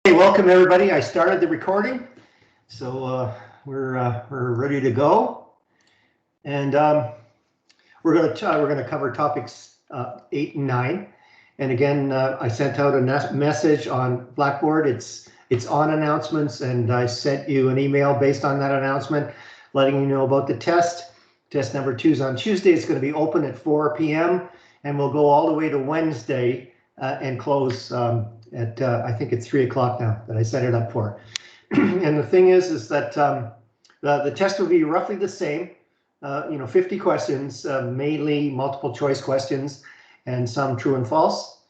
Hey, welcome everybody. I started the recording, so we're ready to go, and we're gonna cover topics 8 and 9. And again, I sent out a message on Blackboard. It's on announcements, and I sent you an email based on that announcement, letting you know about the test. Test number 2 is on Tuesday. It's going to be open at 4 p.m. and we'll go all the way to Wednesday and close at I think it's 3 o'clock now that I set it up for. And the thing is that the test will be roughly the same. 50 questions, mainly multiple choice questions, and some true and false.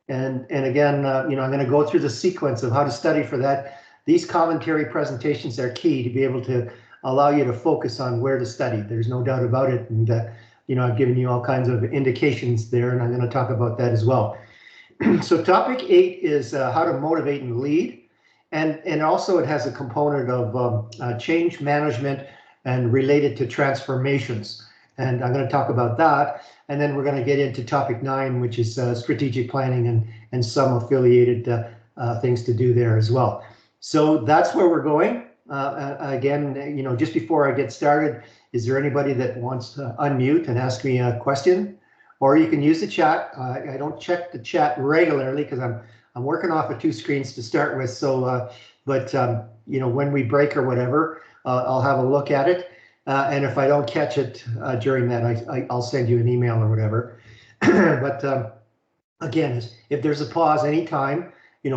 And again, I'm going to go through the sequence of how to study for that. These commentary presentations are key to be able to allow you to focus on where to study. There's no doubt about it. And I've given you all kinds of indications there, and I'm going to talk about that as well. So topic 8 is how to motivate and lead, and also it has a component of change management and related to transformations, and I'm going to talk about that, and then we're going to get into topic 9, which is strategic planning and some affiliated things to do there as well. So that's where we're going. Again, just before I get started, is there anybody that wants to unmute and ask me a question? Or you can use the chat. I don't check the chat regularly because I'm working off of 2 screens to start with. So, when we break or whatever, I'll have a look at it. And if I don't catch it during that, I'll send you an email or whatever. But again, if there's a pause anytime,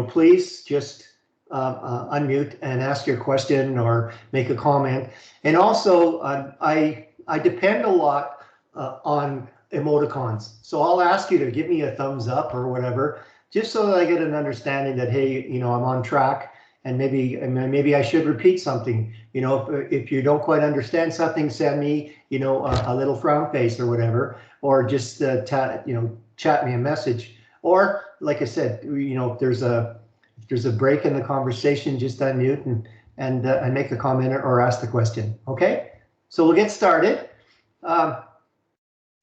please just unmute and ask your question or make a comment. And also, I depend a lot on emoticons. So I'll ask you to give me a thumbs up or whatever, just so that I get an understanding that, hey, I'm on track, and maybe I should repeat something. If you don't quite understand something, send me, a little frown face or whatever, or just chat me a message. Or like I said, if there's a break in the conversation, just unmute and make a comment or ask the question. Okay, so we'll get started.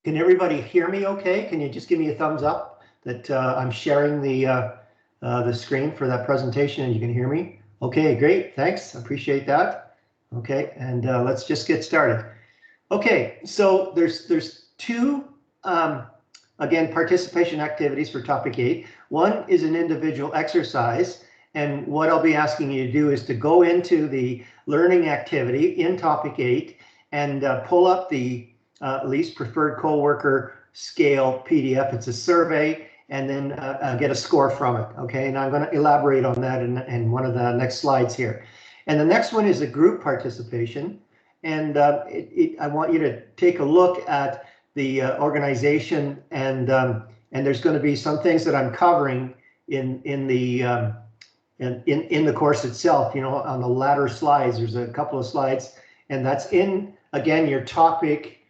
Can everybody hear me okay? Can you just give me a thumbs up that I'm sharing the screen for that presentation and you can hear me? Okay, great, thanks, appreciate that. Okay, and let's just get started. Okay, so there's 2, again, participation activities for topic 8. One is an individual exercise, and what I'll be asking you to do is to go into the learning activity in topic 8 and pull up the least preferred coworker scale PDF. It's a survey, and then get a score from it. Okay, and I'm going to elaborate on that in one of the next slides here. And the next one is a group participation, and I want you to take a look at the organization, and there's going to be some things that I'm covering in the course itself. On the latter slides, there's a couple of slides, and that's in, again, your topic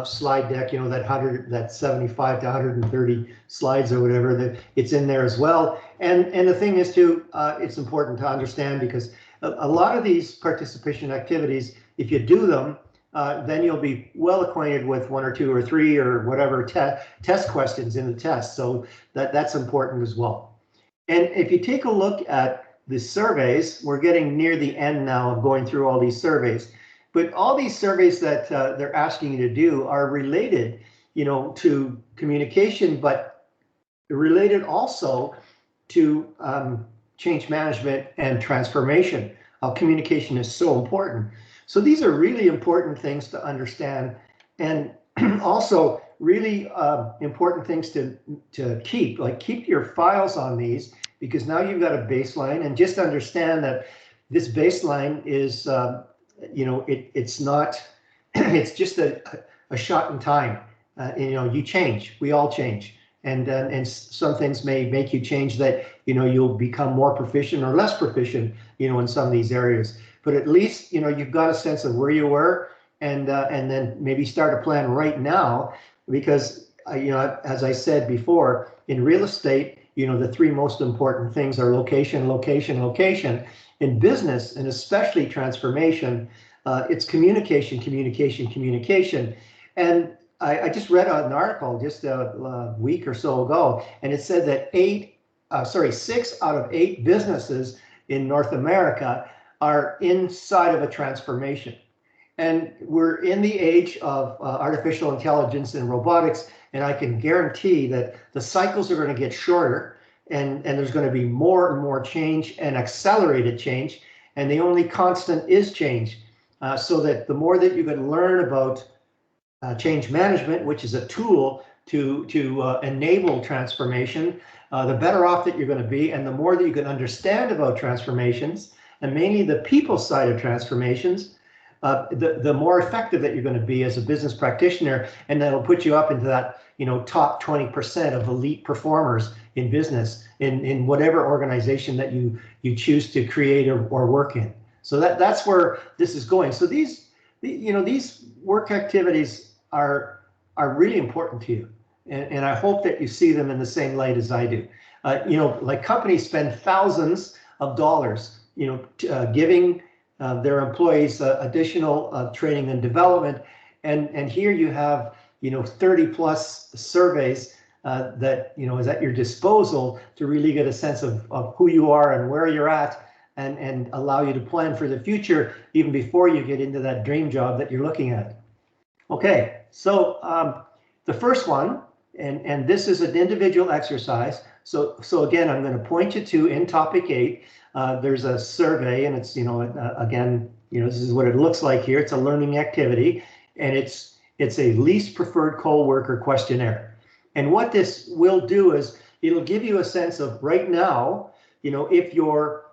slide deck, that 75 to 130 slides or whatever, that it's in there as well. And the thing is too, it's important to understand, because a lot of these participation activities, if you do them, then you'll be well acquainted with 1 or 2 or 3 or whatever test questions in the test. So that's important as well. And if you take a look at the surveys, we're getting near the end now of going through all these surveys. But all these surveys that they're asking you to do are related, to communication, but related also to change management and transformation. How communication is so important. So these are really important things to understand, and also really important things to keep. Like, keep your files on these, because now you've got a baseline, and just understand that this baseline is it's not, it's just a shot in time. You change, we all change, and some things may make you change that, you'll become more proficient or less proficient, in some of these areas. But at least, you've got a sense of where you were, and then maybe start a plan right now, because, as I said before, in real estate, the 3 most important things are location, location, location. In business, and especially transformation, it's communication, communication, communication. And I just read an article just a week or so ago, and it said that 8 6 out of 8 businesses in North America are inside of a transformation. And we're in the age of artificial intelligence and robotics, and I can guarantee that the cycles are going to get shorter, and there's going to be more and more change and accelerated change, and the only constant is change. So that the more that you can learn about change management, which is a tool to enable transformation, the better off that you're going to be, and the more that you can understand about transformations, and mainly the people side of transformations, the more effective that you're going to be as a business practitioner, and that'll put you up into that top 20% of elite performers in business in whatever organization that you choose to create or work in. So that's where this is going. So these work activities are really important to you, and I hope that you see them in the same light as I do. Like companies spend thousands of dollars, giving their employees additional training and development, and here you have 30 plus surveys that is at your disposal to really get a sense of who you are and where you're at, and allow you to plan for the future even before you get into that dream job that you're looking at. Okay, so the first one, and this is an individual exercise. So again, I'm going to point you to, in topic 8, there's a survey, and it's again, this is what it looks like here. It's a learning activity, and it's a least preferred coworker questionnaire. And what this will do is it'll give you a sense of right now, if you're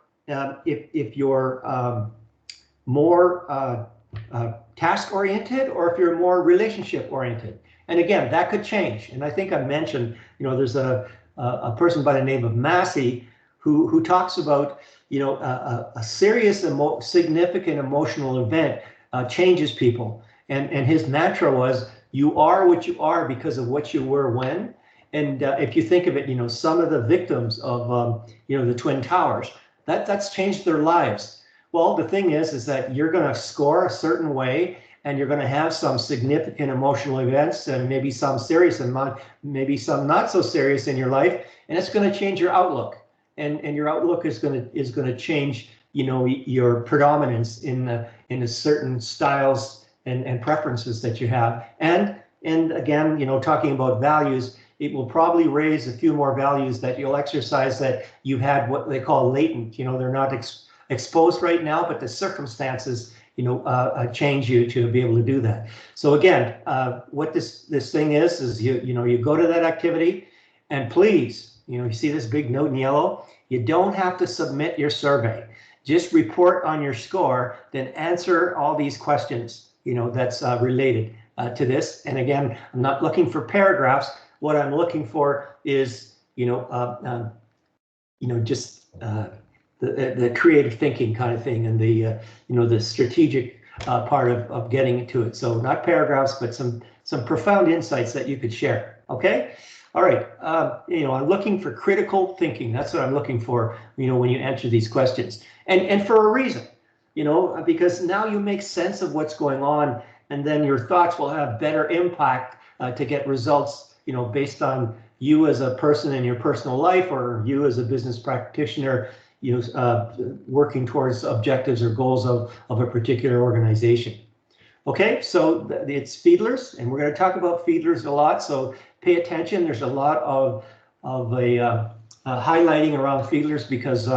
more task oriented, or if you're more relationship oriented. And again, that could change. And I think I mentioned, there's a person by the name of Massey who talks about, a serious significant emotional event changes people. And his mantra was, you are what you are because of what you were when. And if you think of it, some of the victims of, the Twin Towers, that's changed their lives. Well, the thing is that you're going to score a certain way, and you're going to have some significant emotional events, and maybe some serious and maybe some not so serious in your life, and it's going to change your outlook, and your outlook is going to change, your predominance in the certain styles and preferences that you have, and again, talking about values, it will probably raise a few more values that you'll exercise that you had what they call latent. They're not exposed right now, but the circumstances, change you to be able to do that. So again, what this thing is you go to that activity, and please, you see this big note in yellow. You don't have to submit your survey. Just report on your score, then answer all these questions, that's related to this. And again, I'm not looking for paragraphs. What I'm looking for is, just the creative thinking kind of thing, and the the strategic part of getting to it. So not paragraphs, but some profound insights that you could share. Okay, all right. I'm looking for critical thinking. That's what I'm looking for. When you answer these questions, and for a reason. Because now you make sense of what's going on, and then your thoughts will have better impact to get results. Based on you as a person in your personal life, or you as a business practitioner, working towards objectives or goals of a particular organization. Okay, so it's Fiedler's, and we're going to talk about Fiedler's a lot, so pay attention. There's a lot of highlighting around Fiedler's because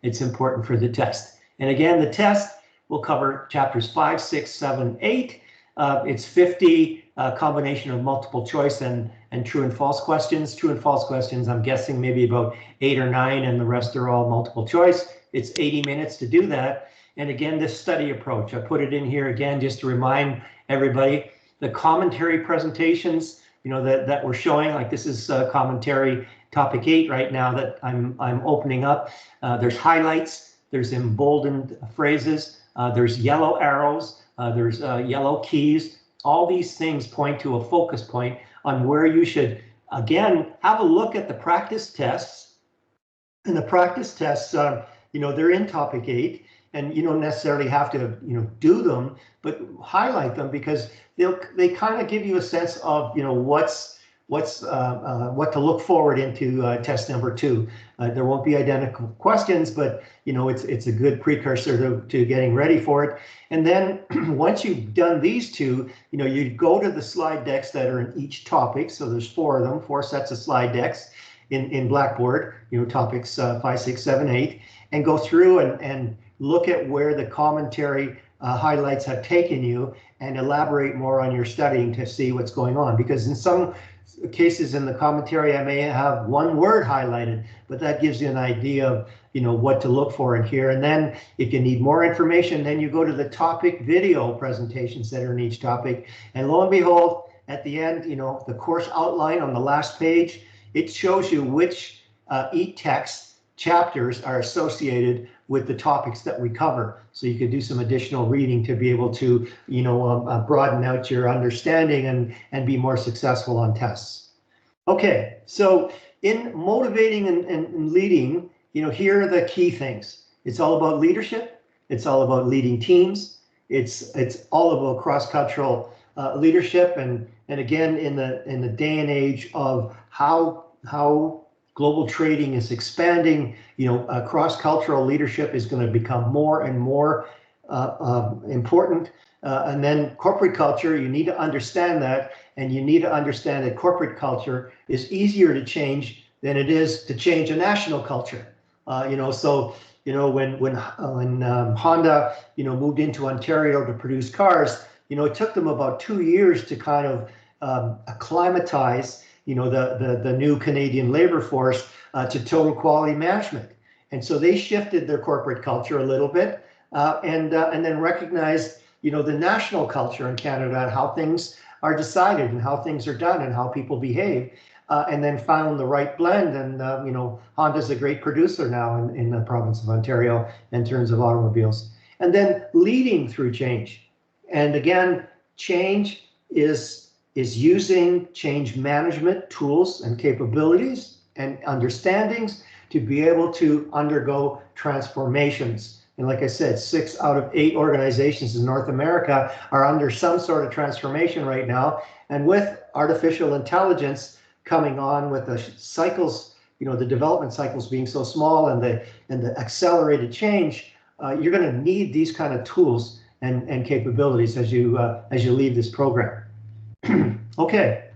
it's important for the test. And again, the test will cover chapters 5, 6, 7, 8. It's 50 combination of multiple choice and true and false questions. True and false questions, I'm guessing maybe about 8 or 9, and the rest are all multiple choice. It's 80 minutes to do that. And again, this study approach, I put it in here again just to remind everybody, the commentary presentations, that we're showing, like this is commentary topic 8 right now that I'm opening up. There's highlights, there's emboldened phrases, there's yellow arrows, there's yellow keys. All these things point to a focus point on where you should, again, have a look at the practice tests. And the practice tests, they're in topic 8, and you don't necessarily have to, do them, but highlight them because they kind of give you a sense of, what to look forward into test number 2. There won't be identical questions, but it's a good precursor to getting ready for it. And then once you've done these two, you go to the slide decks that are in each topic. So there's 4 of them, 4 sets of slide decks in Blackboard, topics 5, 6, 7, 8, and go through and look at where the commentary highlights have taken you and elaborate more on your studying to see what's going on. Because in some cases in the commentary, I may have one word highlighted, but that gives you an idea of what to look for in here. And then if you need more information, then you go to the topic video presentations that are in each topic. And lo and behold, at the end, the course outline on the last page, it shows you which e-text chapters are associated with the topics that we cover. So you could do some additional reading to be able to, broaden out your understanding and be more successful on tests. Okay, so in motivating and leading, here are the key things. It's all about leadership. It's all about leading teams. It's all about cross-cultural leadership. And again, in the day and age of how global trading is expanding, cross-cultural leadership is going to become more and more important. And then corporate culture, you need to understand that, and you need to understand that corporate culture is easier to change than it is to change a national culture. When Honda, moved into Ontario to produce cars, it took them about 2 years to kind of acclimatize the new Canadian labor force to total quality management. And so they shifted their corporate culture a little bit and then recognized, the national culture in Canada and how things are decided and how things are done and how people behave, and then found the right blend. And, Honda's a great producer now in the province of Ontario in terms of automobiles. And then leading through change. And again, change is using change management tools and capabilities and understandings to be able to undergo transformations. And like I said, 6 out of 8 organizations in North America are under some sort of transformation right now. And with artificial intelligence coming on, with the cycles, the development cycles being so small and the accelerated change, you're going to need these kind of tools and capabilities as you leave this program. Okay,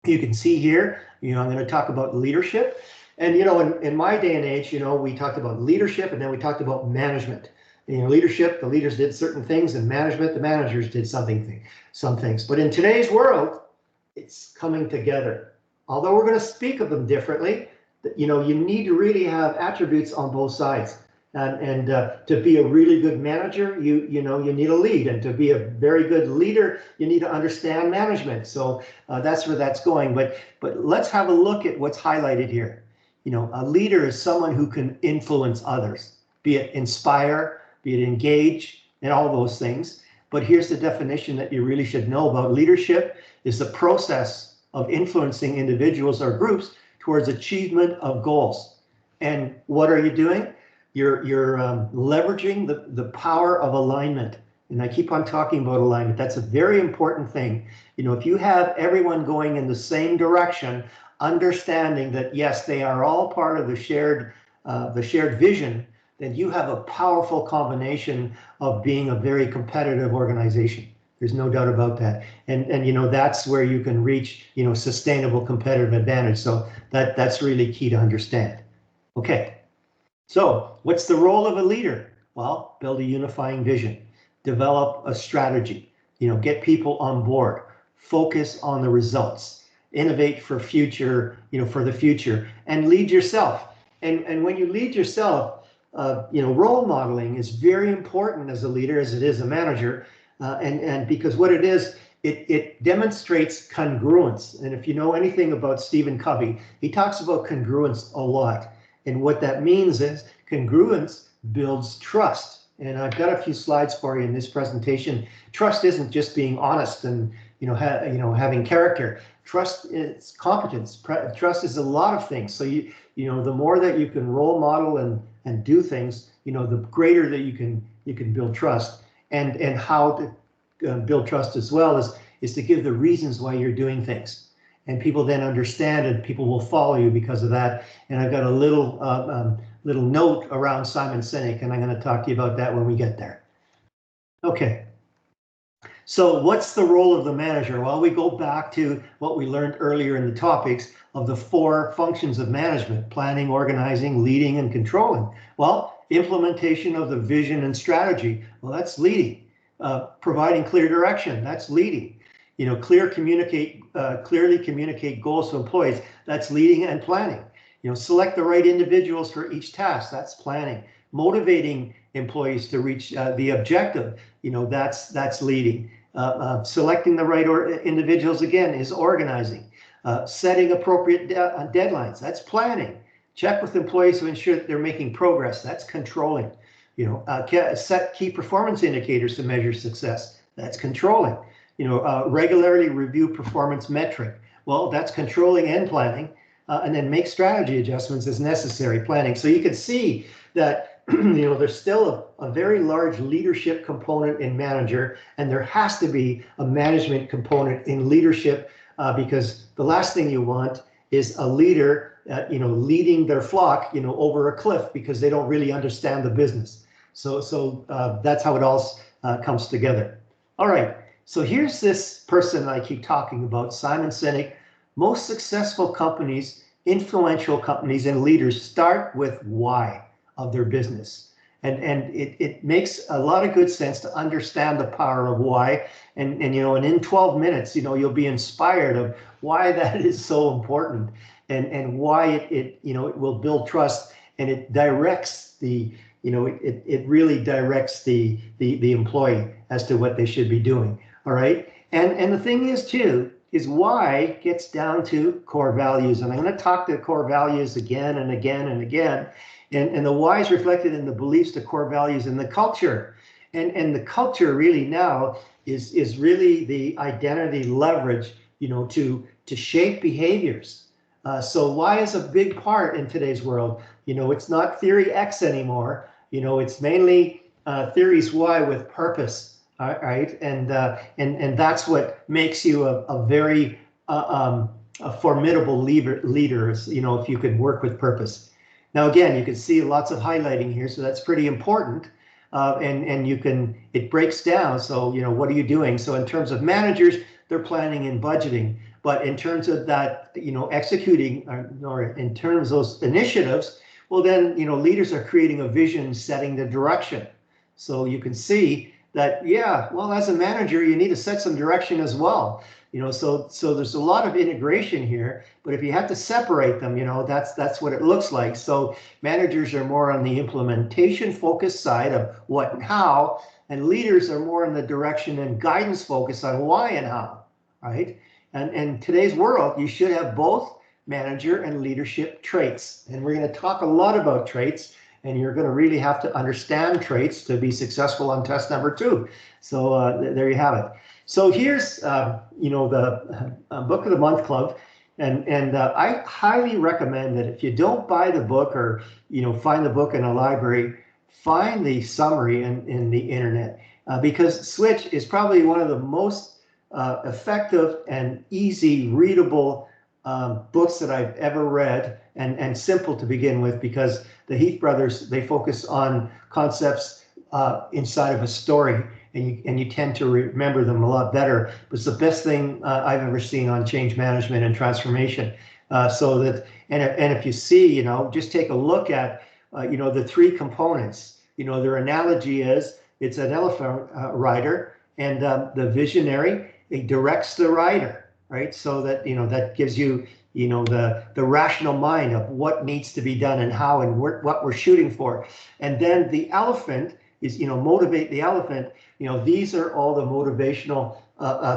you can see here, I'm going to talk about leadership. And, in my day and age, we talked about leadership and then we talked about management. Leadership, the leaders did certain things, and management, the managers did some things. But in today's world, it's coming together. Although we're going to speak of them differently, you need to really have attributes on both sides. And to be a really good manager, you need a lead, and to be a very good leader, you need to understand management. So that's where that's going. But let's have a look at what's highlighted here. A leader is someone who can influence others, be it inspire, be it engage, and all those things. But here's the definition that you really should know about leadership: is the process of influencing individuals or groups towards achievement of goals. And what are you doing? You're leveraging the power of alignment. And I keep on talking about alignment. That's a very important thing. If you have everyone going in the same direction, understanding that, yes, they are all part of the shared vision, then you have a powerful combination of being a very competitive organization. There's no doubt about that. And that's where you can reach, sustainable competitive advantage. So that's really key to understand. Okay. So what's the role of a leader? Well, build a unifying vision, develop a strategy, get people on board, focus on the results, innovate for the future, and lead yourself. And when you lead yourself, role modeling is very important as a leader, as it is a manager. And because what it is, it demonstrates congruence. And if you know anything about Stephen Covey, he talks about congruence a lot. And what that means is congruence builds trust. And I've got a few slides for you in this presentation. Trust isn't just being honest and having character. Trust is competence. Trust is a lot of things. So the more that you can role model and do things, the greater that you can build trust. And how to build trust as well is to give the reasons why you're doing things. and people then understand it. People will follow you because of that. And I've got a little little note around Simon Sinek, and I'm going to talk to you about that when we get there. Okay. So what's the role of the manager? Well, we go back to what we learned earlier in the topics of the 4 functions of management: planning, organizing, leading, and controlling. Well, implementation of the vision and strategy, well, that's leading. Providing clear direction, that's leading. You know, clearly communicate goals to employees, that's leading and planning. You know, select the right individuals for each task, that's planning. Motivating employees to reach the objective, you know, that's leading. Selecting the right individuals, again, is organizing. Setting appropriate deadlines, that's planning. Check with employees to ensure that they're making progress, that's controlling. You know, set key performance indicators to measure success, that's controlling. You know, regularly review performance metric, well, that's controlling and planning. And then make strategy adjustments as necessary, planning. So you can see that you know, there's still a very large leadership component in manager, and there has to be a management component in leadership, because the last thing you want is a leader, you know, leading their flock, you know, over a cliff because they don't really understand the business. So that's how it all comes together. All right, so here's this person I keep talking about, Simon Sinek. Most successful companies, influential companies, and leaders start with why of their business. And it makes a lot of good sense to understand the power of why. And you know, and in 12 minutes, you know, you'll be inspired of why that is so important, and why it you know, it will build trust, and it directs the, you know, it really directs the employee as to what they should be doing. All right. And the thing is too, is why gets down to core values. And I'm going to talk to core values again and again and again. And the why is reflected in the beliefs, the core values, and the culture. And the culture really now is really the identity leverage, you know, to shape behaviors. So why is a big part in today's world. You know, it's not theory X anymore. You know, it's mainly theories Y with purpose. All right, and that's what makes you a very a formidable leader. You know, if you could work with purpose. Now, again, you can see lots of highlighting here, so that's pretty important. And you can, it breaks down. So, you know, what are you doing? So in terms of managers, they're planning and budgeting. But in terms of that, you know, executing, or in terms of those initiatives, well, then, you know, leaders are creating a vision, setting the direction. So you can see that, yeah, well, as a manager, you need to set some direction as well. You know, so there's a lot of integration here, but if you have to separate them, you know, that's what it looks like. So managers are more on the implementation focused side of what and how, and leaders are more on the direction and guidance focus on why and how, right? And today's world, you should have both manager and leadership traits. And we're going to talk a lot about traits. And you're going to really have to understand traits to be successful on test number 2. So there you have it. So here's, you know, the Book of the Month Club. And I highly recommend that if you don't buy the book, or, you know, find the book in a library, find the summary in the internet, because Switch is probably one of the most effective and easy readable books that I've ever read, and simple to begin with, because the Heath brothers, they focus on concepts inside of a story, and you tend to remember them a lot better. But it's the best thing I've ever seen on change management and transformation. So that, and if you see, you know, just take a look at, you know, the 3 components. You know, their analogy is it's an elephant rider, and the visionary, it directs the rider, right? So that, you know, that gives you, you know, the rational mind of what needs to be done and how, and what we're shooting for. And then the elephant is, you know, motivate the elephant. You know, these are all the motivational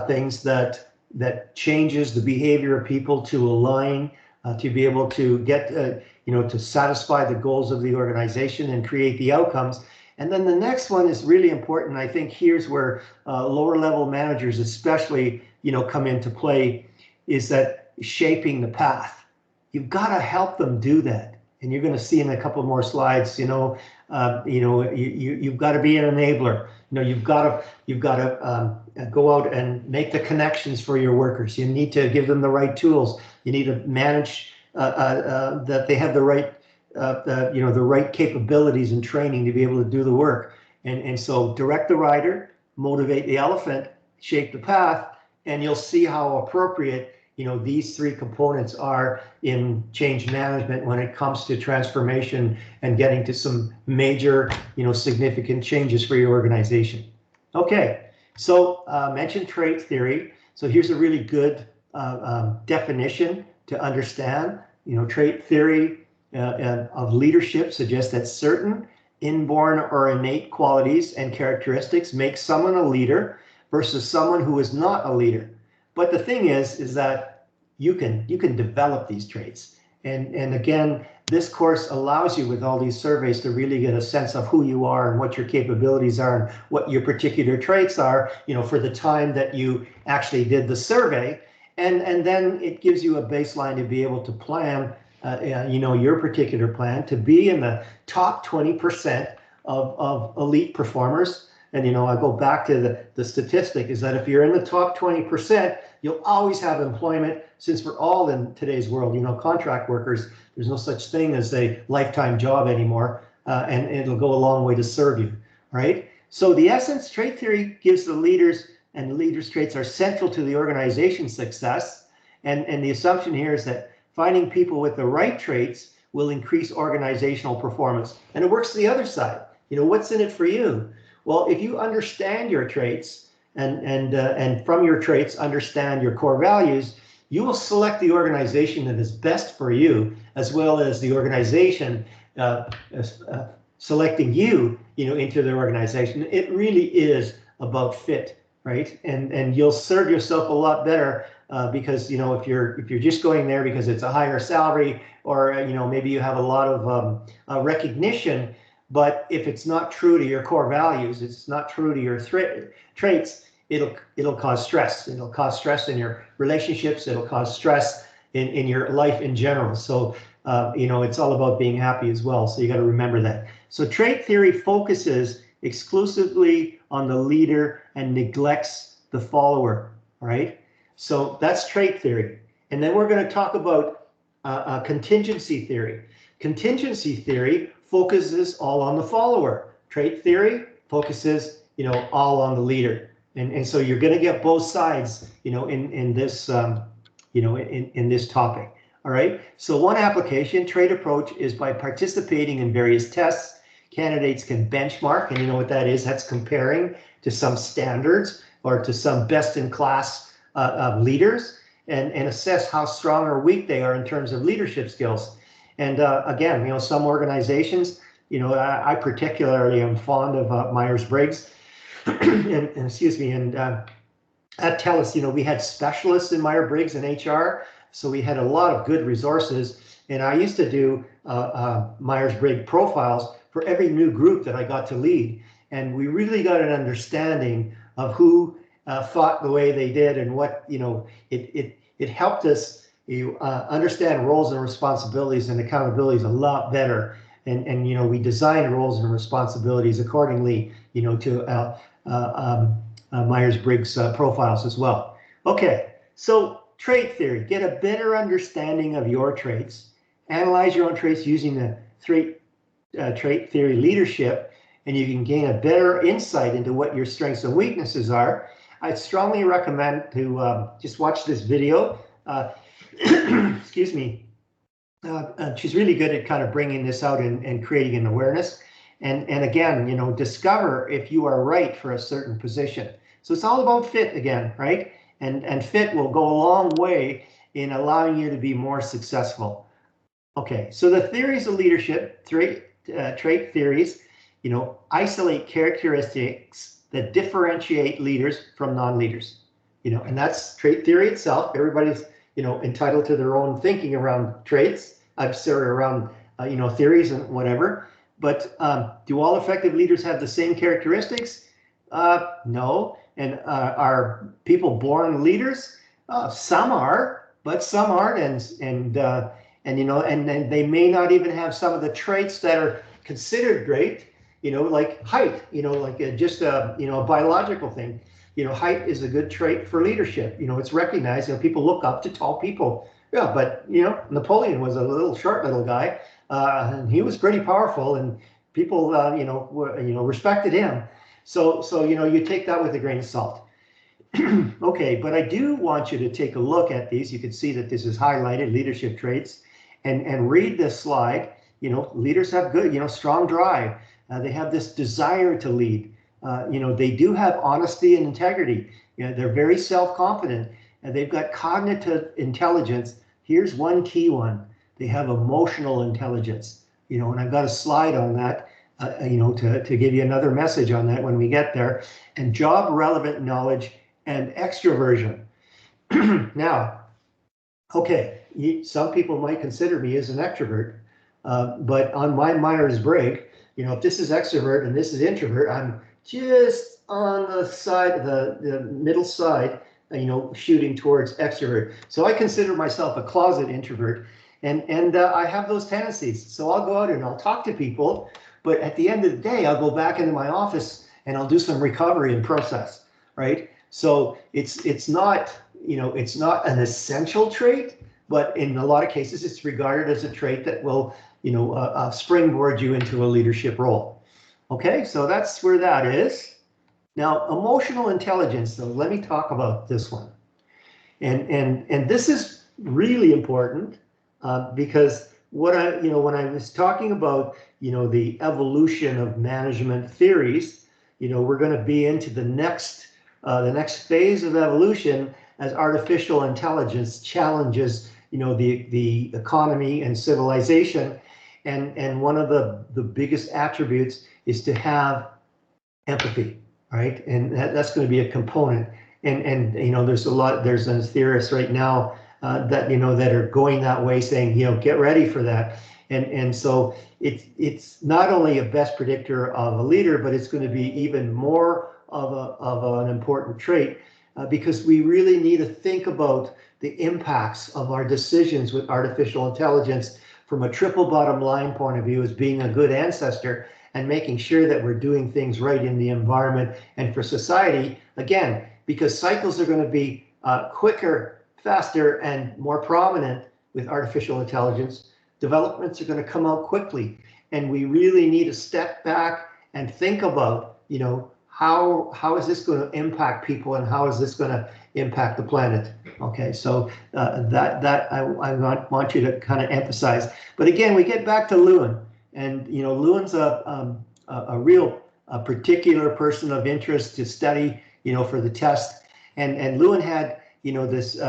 things that changes the behavior of people to align, to be able to get, you know, to satisfy the goals of the organization and create the outcomes. And then the next one is really important. I think here's where lower level managers especially, you know, come into play, is that shaping the path. You've got to help them do that. And you're going to see in a couple more slides, you know, You've got to be an enabler. You've got to go out and make the connections for your workers. You need to give them the right tools. You need to manage that they have the right the right capabilities and training to be able to do the work. And so direct the rider, motivate the elephant, shape the path, and you'll see how appropriate these three components are in change management when it comes to transformation and getting to some major, significant changes for your organization. Okay, so mentioned trait theory. So here's a really good definition to understand. Trait theory of leadership suggests that certain inborn or innate qualities and characteristics make someone a leader versus someone who is not a leader. But the thing is that you can develop these traits. And again, this course allows you with all these surveys to really get a sense of who you are and what your capabilities are and what your particular traits are, for the time that you actually did the survey. And then it gives you a baseline to be able to plan, your particular plan to be in the top 20% of elite performers. And, I go back to the statistic is that if you're in the top 20%, you'll always have employment, since we're all in today's world, contract workers, there's no such thing as a lifetime job anymore, and it'll go a long way to serve you, right? So the essence, trait theory gives the leaders, and the leaders' traits are central to the organization's success. And the assumption here is that finding people with the right traits will increase organizational performance. And it works to the other side. What's in it for you? Well, if you understand your traits and from your traits understand your core values, you will select the organization that is best for you, as well as the organization selecting you, into their organization. It really is about fit, right? And you'll serve yourself a lot better because if you're just going there because it's a higher salary, or maybe you have a lot of recognition. But if it's not true to your core values, it's not true to your traits, it'll cause stress. It'll cause stress in your relationships. It'll cause stress in your life in general. So, it's all about being happy as well. So you got to remember that. So trait theory focuses exclusively on the leader and neglects the follower, right? So that's trait theory. And then we're going to talk about contingency theory. Contingency theory focuses all on the follower. Trait theory focuses, all on the leader. And so you're going to get both sides, in this, in this topic. All right. So one application, trait approach, is by participating in various tests. Candidates can benchmark, and you know what that is? That's comparing to some standards or to some best-in-class leaders, and assess how strong or weak they are in terms of leadership skills. And again, some organizations, I particularly am fond of Myers-Briggs, and excuse me, and at TELUS, we had specialists in Myers-Briggs and HR, so we had a lot of good resources. And I used to do Myers-Briggs profiles for every new group that I got to lead, and we really got an understanding of who thought the way they did, and what it helped us understand roles and responsibilities and accountabilities a lot better. And we designed roles and responsibilities accordingly, to Myers-Briggs profiles as well. Okay, so trait theory, get a better understanding of your traits, analyze your own traits using the trait theory leadership, and you can gain a better insight into what your strengths and weaknesses are. I'd strongly recommend to just watch this video. Excuse me. She's really good at kind of bringing this out and creating an awareness. And again, discover if you are right for a certain position. So it's all about fit again, right? And fit will go a long way in allowing you to be more successful. Okay, so the theories of leadership, trait theories, isolate characteristics that differentiate leaders from non-leaders. And that's trait theory itself. Everybody's entitled to their own thinking around traits. I'm sorry, around theories and whatever. But do all effective leaders have the same characteristics? No. And are people born leaders? Some are, but some aren't. And they may not even have some of the traits that are considered great, like height, like just a, a biological thing. Height is a good trait for leadership. It's recognized, people look up to tall people. Yeah, but, Napoleon was a short little guy, and he was pretty powerful, and people, respected him. So, you take that with a grain of salt. Okay, but I do want you to take a look at these. You can see that this is highlighted, leadership traits, and read this slide. Leaders have good, strong drive. They have this desire to lead. They do have honesty and integrity. They're very self-confident, and they've got cognitive intelligence. Here's one key one. They have emotional intelligence. And I've got a slide on that, to give you another message on that when we get there. And job relevant knowledge and extroversion. Now, okay, some people might consider me as an extrovert, but on my Myers-Briggs, if this is extrovert and this is introvert, I'm just on the side, the middle side, shooting towards extrovert. So I consider myself a closet introvert, and I have those tendencies. So I'll go out and I'll talk to people, but at the end of the day, I'll go back into my office and I'll do some recovery and process, right? So it's not, it's not an essential trait, but in a lot of cases, it's regarded as a trait that will, springboard you into a leadership role. Okay, so that's where that is. Now, emotional intelligence, though, let me talk about this one. And this is really important because when I was talking about, the evolution of management theories, we're going to be into the next phase of evolution as artificial intelligence challenges, the economy and civilization. And one of the biggest attributes is to have empathy, right? And that's going to be a component. And there's a theorist right now that that are going that way, saying, get ready for that. And so it's not only a best predictor of a leader, but it's going to be even more of an important trait because we really need to think about the impacts of our decisions with artificial intelligence from a triple bottom line point of view as being a good ancestor and making sure that we're doing things right in the environment and for society, again, because cycles are going to be quicker, faster, and more prominent with artificial intelligence. Developments are going to come out quickly, and we really need to step back and think about, how is this going to impact people and how is this going to impact the planet? Okay, so that I want you to kind of emphasize. But again, we get back to Lewin, and Lewin's a real particular person of interest to study, for the test. And Lewin had this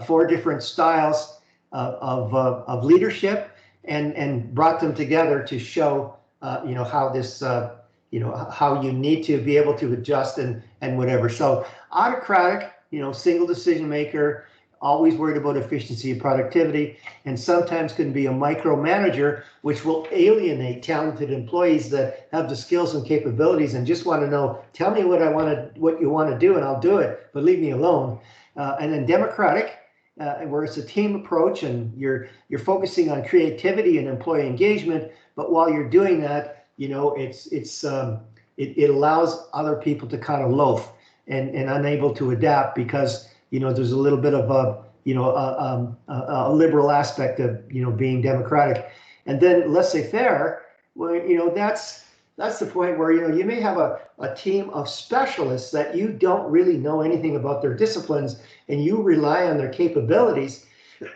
4 different styles of leadership, and brought them together to show how this how you need to be able to adjust and whatever. So autocratic, single decision maker, always worried about efficiency and productivity, and sometimes can be a micromanager, which will alienate talented employees that have the skills and capabilities and just want to know, tell me what you want to do and I'll do it, but leave me alone. And then democratic, where it's a team approach and you're focusing on creativity and employee engagement, but while you're doing that, it allows other people to kind of loaf and unable to adapt because there's a little bit of a liberal aspect of being democratic. And then laissez-faire, well, that's the point where you may have a team of specialists that you don't really know anything about their disciplines, and you rely on their capabilities.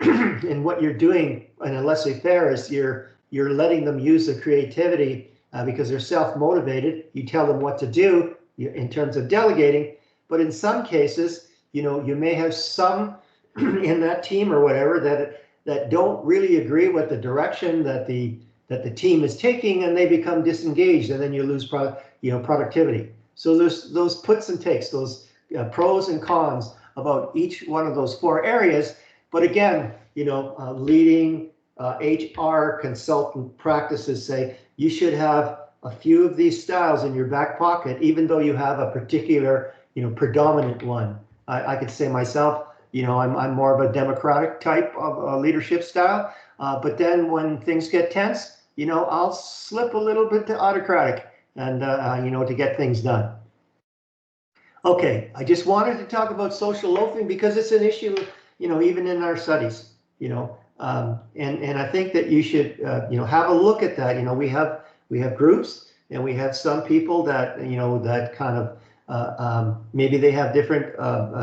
And what you're doing in a laissez-faire is you're letting them use their creativity because they're self-motivated. You tell them what to do in terms of delegating, but in some cases, you may have some in that team or whatever that don't really agree with the direction that the team is taking, and they become disengaged, and then you lose productivity. So there's those puts and takes, those pros and cons about each one of those 4 areas. But again, leading HR consultant practices say you should have a few of these styles in your back pocket, even though you have a particular, predominant one. I could say myself, I'm more of a democratic type of leadership style. But then when things get tense, I'll slip a little bit to autocratic and, to get things done. Okay, I just wanted to talk about social loafing because it's an issue, even in our studies, and I think that you should, have a look at that. We have groups, and we have some people that, that kind of, maybe they have different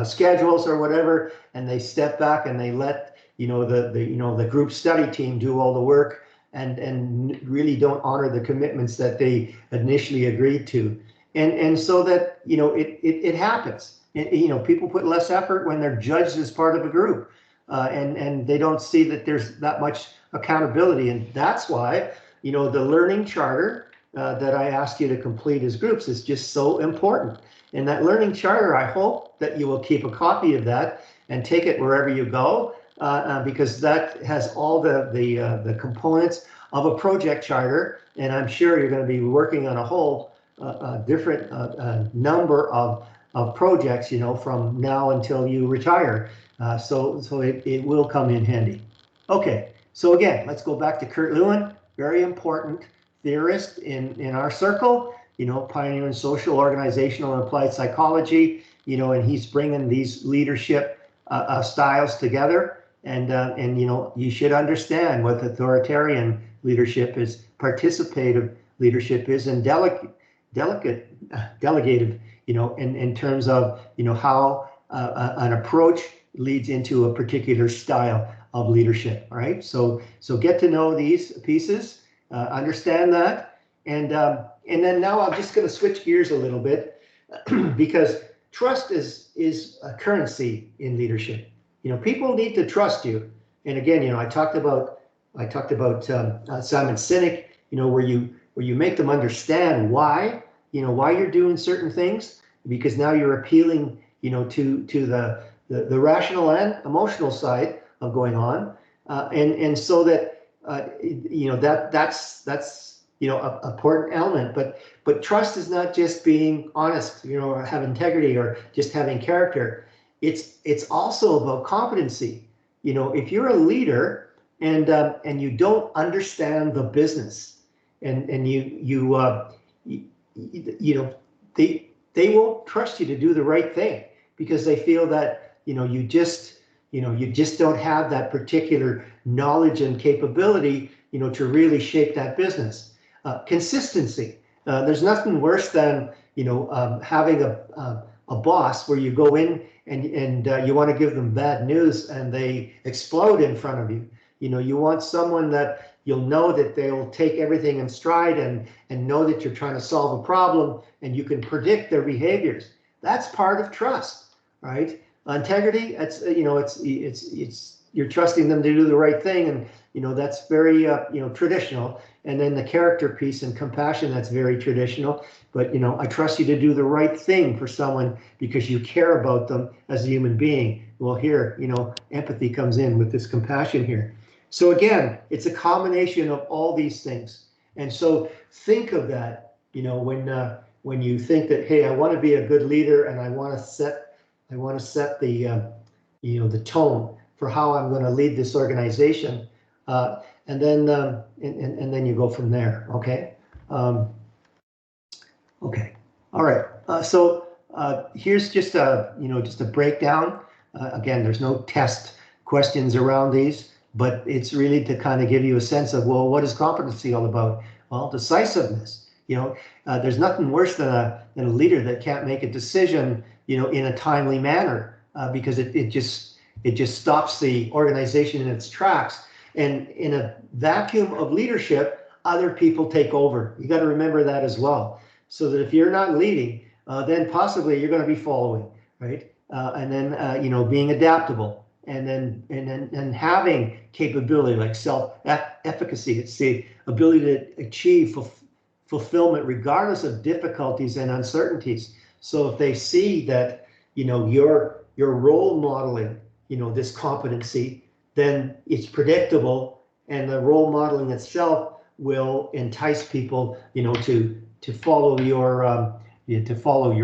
schedules or whatever, and they step back and they let, the group study team do all the work and really don't honor the commitments that they initially agreed to. And so that, it happens. People put less effort when they're judged as part of a group, and they don't see that there's that much accountability. And that's why, the learning charter that I asked you to complete as groups is just so important. And that learning charter, I hope that you will keep a copy of that and take it wherever you go, because that has all the components of a project charter. And I'm sure you're going to be working on a whole different number of projects, from now until you retire. So it will come in handy. Okay, so again, let's go back to Kurt Lewin, very important theorist in our circle, pioneer in social, organizational, and applied psychology, and he's bringing these leadership styles together. And you should understand what authoritarian leadership is, participative leadership is, and delegative, in terms of, how an approach leads into a particular style of leadership, right? So get to know these pieces, understand that, and then now I'm just going to switch gears a little bit because trust is a currency in leadership. People need to trust you. And again, I talked about Simon Sinek, where you make them understand why you're doing certain things, because now you're appealing, to the rational and emotional side of going on, and so that that's a important element. But trust is not just being honest, or have integrity, or just having character. It's also about competency. If you're a leader and you don't understand the business, and they won't trust you to do the right thing, because they feel that you just don't have that particular knowledge and capability to really shape that business. Consistency. There's nothing worse than having a boss where you go in and you want to give them bad news and they explode in front of you. You want someone that you'll know that they'll take everything in stride and know that you're trying to solve a problem, and you can predict their behaviors. That's part of trust, right? Integrity, it's you're trusting them to do the right thing, and that's very traditional. And then the character piece and compassion, that's very traditional. But I trust you to do the right thing for someone because you care about them as a human being. Well, here, empathy comes in with this compassion here. So again, it's a combination of all these things. And so think of that, when you think that, hey, I want to be a good leader and I want to set the the tone for how I'm going to lead this organization, and then you go from there. Okay. Okay. All right. So here's just a breakdown. Again, there's no test questions around these, but it's really to kind of give you a sense of, well, what is competency all about? Well, decisiveness. There's nothing worse than a leader that can't make a decision, in a timely manner, because it just stops the organization in its tracks. And in a vacuum of leadership, other people take over. You got to remember that as well. So that if you're not leading, then possibly you're going to be following, right? And then being adaptable, and then having capability like self-efficacy. It's the ability to achieve fulfillment regardless of difficulties and uncertainties. So if they see that you're role modeling this competency, then it's predictable, and the role modeling itself will entice people to follow your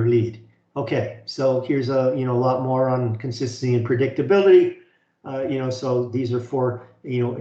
lead. Okay, so here's a lot more on consistency and predictability. So these are 4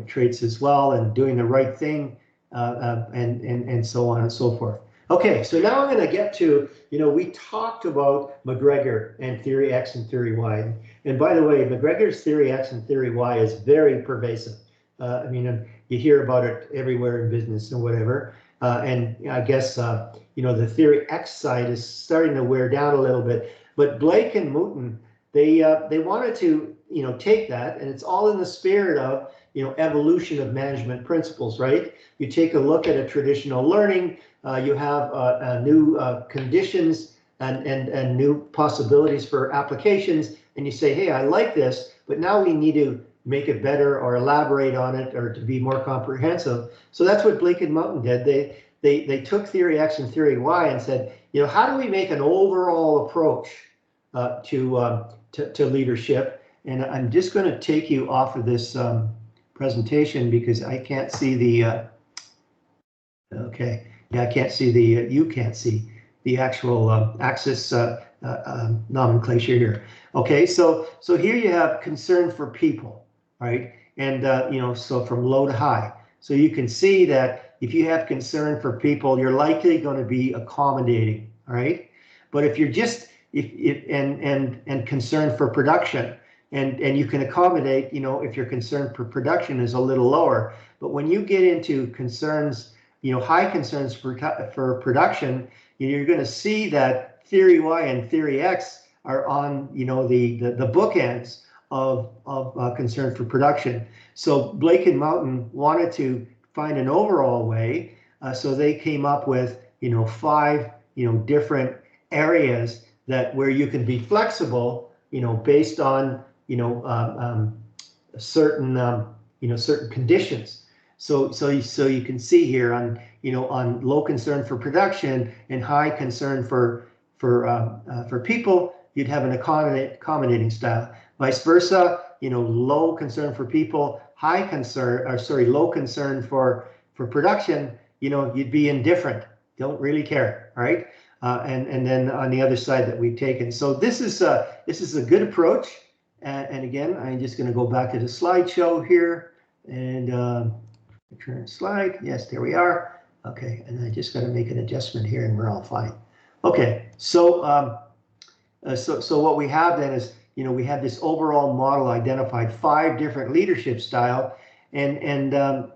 traits as well, and doing the right thing, and so on and so forth. Okay, so now I'm going to get to, we talked about McGregor and theory X and theory Y. And by the way, McGregor's theory X and theory Y is very pervasive. I mean, you hear about it everywhere in business and whatever. And I guess, the theory X side is starting to wear down a little bit. But Blake and Mouton, they wanted to, take that, and it's all in the spirit of, evolution of management principles, right? You take a look at a traditional learning, you have new conditions and new possibilities for applications, and you say, hey, I like this, but now we need to make it better or elaborate on it or to be more comprehensive. So that's what Blake and Mouton did. They took theory X and theory Y and said, how do we make an overall approach to leadership? And I'm just going to take you off of this presentation because I can't see the, okay, yeah, I can't see the, you can't see the actual axis nomenclature here. Okay, so here you have concern for people, right? And, so from low to high. So you can see that if you have concern for people, you're likely going to be accommodating, all right? But if you're just, and concern for production, and you can accommodate, if your concern for production is a little lower. But when you get into concerns, high concerns for production, you're going to see that theory Y and theory X are on, the bookends of concern for production. So Blake and Mouton wanted to find an overall way, so they came up with, 5, different areas that where you can be flexible, based on, certain, certain conditions. So you can see here on, on low concern for production and high concern for people, you'd have an accommodating style. Vice versa, low concern for people, low concern for production, you'd be indifferent, don't really care, all right? And then on the other side that we've taken. So this is a good approach. And again, I'm just going to go back to the slideshow here and current slide. Yes, there we are. Okay, and I just got to make an adjustment here, and we're all fine. Okay, so so what we have then is, we have this overall model identified 5 different leadership style, and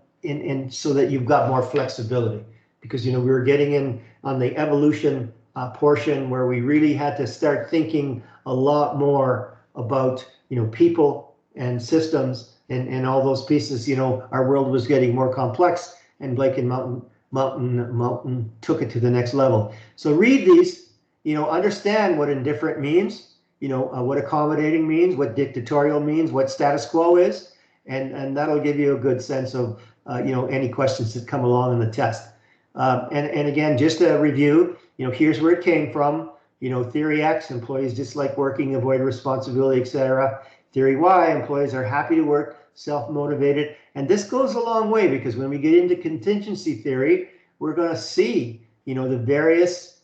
so that you've got more flexibility, because we were getting in on the evolution portion where we really had to start thinking a lot more about people and systems and all those pieces. Our world was getting more complex, and Blake and Mouton took it to the next level. So read these, understand what indifferent means, what accommodating means, what dictatorial means, what status quo is, and that'll give you a good sense of any questions that come along in the test. And again, just a review, here's where it came from. Theory X, employees dislike working, avoid responsibility, etc. Theory Y, employees are happy to work, self-motivated. And this goes a long way, because when we get into contingency theory, we're going to see, the various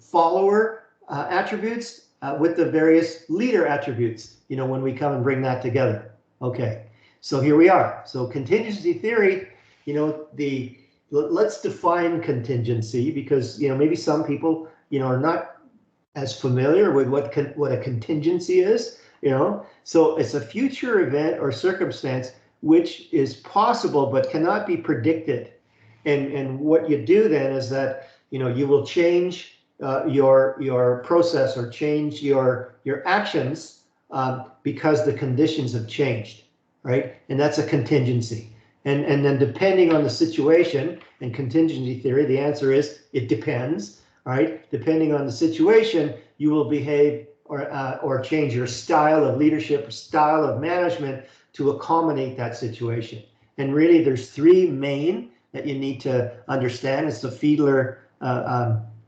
follower attributes with the various leader attributes, when we come and bring that together. Okay, so here we are. So contingency theory, let's define contingency, because, maybe some people, are not as familiar with what a contingency is, So it's a future event or circumstance which is possible but cannot be predicted. And what you do then is that, you will change your process or change your actions because the conditions have changed, right? And that's a contingency. And then depending on the situation and contingency theory, the answer is it depends. All right, depending on the situation, you will behave or change your style of leadership, style of management to accommodate that situation. And really, there's 3 main that you need to understand. It's the Fiedler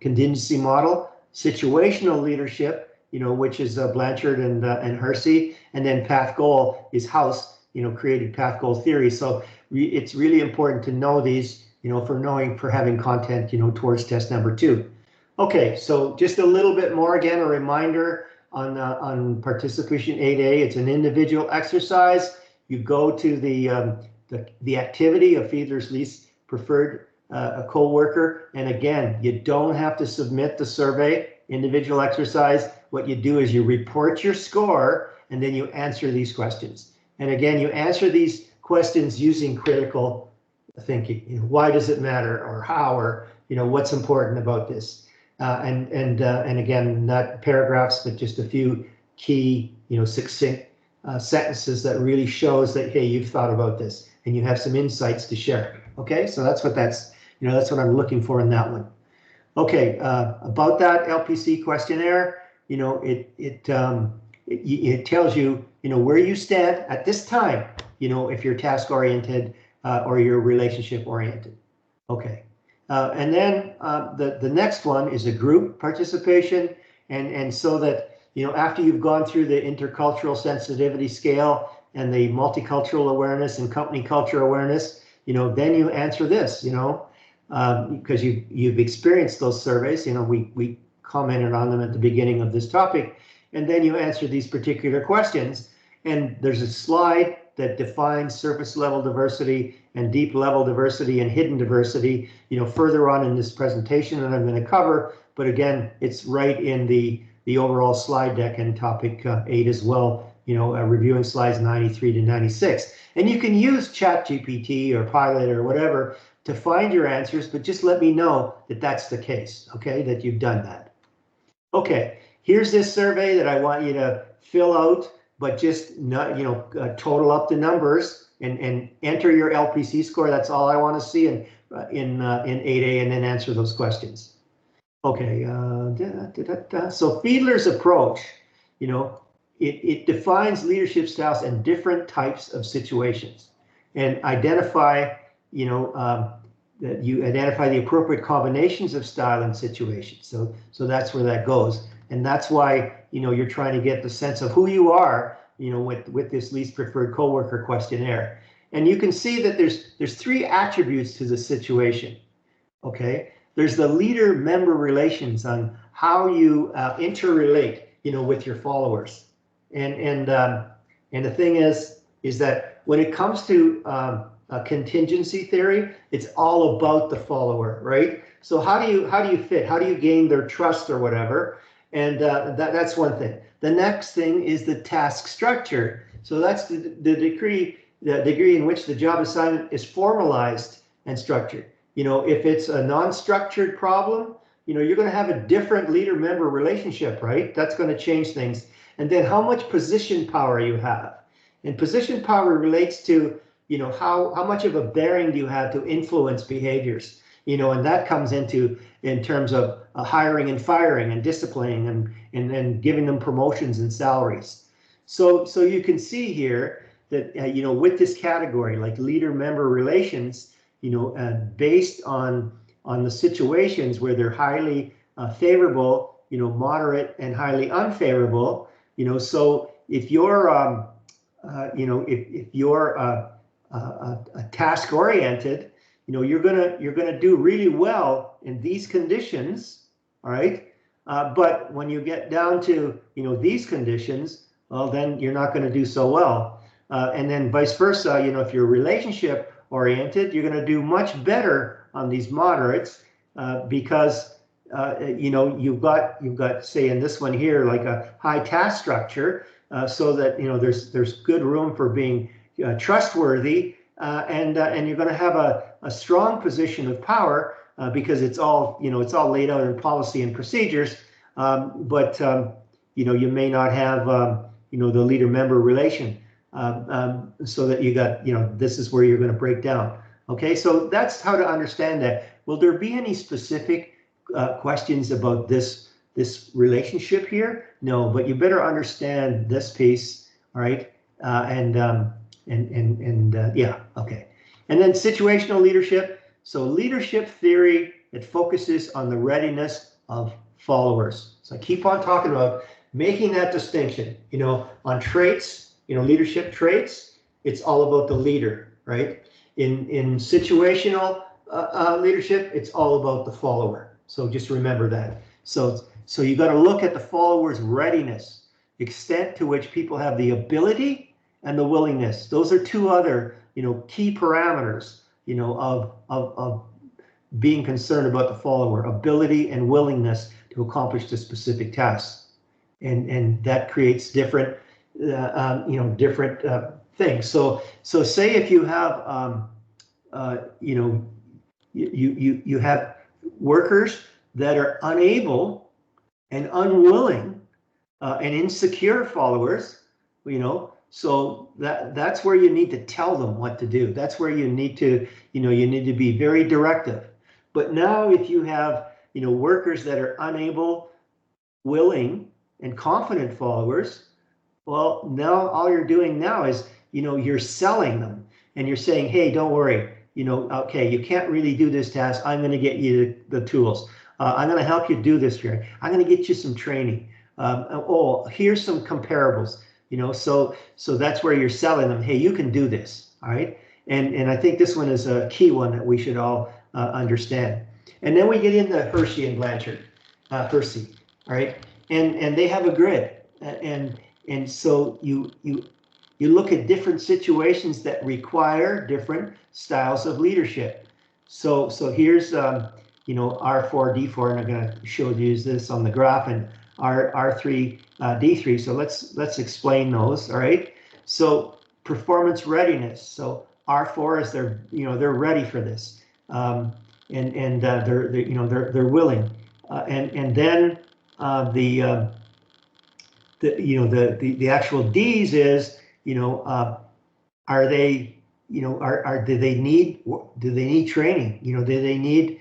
contingency model, situational leadership, which is Blanchard and Hersey, and then path goal is House, created path goal theory. So it's really important to know these, for having content, towards test number 2. Okay, so just a little bit more, again, a reminder on participation 8A. It's an individual exercise. You go to the the activity of Fiedler's least preferred co-worker. And again, you don't have to submit the survey, individual exercise. What you do is you report your score and then you answer these questions. And again, you answer these questions using critical thinking. You know, why does it matter, or how, or you know, what's important about this? And again, not paragraphs, but just a few key, you know, succinct sentences that really shows that, hey, you've thought about this and you have some insights to share. Okay, so that's what that's what I'm looking for in that one. Okay, about that LPC questionnaire, you know, it tells you, you know, where you stand at this time, you know, if you're task oriented or you're relationship oriented. Okay, and then the next one is a group participation, and so that, you know, after you've gone through the intercultural sensitivity scale and the multicultural awareness and company culture awareness, you know, then you answer this, you know, because you've experienced those surveys. You know, we commented on them at the beginning of this topic, and then you answer these particular questions. And there's a slide that defines surface level diversity and deep level diversity and hidden diversity, you know, further on in this presentation that I'm going to cover. But again, it's right in the overall slide deck and topic 8 as well, you know, reviewing slides 93 to 96. And you can use ChatGPT or Pilot or whatever to find your answers, but just let me know that that's the case, okay, that you've done that. Okay, here's this survey that I want you to fill out, but just not, you know, total up the numbers and enter your LPC score. That's all I want to see in 8A, and then answer those questions. Okay, so Fiedler's approach, you know, it defines leadership styles and different types of situations, and identify, you know, that you identify the appropriate combinations of style and situations. So that's where that goes, and that's why, you know, you're trying to get the sense of who you are, you know, with this least preferred coworker questionnaire. And you can see that there's 3 attributes to the situation. Okay. There's the leader-member relations on how you interrelate, you know, with your followers, and the thing is that when it comes to contingency theory, it's all about the follower, right? So how do you fit? How do you gain their trust or whatever? And that's one thing. The next thing is the task structure. So that's the degree in which the job assignment is formalized and structured. You know, if it's a non-structured problem, you know, you're going to have a different leader-member relationship, right? That's going to change things. And then how much position power you have. And position power relates to, you know, how much of a bearing do you have to influence behaviors, you know, and that comes into in terms of hiring and firing and disciplining and giving them promotions and salaries. So you can see here that, you know, with this category, like leader-member relations, you know, based on the situations where they're highly favorable, you know, moderate and highly unfavorable, you know, so if you're, you know, if you're task oriented, you know, you're gonna do really well in these conditions, all right. But when you get down to, you know, these conditions, well, then you're not going to do so well. And then vice versa, you know, if you're relationship oriented, you're going to do much better on these moderates because you know, you've got say in this one here like a high task structure, so that, you know, there's good room for being trustworthy, and you're going to have a strong position of power because it's all, you know, it's all laid out in policy and procedures, but you know, you may not have you know, the leader-member relation. So that you got, you know, this is where you're going to break down. Okay, so that's how to understand that. Will there be any specific questions about this relationship here? No, but you better understand this piece, all right? Yeah, okay. And then situational leadership. So leadership theory, it focuses on the readiness of followers. So I keep on talking about making that distinction, you know, on traits. You know, leadership traits, it's all about the leader, right? In situational leadership, it's all about the follower. So just remember that. So you got to look at the follower's readiness, extent to which people have the ability and the willingness. Those are 2 other key parameters, of being concerned about the follower, ability and willingness to accomplish the specific tasks. And that creates different, different things. So say if you have, you have workers that are unable and unwilling and insecure followers, so that's where you need to tell them what to do. That's where you need to, you need to be very directive. But now if you have, workers that are unable, willing, and confident followers, well, now all you're doing now is, you're selling them and you're saying, hey, don't worry, okay, you can't really do this task. I'm going to get you the tools. I'm going to help you do this here. I'm going to get you some training. Here's some comparables, so that's where you're selling them. Hey, you can do this. All right. And I think this one is a key one that we should all understand. And then we get into Hershey and Blanchard, Hersey. All right. And they have a grid. And so you look at different situations that require different styles of leadership. So here's, R4, D4, and I'm going to show you this on the graph, and R3, D3. So let's explain those. All right. So performance readiness. So R4 is they're ready for this, and they're willing, and then the actual D's is, are they, do they need training? Do they need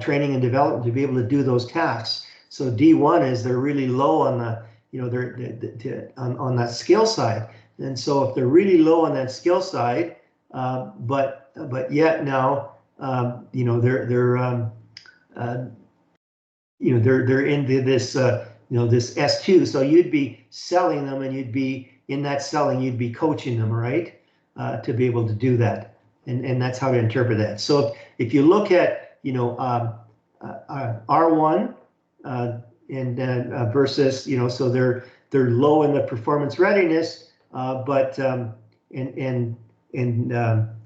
training and development to be able to do those tasks? So D1 is they're really low on the, on that skill side. And so if they're really low on that skill side, but yet now, they're into this, this S2. So you'd be selling them, and you'd be in that selling, you'd be coaching them, right? To be able to do that. And that's how to interpret that. So if you look at, R1 and versus, so they're low in the performance readiness, but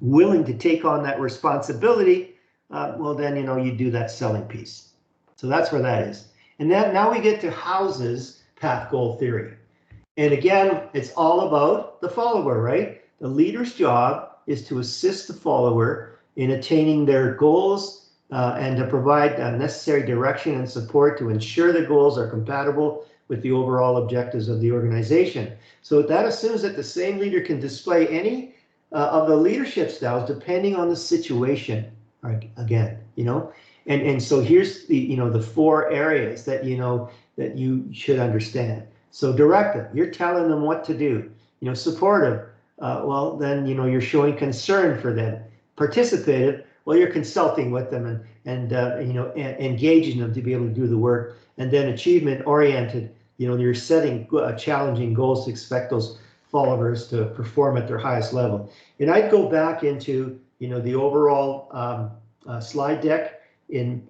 willing to take on that responsibility, well then, you do that selling piece. So that's where that is. And then now we get to House's path goal theory. And again, it's all about the follower, right? The leader's job is to assist the follower in attaining their goals and to provide necessary direction and support to ensure the goals are compatible with the overall objectives of the organization. So that assumes that the same leader can display any of the leadership styles depending on the situation. Right? Again, and so here's the the 4 areas that that you should understand. So directive, you're telling them what to do. Supportive, well then you're showing concern for them. Participative, well you're consulting with them and engaging them to be able to do the work. And then achievement oriented, you're setting challenging goals to expect those followers to perform at their highest level. And I'd go back into the overall slide deck in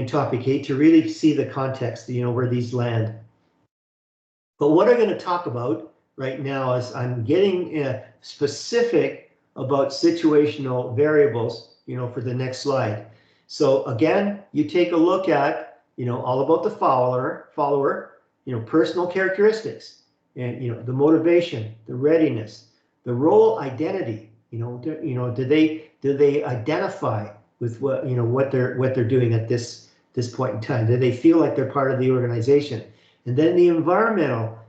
topic 8 to really see the context, where these land. But what I'm going to talk about right now is I'm getting specific about situational variables, for the next slide. So again, you take a look at, all about the follower, personal characteristics, and the motivation, the readiness, the role identity. Do they identify with what they're doing at this point in time? Do they feel like they're part of the organization? And then the environmental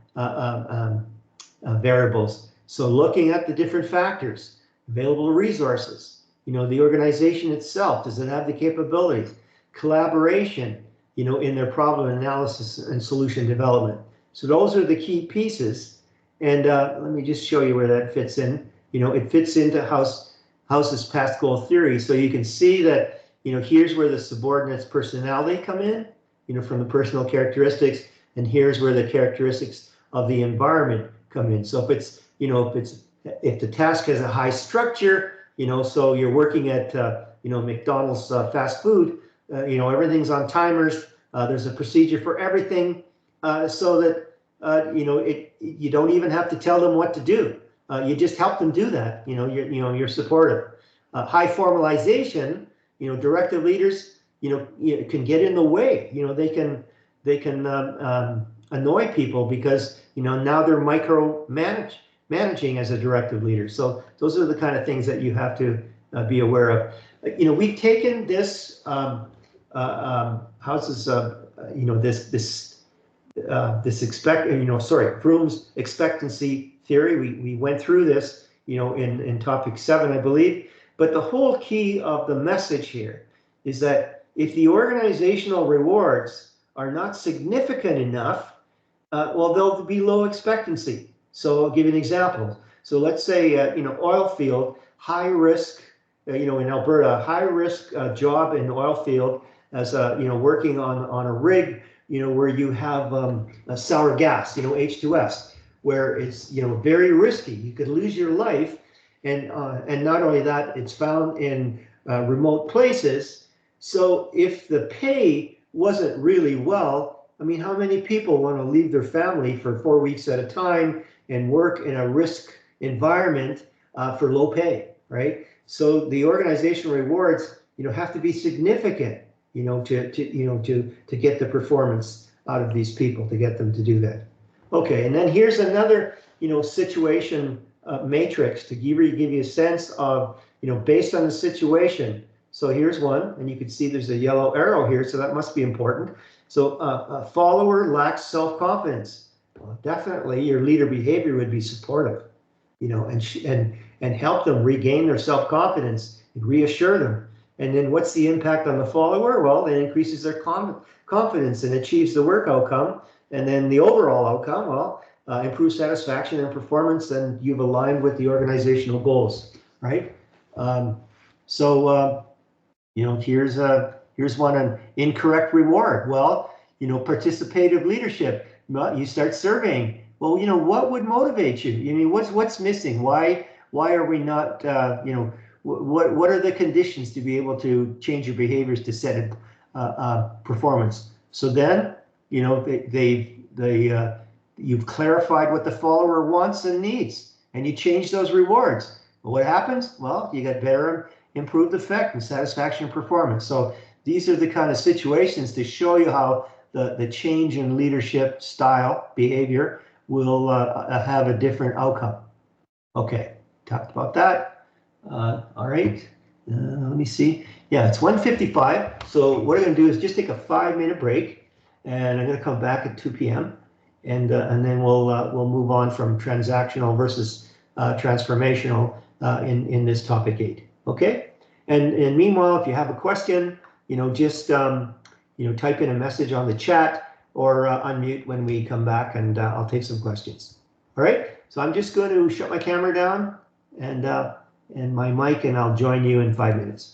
variables. So looking at the different factors, available resources, the organization itself, does it have the capabilities? Collaboration, in their problem analysis and solution development. So those are the key pieces. And let me just show you where that fits in. It fits into House's path goal theory. So you can see that, here's where the subordinates' personality come in, from the personal characteristics, and here's where the characteristics of the environment come in. So if the task has a high structure, so you're working at, McDonald's fast food, everything's on timers. There's a procedure for everything, so that, you don't even have to tell them what to do. you just help them do that. You're supportive. High formalization, directive leaders, can get in the way. They can annoy people because now they're managing as a directive leader. So those are the kind of things that you have to be aware of. We've taken this Vroom's expectancy theory. We went through this, in topic 7, I believe. But the whole key of the message here is that if the organizational rewards are not significant enough, well, they'll be low expectancy. So I'll give you an example. So let's say, oil field, high risk, in Alberta, high risk job in the oil field as working on a rig, where you have a sour gas, H2S, where it's very risky. You could lose your life, and not only that, it's found in remote places. So if the pay wasn't really well, I mean, how many people want to leave their family for 4 weeks at a time and work in a risk environment for low pay, right? So the organizational rewards, have to be significant, to get the performance out of these people, to get them to do that. Okay, and then here's another, situation matrix to give you a sense of, based on the situation. So here's one, and you can see there's a yellow arrow here, so that must be important. So a follower lacks self-confidence. Well, definitely your leader behavior would be supportive, and help them regain their self-confidence and reassure them. And then what's the impact on the follower? Well, it increases their confidence and achieves the work outcome. And then the overall outcome, well, improves satisfaction and performance, and you've aligned with the organizational goals, right? Here's one on incorrect reward. Well, participative leadership. Well, you start surveying. Well, what would motivate you? I mean, what's missing? Why are we not? What are the conditions to be able to change your behaviors to set performance? So then, you've clarified what the follower wants and needs, and you change those rewards. Well, what happens? Well, you get better improved effect and satisfaction and performance. So these are the kind of situations to show you how the change in leadership style behavior will have a different outcome. Okay, talked about that. All right, let me see. Yeah, it's 1:55. So what I'm going to do is just take a 5-minute break, and I'm going to come back at 2 p.m. and then we'll move on from transactional versus transformational in this topic 8. Okay, and meanwhile, if you have a question, just type in a message on the chat or unmute when we come back, and I'll take some questions. All right, so I'm just going to shut my camera down and my mic, and I'll join you in 5 minutes.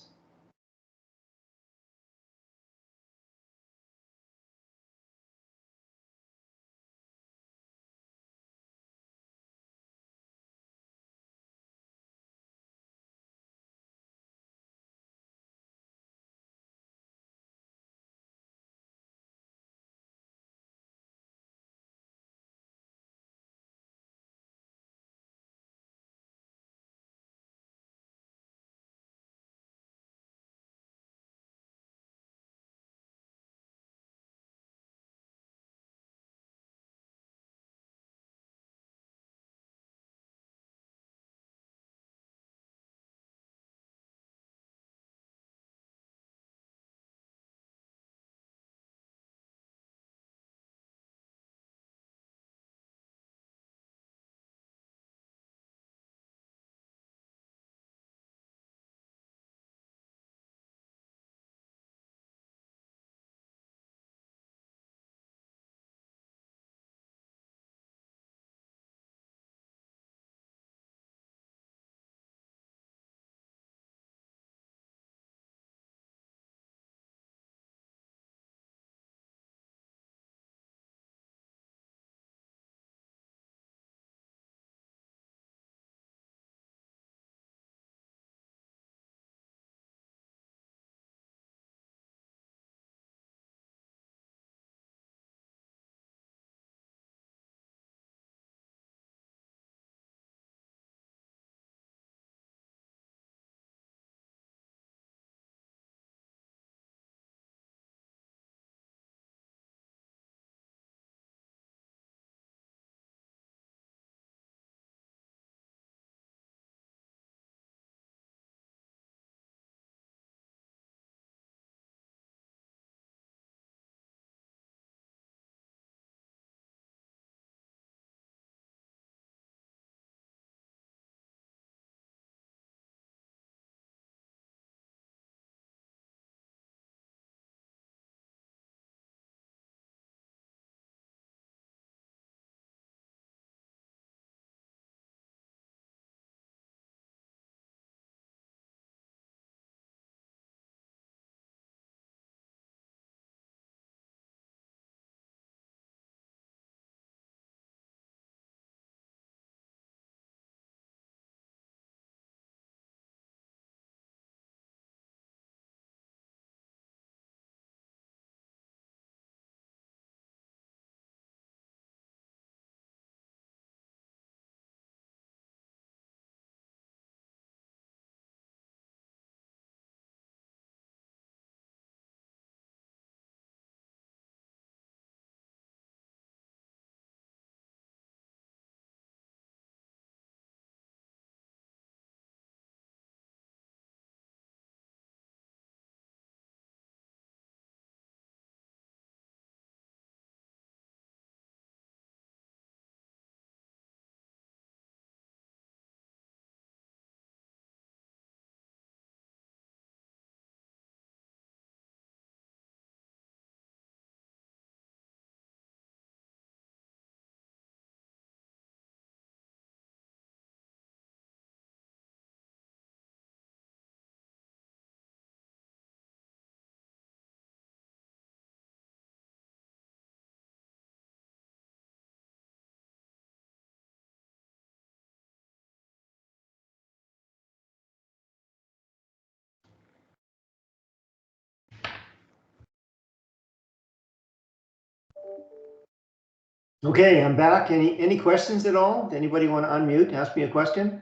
Okay, I'm back. Any questions at all? Anybody want to unmute, ask me a question?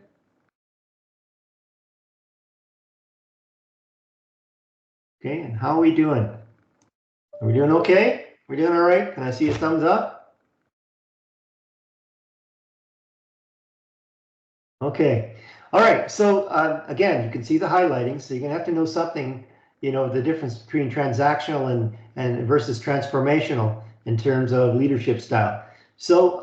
Okay, and how are we doing? Are we doing okay? We're doing all right? Can I see a thumbs up? Okay. All right. So again, you can see the highlighting. So you're gonna have to know something, the difference between transactional and versus transformational in terms of leadership style. So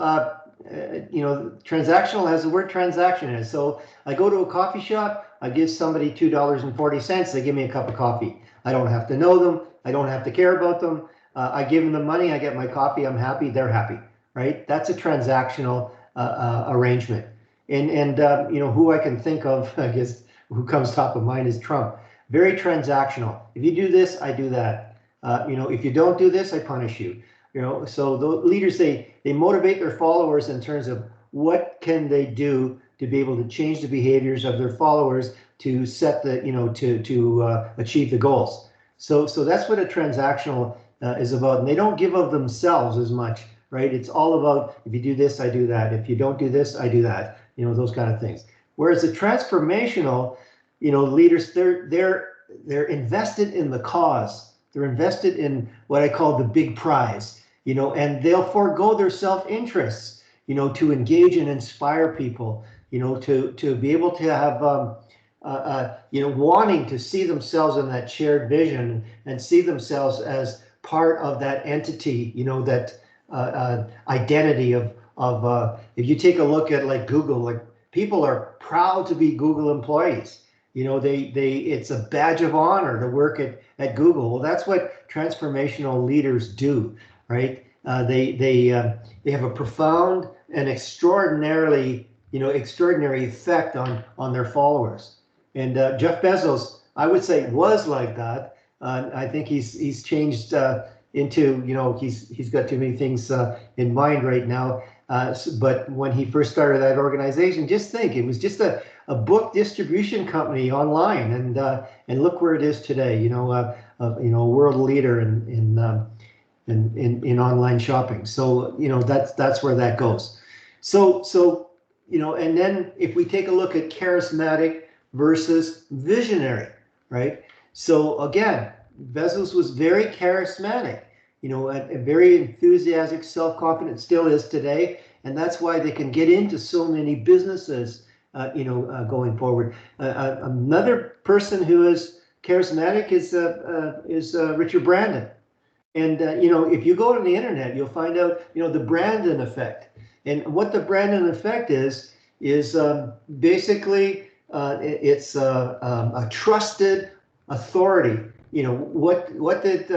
transactional has the word transaction in it. So I go to a coffee shop, I give somebody $2.40, they give me a cup of coffee. I don't have to know them, I don't have to care about them. I give them the money, I get my coffee, I'm happy, they're happy, right? That's a transactional arrangement. And who I can think of, I guess, who comes top of mind is Trump. Very transactional. If you do this, I do that. If you don't do this, I punish you. So the leaders, they motivate their followers in terms of what can they do to be able to change the behaviors of their followers to set the, to achieve the goals. So that's what a transactional is about. And they don't give of themselves as much, right? It's all about, if you do this, I do that. If you don't do this, I do that. Those kind of things. Whereas the transformational, leaders, they're invested in the cause. They're invested in what I call the big prize, and they'll forego their self-interests, to engage and inspire people, to be able to have, wanting to see themselves in that shared vision and see themselves as part of that entity, that identity of if you take a look at like Google, like people are proud to be Google employees. It's a badge of honor to work at Google. Well, that's what transformational leaders do, right? They have a profound and extraordinary effect on their followers. And Jeff Bezos, I would say, was like that. I think he's changed into, he's got too many things in mind right now. But when he first started that organization, just think, it was just a book distribution company online, and look where it is today. A world leader in online shopping. So that's where that goes. So and then if we take a look at charismatic versus visionary, right? So again, Bezos was very charismatic, a very enthusiastic, self-confident, still is today, and that's why they can get into so many businesses, going forward. Another person who is charismatic is Richard Branson, and if you go to the internet, you'll find out, the Branson effect, and what the Branson effect is basically it's a trusted authority. What did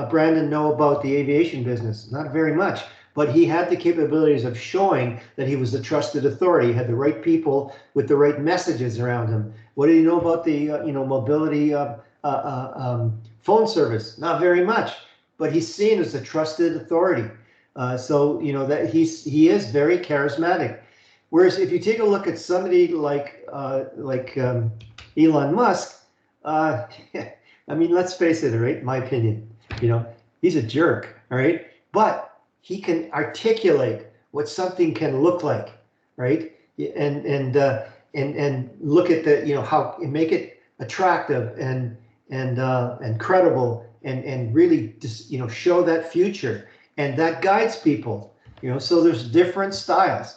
Brandon know about the aviation business? Not very much, but he had the capabilities of showing that he was a trusted authority. He had the right people with the right messages around him. What did he know about the mobility phone service? Not very much, but he's seen as a trusted authority. So that he is very charismatic. Whereas if you take a look at somebody like Elon Musk, I mean, let's face it, right? My opinion, he's a jerk, all right? But he can articulate what something can look like, right? And look at the, how make it attractive and credible and really just, show that future, and that guides people, so there's different styles,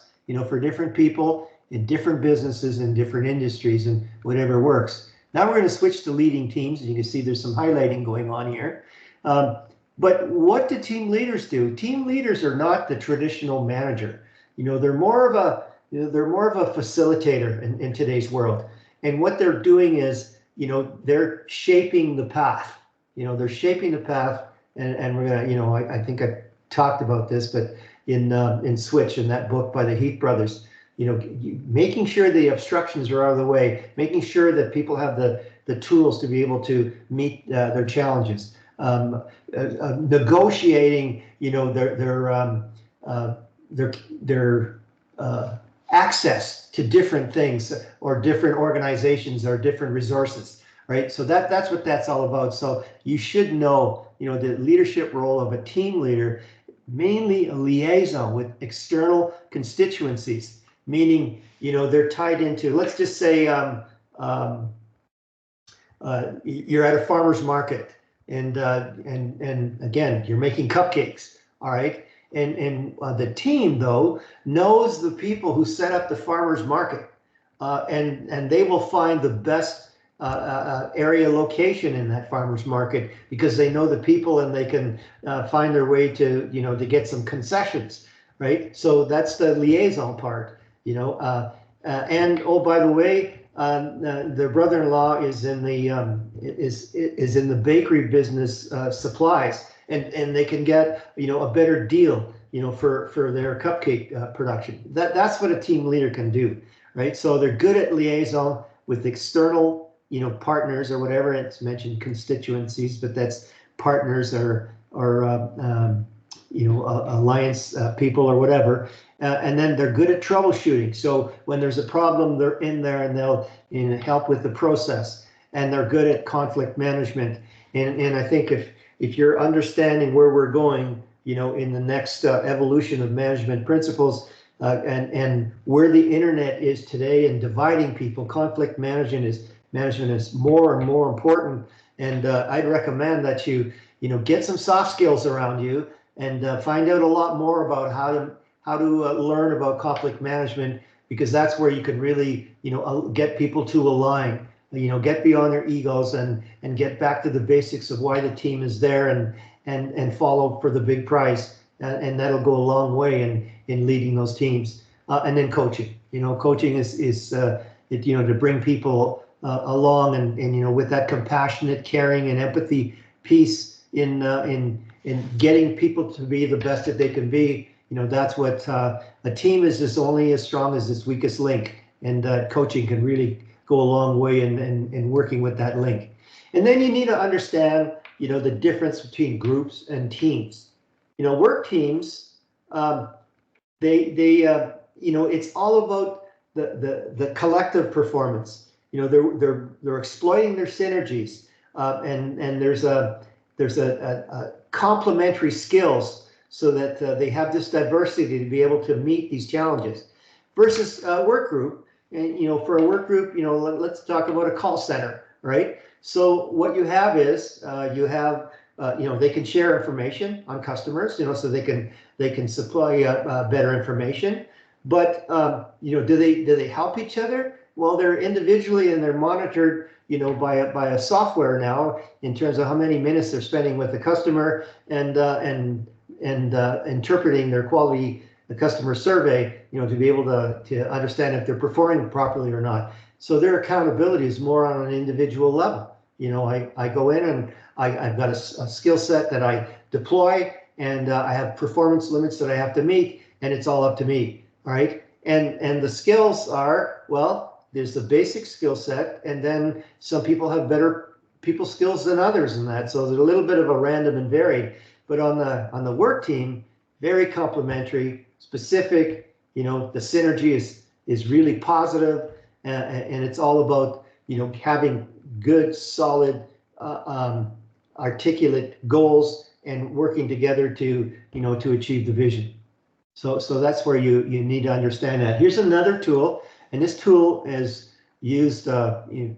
for different people in different businesses and different industries and whatever works. Now we're going to switch to leading teams. As you can see, there's some highlighting going on here. But what do team leaders do? Team leaders are not the traditional manager. They're more of a facilitator in today's world. And what they're doing is, they're shaping the path. They're shaping the path, and we're gonna, I think I talked about this, but in Switch, in that book by the Heath brothers, making sure the obstructions are out of the way, making sure that people have the tools to be able to meet their challenges, negotiating, their access to different things or different organizations or different resources, right? So that's what that's all about. So you should know, the leadership role of a team leader. mainly a liaison with external constituencies, meaning, they're tied into, let's just say, you're at a farmer's market, and again, you're making cupcakes, all right? And the team, though, knows the people who set up the farmer's market, and they will find the best area location in that farmer's market because they know the people, and they can find their way to, to get some concessions, right? So that's the liaison part, and oh, by the way, their brother-in-law is in the is in the bakery business, supplies, and they can get, a better deal, for their cupcake production. That's what a team leader can do, right? So they're good at liaison with external, partners, or whatever. It's mentioned constituencies, but that's partners, or alliance people, or whatever. And then they're good at troubleshooting. So when there's a problem, they're in there, and they'll help with the process. And they're good at conflict management. And I think if you're understanding where we're going, in the next evolution of management principles, and where the internet is today and dividing people, conflict management is more and more important. And I'd recommend that you get some soft skills around you, and find out a lot more about how to learn about conflict management, because that's where you can really, get people to align, get beyond their egos, and get back to the basics of why the team is there, and follow for the big prize. And that'll go a long way in leading those teams. And then coaching, coaching is to bring people along, and with that compassionate, caring, and empathy piece in getting people to be the best that they can be. That's what a team is only as strong as its weakest link, and coaching can really go a long way in working with that link. And then you need to understand, the difference between groups and teams. Work teams, it's all about the collective performance. They're exploiting their synergies, and there's a complementary skills, so that they have this diversity to be able to meet these challenges. Versus a work group, and for a work group, let's talk about a call center, right? So what you have is they can share information on customers, so they can supply better information. But do they help each other? Well, they're individually, and they're monitored, by a software now, in terms of how many minutes they're spending with the customer, and interpreting their quality, the customer survey, to be able to understand if they're performing properly or not. So their accountability is more on an individual level. I go in, and I've got a skill set that I deploy, and I have performance limits that I have to meet, and it's all up to me. All right. And the skills are, well, there's the basic skill set, and then some people have better people skills than others in that. So there's a little bit of a random and varied. But on the work team, very complementary, specific. The synergy is really positive, and it's all about having good, solid, articulate goals, and working together to achieve the vision. So that's where you need to understand that. Here's another tool, and this tool is used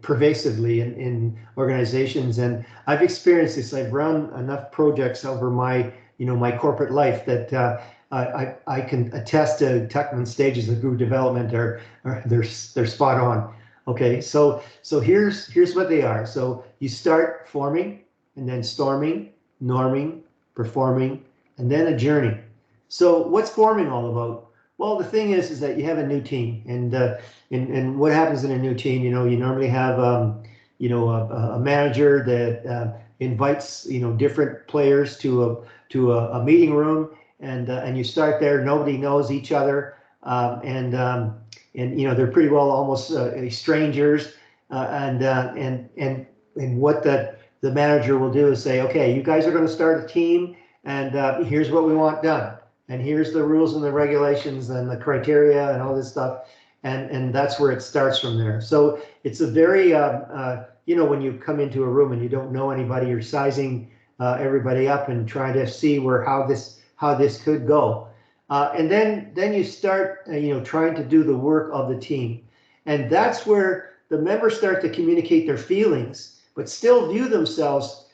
pervasively in organizations, and I've experienced this. I've run enough projects over my my corporate life that I can attest to Tuckman stages of group development they're spot on. Okay, so here's what they are. So you start forming, and then storming, norming, performing, and then adjourning. So what's forming all about? Well, the thing is that you have a new team, and what happens in a new team? You normally have a manager that invites different players to a meeting room, and you start there. Nobody knows each other, and they're pretty well almost strangers, and what the manager will do is say, okay, you guys are going to start a team, and here's what we want done. And here's the rules and the regulations and the criteria and all this stuff. And that's where it starts from there. So it's a very, when you come into a room and you don't know anybody, you're sizing everybody up and trying to see how how this could go. And then you start, trying to do the work of the team. And that's where the members start to communicate their feelings, but still view themselves,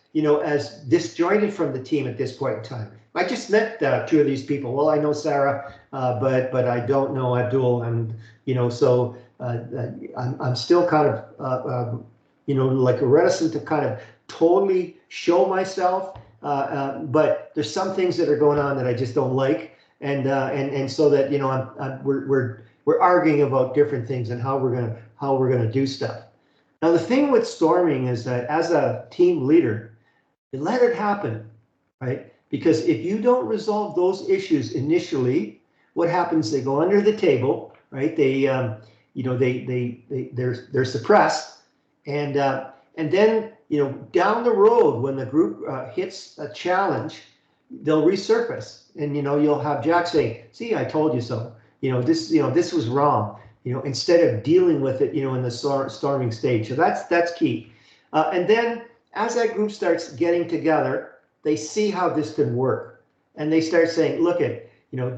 as disjointed from the team at this point in time. I just met two of these people. Well, I know Sarah, but I don't know Abdul, and so I'm still kind of like reticent to kind of totally show myself. But there's some things that are going on that I just don't like, and so that we're arguing about different things and how we're gonna do stuff. Now the thing with storming is that as a team leader, you let it happen, right? Because if you don't resolve those issues initially, what happens? They go under the table, right? They're suppressed, and then down the road when the group hits a challenge, they'll resurface, and you'll have Jack say, "See, I told you so. This was wrong." Instead of dealing with it, in the storming stage. So that's key. And then as that group starts getting together, they see how this can work, and they start saying, "Look at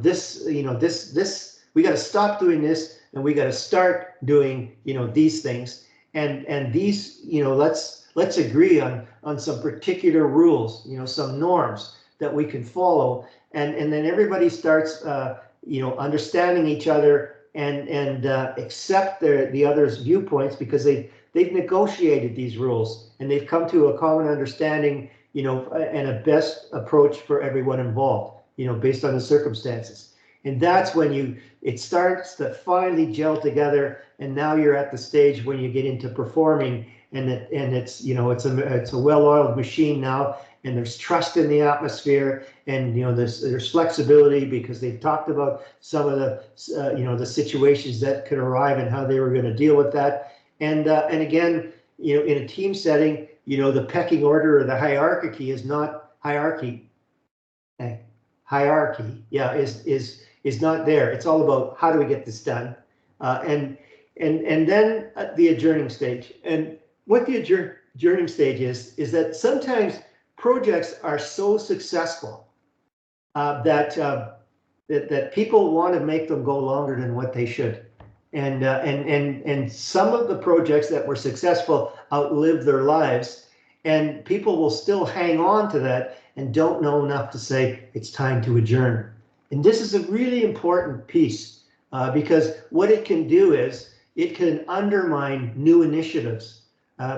this. This we got to stop doing this, and we got to start doing these things, and these let's agree on some particular rules, some norms that we can follow, and then everybody starts understanding each other and accept the other's viewpoints because they've negotiated these rules and they've come to a common understanding, and a best approach for everyone involved, based on the circumstances. And that's when it starts to finally gel together, and now you're at the stage when you get into performing, and it's a well-oiled machine now, and there's trust in the atmosphere, and there's flexibility because they've talked about some of the the situations that could arrive and how they were going to deal with that. And again, in a team setting, the pecking order or the hierarchy is not hierarchy. Hierarchy, yeah, is not there. It's all about how do we get this done, and then the adjourning stage. And what the adjourning stage is that sometimes projects are so successful that people want to make them go longer than what they should. And some of the projects that were successful outlive their lives, and people will still hang on to that and don't know enough to say it's time to adjourn. And this is a really important piece because what it can do is it can undermine new initiatives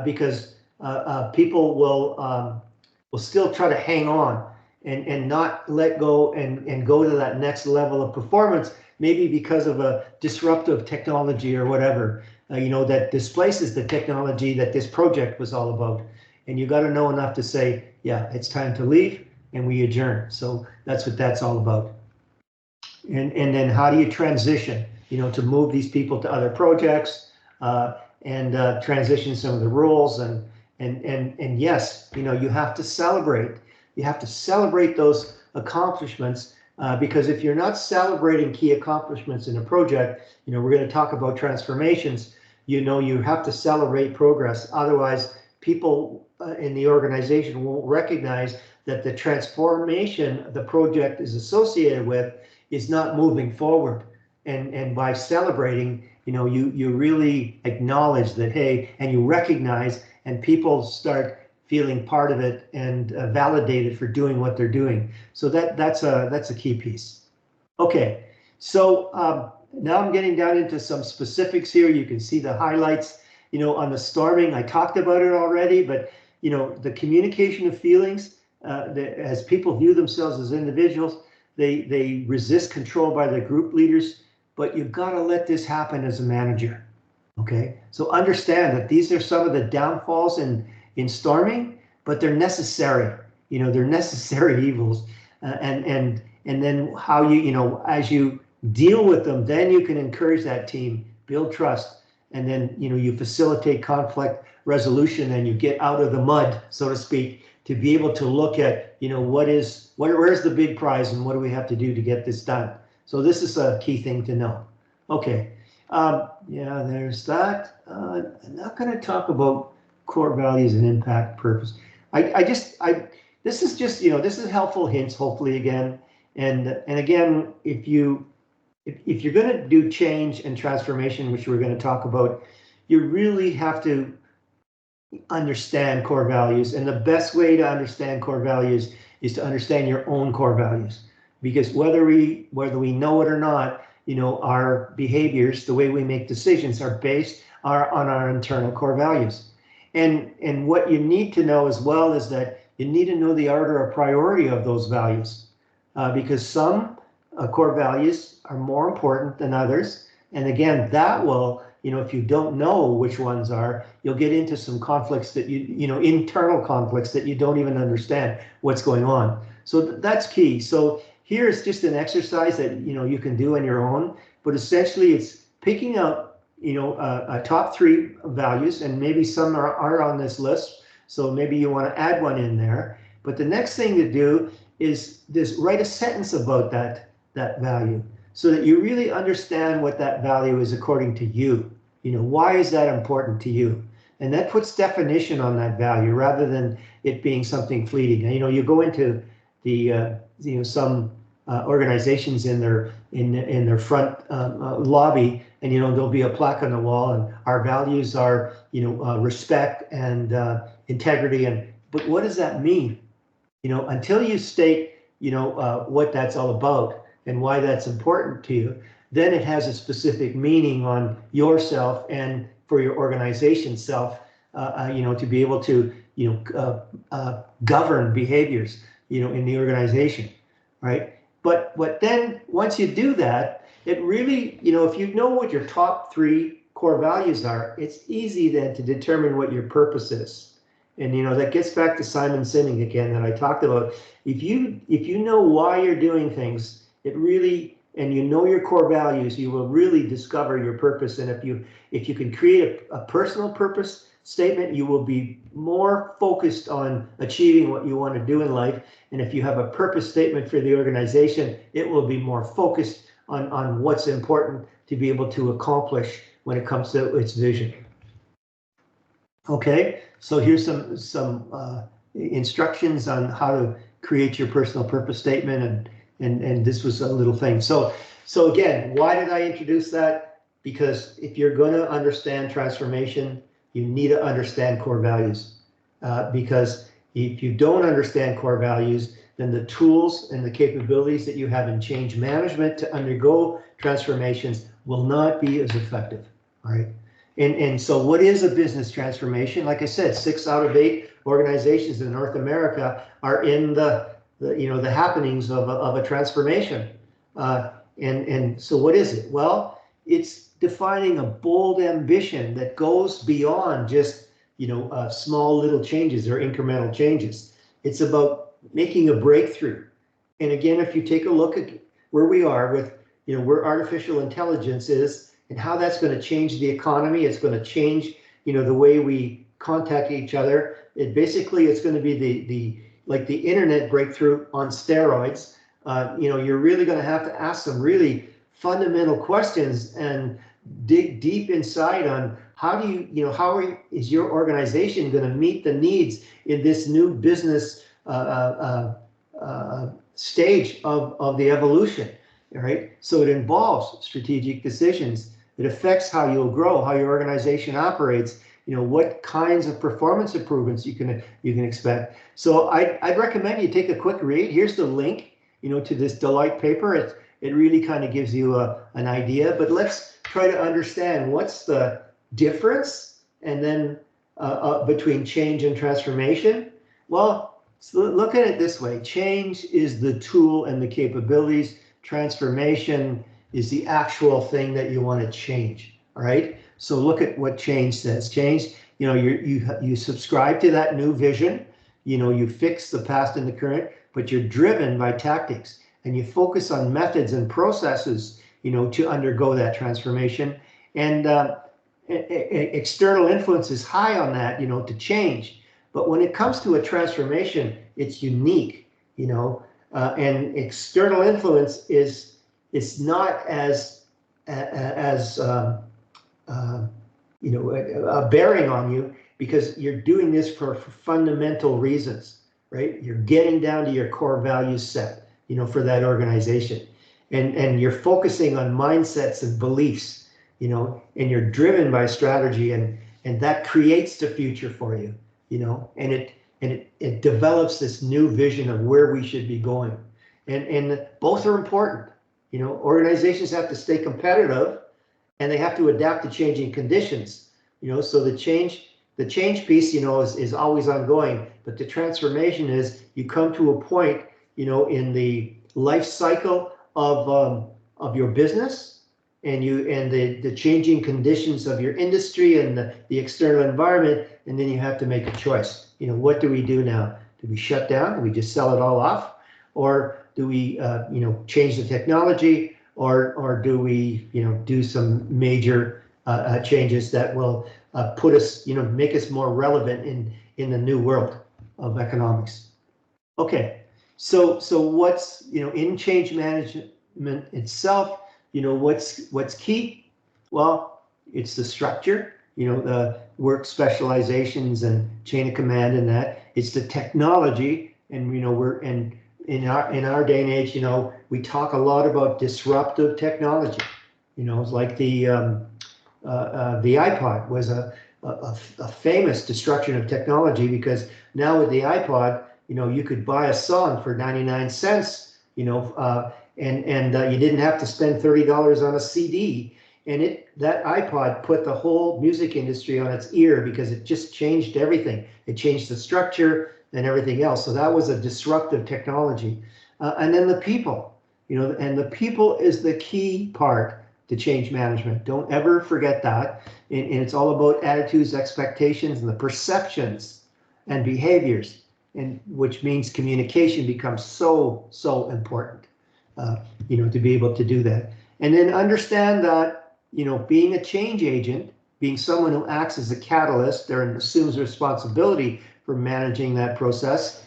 because people will still try to hang on and not let go and go to that next level of performance, maybe because of a disruptive technology or whatever, that displaces the technology that this project was all about. And you got to know enough to say, yeah, it's time to leave, and we adjourn. So that's what that's all about. And then how do you transition, to move these people to other projects and transition some of the roles and yes, you have to celebrate. You have to celebrate those accomplishments because if you're not celebrating key accomplishments in a project, we're going to talk about transformations. You have to celebrate progress. Otherwise, people in the organization won't recognize that the transformation the project is associated with is not moving forward. And by celebrating, you really acknowledge that, hey, and you recognize, and people start feeling part of it and validated for doing what they're doing. So that's a key piece. Okay, so now I'm getting down into some specifics here. You can see the highlights, on the storming. I talked about it already, but the communication of feelings, as people view themselves as individuals, they resist control by the group leaders, but you've got to let this happen as a manager. Okay, so understand that these are some of the downfalls in storming, but they're necessary. They're necessary evils, and then how as you deal with them, then you can encourage that team, build trust, and then you facilitate conflict resolution, and you get out of the mud, so to speak, to be able to look at where's the big prize and what do we have to do to get this done. So this is a key thing to know. Okay. Yeah, there's that. I'm not going to talk about core values and impact purpose. This is just, this is helpful hints, hopefully, again. And again, if you're going to do change and transformation, which we're going to talk about, you really have to understand core values. And the best way to understand core values is to understand your own core values. Because whether we know it or not, our behaviors, the way we make decisions are based on our internal core values. And what you need to know as well is that you need to know the order of priority of those values. Because some core values are more important than others. And again, that will, if you don't know which ones are, you'll get into some conflicts that internal conflicts that you don't even understand what's going on. So that's key. So here's just an exercise that, you can do on your own, but essentially it's picking out, a top 3 values, and maybe some are on this list. So maybe you want to add one in there. But the next thing to do is write a sentence about that value, so that you really understand what that value is according to you. Why is that important to you? And that puts definition on that value rather than it being something fleeting. You go into the some organizations in their front lobby, and there'll be a plaque on the wall, and our values are respect and integrity. But what does that mean? Until you state what that's all about and why that's important to you, then it has a specific meaning on yourself and for your organization's self, to be able to govern behaviors in the organization, right? But then once you do that, it really, if you know what your top 3 core values are, it's easy then to determine what your purpose is. And that gets back to Simon Sinek again that I talked about. If you know why you're doing things, and you know your core values, you will really discover your purpose. And if you can create a personal purpose statement, you will be more focused on achieving what you want to do in life. And if you have a purpose statement for the organization, it will be more focused on what's important to be able to accomplish when it comes to its vision. Okay, so here's some instructions on how to create your personal purpose statement, and this was a little thing. So again, why did I introduce that? Because if you're going to understand transformation, you need to understand core values. Because if you don't understand core values, then the tools and the capabilities that you have in change management to undergo transformations will not be as effective. All right. And so what is a business transformation? Like I said, 6 out of 8 organizations in North America are in the happenings of a transformation. And so what is it? Well, it's defining a bold ambition that goes beyond just, small little changes or incremental changes. It's about making a breakthrough. And again, if you take a look at where we are with, where artificial intelligence is, and how that's going to change the economy. It's going to change, the way we contact each other. It's going to be the internet breakthrough on steroids. You're really going to have to ask some really fundamental questions and dig deep inside on how is your organization going to meet the needs in this new business stage of the evolution, right? So it involves strategic decisions. It affects how you'll grow, how your organization operates, what kinds of performance improvements you can expect. So I'd recommend you take a quick read. Here's the link, to this Deloitte paper. It really kind of gives you an idea, but let's try to understand what's the difference and then between change and transformation. Well, so look at it this way. Change is the tool and the capabilities. Transformation is the actual thing that you want to change. All right. So look at what change says. Change, you subscribe to that new vision. You fix the past and the current, but you're driven by tactics, and you focus on methods and processes, to undergo that transformation. And external influence is high on that, to change. But when it comes to a transformation, it's unique, and external influence is not as a bearing on you, because you're doing this for fundamental reasons, right? You're getting down to your core value set. for that organization. And you're focusing on mindsets and beliefs, and you're driven by strategy, and that creates the future for you, and it develops this new vision of where we should be going. And both are important. Organizations have to stay competitive, and they have to adapt to changing conditions. So the change piece, is always ongoing, but the transformation is you come to a point, in the life cycle of your business, and the changing conditions of your industry and the external environment, and then you have to make a choice. What do we do now? Do we shut down? Do we just sell it all off? Or do we change the technology, or do we do some major changes that will put us, make us more relevant in the new world of economics? Okay, so what's in change management itself, what's key? Well, it's the structure, the work specializations and chain of command, and that it's the technology, and we're in our day and age, we talk a lot about disruptive technology. It's like the iPod was a famous destruction of technology, because now with the iPod, you could buy a song for 99 cents, and you didn't have to spend $30 on a CD. And that iPod put the whole music industry on its ear, because it just changed everything. It changed the structure and everything else. So that was a disruptive technology. And then the people, and the people is the key part to change management. Don't ever forget that. And it's all about attitudes, expectations, and the perceptions and behaviors, and which means communication becomes so important, to be able to do that. And then understand that, being a change agent, being someone who acts as a catalyst and assumes responsibility for managing that process,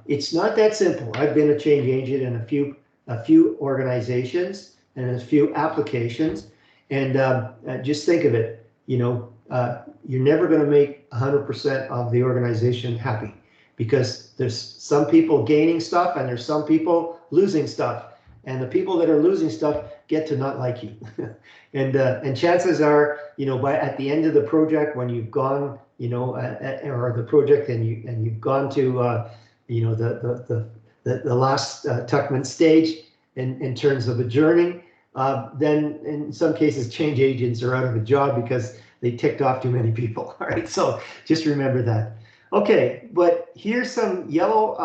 it's not that simple. I've been a change agent in a few organizations and a few applications, and just think of it. You're never going to make 100% of the organization happy, because there's some people gaining stuff and there's some people losing stuff, and the people that are losing stuff get to not like you. And chances are, at the end of the project, when you've gone, or the project, and you've gone to the last Tuckman stage in terms of adjourning, then in some cases change agents are out of a job because they ticked off too many people. All right, so just remember that. Okay, but here's some yellow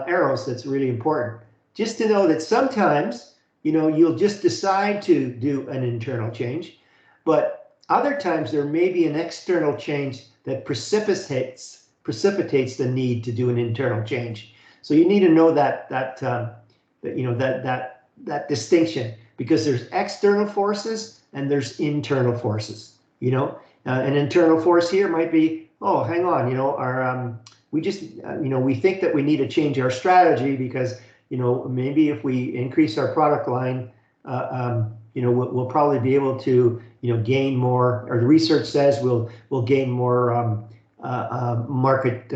arrows that's really important. Just to know that sometimes, you'll just decide to do an internal change, but other times there may be an external change that precipitates the need to do an internal change. So you need to know that distinction, because there's external forces and there's internal forces. An internal force here might be, oh, hang on, we just we think that we need to change our strategy because maybe if we increase our product line, we'll probably be able to gain more, or the research says we'll gain more market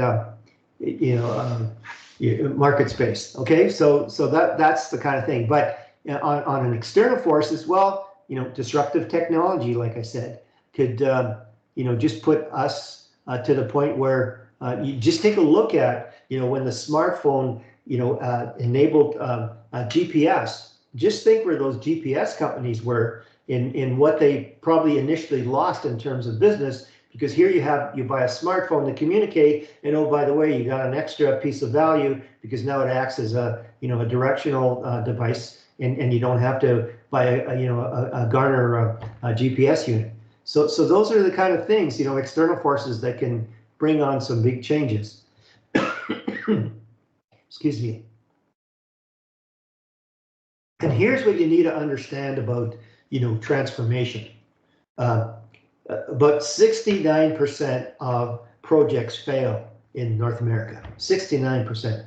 market space. Okay, so that's the kind of thing. But on an external force as well, disruptive technology, like I said, could just put us to the point where you just take a look at when the smartphone enabled GPS. Just think where those GPS companies were in what they probably initially lost in terms of business, because here you buy a smartphone to communicate, and oh, by the way, you got an extra piece of value because now it acts as a a directional device, and you don't have to buy a Garner GPS unit. So those are the kind of things, external forces that can bring on some big changes. Excuse me. And here's what you need to understand about, transformation. About 69% of projects fail in North America. 69%.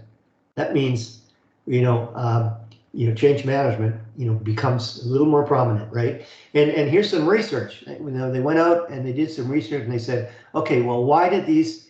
That means, change management, becomes a little more prominent, right? And here's some research. They went out and they did some research, and they said, okay, well, why did these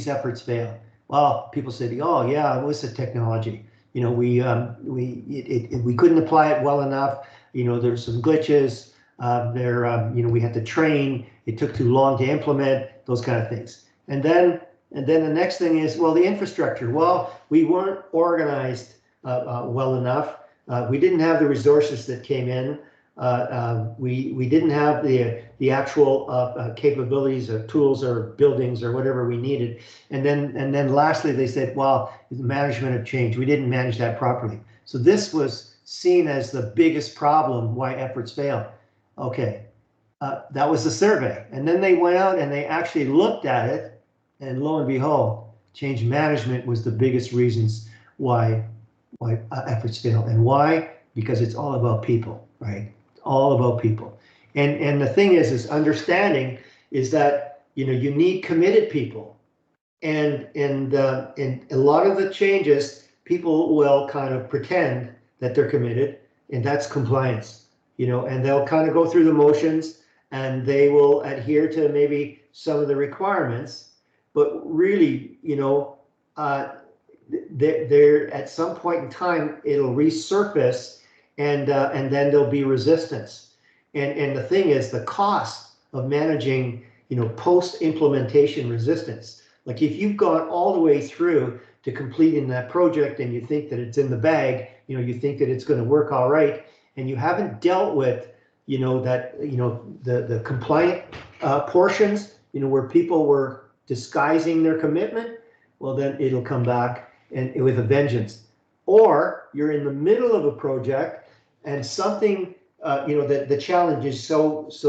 efforts fail? Well, people said, oh yeah, it was the technology. You know, we couldn't apply it well enough. You know, there's some glitches. You know, we had to train. It took too long to implement, those kind of things. And then the next thing is, well, the infrastructure. Well, we weren't organized well enough. We didn't have the resources that came in. We didn't have the actual capabilities or tools or buildings or whatever we needed. And then lastly, they said, well, the management had changed. We didn't manage that properly. So this was seen as the biggest problem why efforts fail. Okay, that was the survey. And then they went out and they actually looked at it, and lo and behold, change management was the biggest reasons why efforts fail. And why? Because it's all about people, right? All about people. And the thing is understanding is that, you know, you need committed people. And a lot of the changes, people will kind of pretend that they're committed, and that's compliance. You know, and they'll kind of go through the motions and they will adhere to maybe some of the requirements, but really, you know, they're at some point in time, it'll resurface, and then there'll be resistance. And the thing is, the cost of managing, you know, post-implementation resistance. Like if you've gone all the way through to completing that project and you think that it's in the bag, you know, you think that it's going to work all right, and you haven't dealt with, you know, that, you know, the compliant portions, you know, where people were disguising their commitment, well, then it'll come back and with a vengeance. Or you're in the middle of a project and something, you know, the challenge is so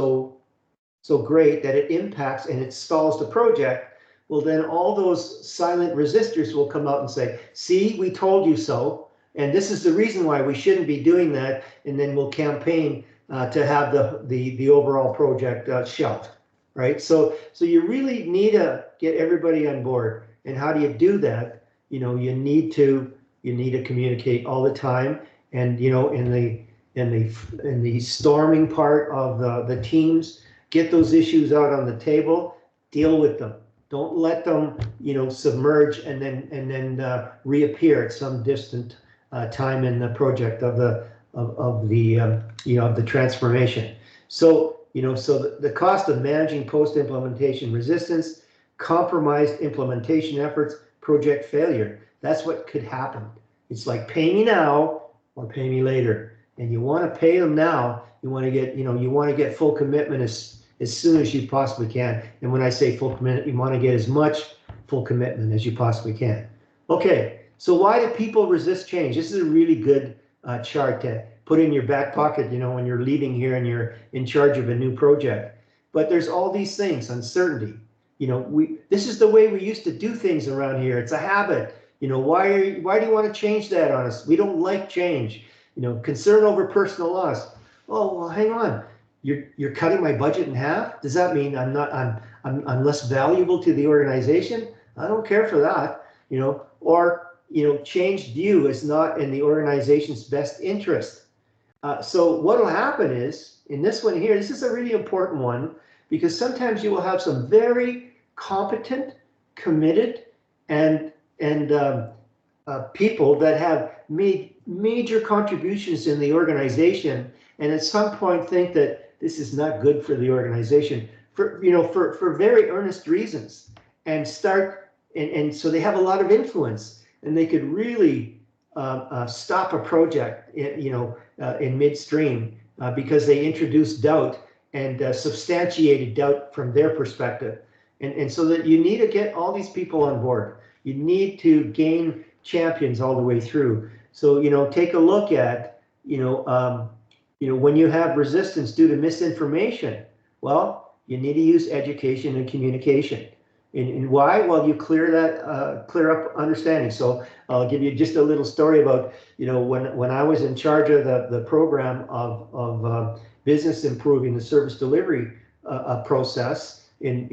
great that it impacts and it stalls the project. Well, then all those silent resistors will come out and say, see, we told you so. And this is the reason why we shouldn't be doing that. And then we'll campaign to have the overall project shelved, right? So you really need to get everybody on board. And how do you do that? You know, you need to communicate all the time. And you know, in the storming part of the teams, get those issues out on the table, deal with them. Don't let them, you know, submerge and then reappear at some distant time in the project of the you know, of the transformation. So, you know, so the cost of managing post-implementation resistance, compromised implementation efforts, project failure. That's what could happen. It's like pay me now or pay me later. And you want to pay them now. You want to get, you know, you want to get full commitment as soon as you possibly can. And when I say full commitment, you want to get as much full commitment as you possibly can. Okay. So why do people resist change? This is a really good chart to put in your back pocket, you know, when you're leaving here and you're in charge of a new project. But there's all these things, uncertainty. You know, this is the way we used to do things around here. It's a habit. You know, why do you want to change that on us? We don't like change. You know, concern over personal loss. Oh, well, hang on. You're cutting my budget in half? Does that mean I'm less valuable to the organization? I don't care for that. You know, or you know, changed view is not in the organization's best interest. So what will happen is, in this one here, this is a really important one, because sometimes you will have some very competent, committed, and people that have made major contributions in the organization, and at some point think that this is not good for the organization, for, you know, for very earnest reasons, and start, and so they have a lot of influence. And they could really stop a project, you know, in midstream because they introduced doubt and substantiated doubt from their perspective. And so that you need to get all these people on board. You need to gain champions all the way through. So, you know, take a look at, you know, when you have resistance due to misinformation, well, you need to use education and communication. And why? Well, you clear up understanding. So I'll give you just a little story about, you know, when I was in charge of the program of business improving the service delivery process at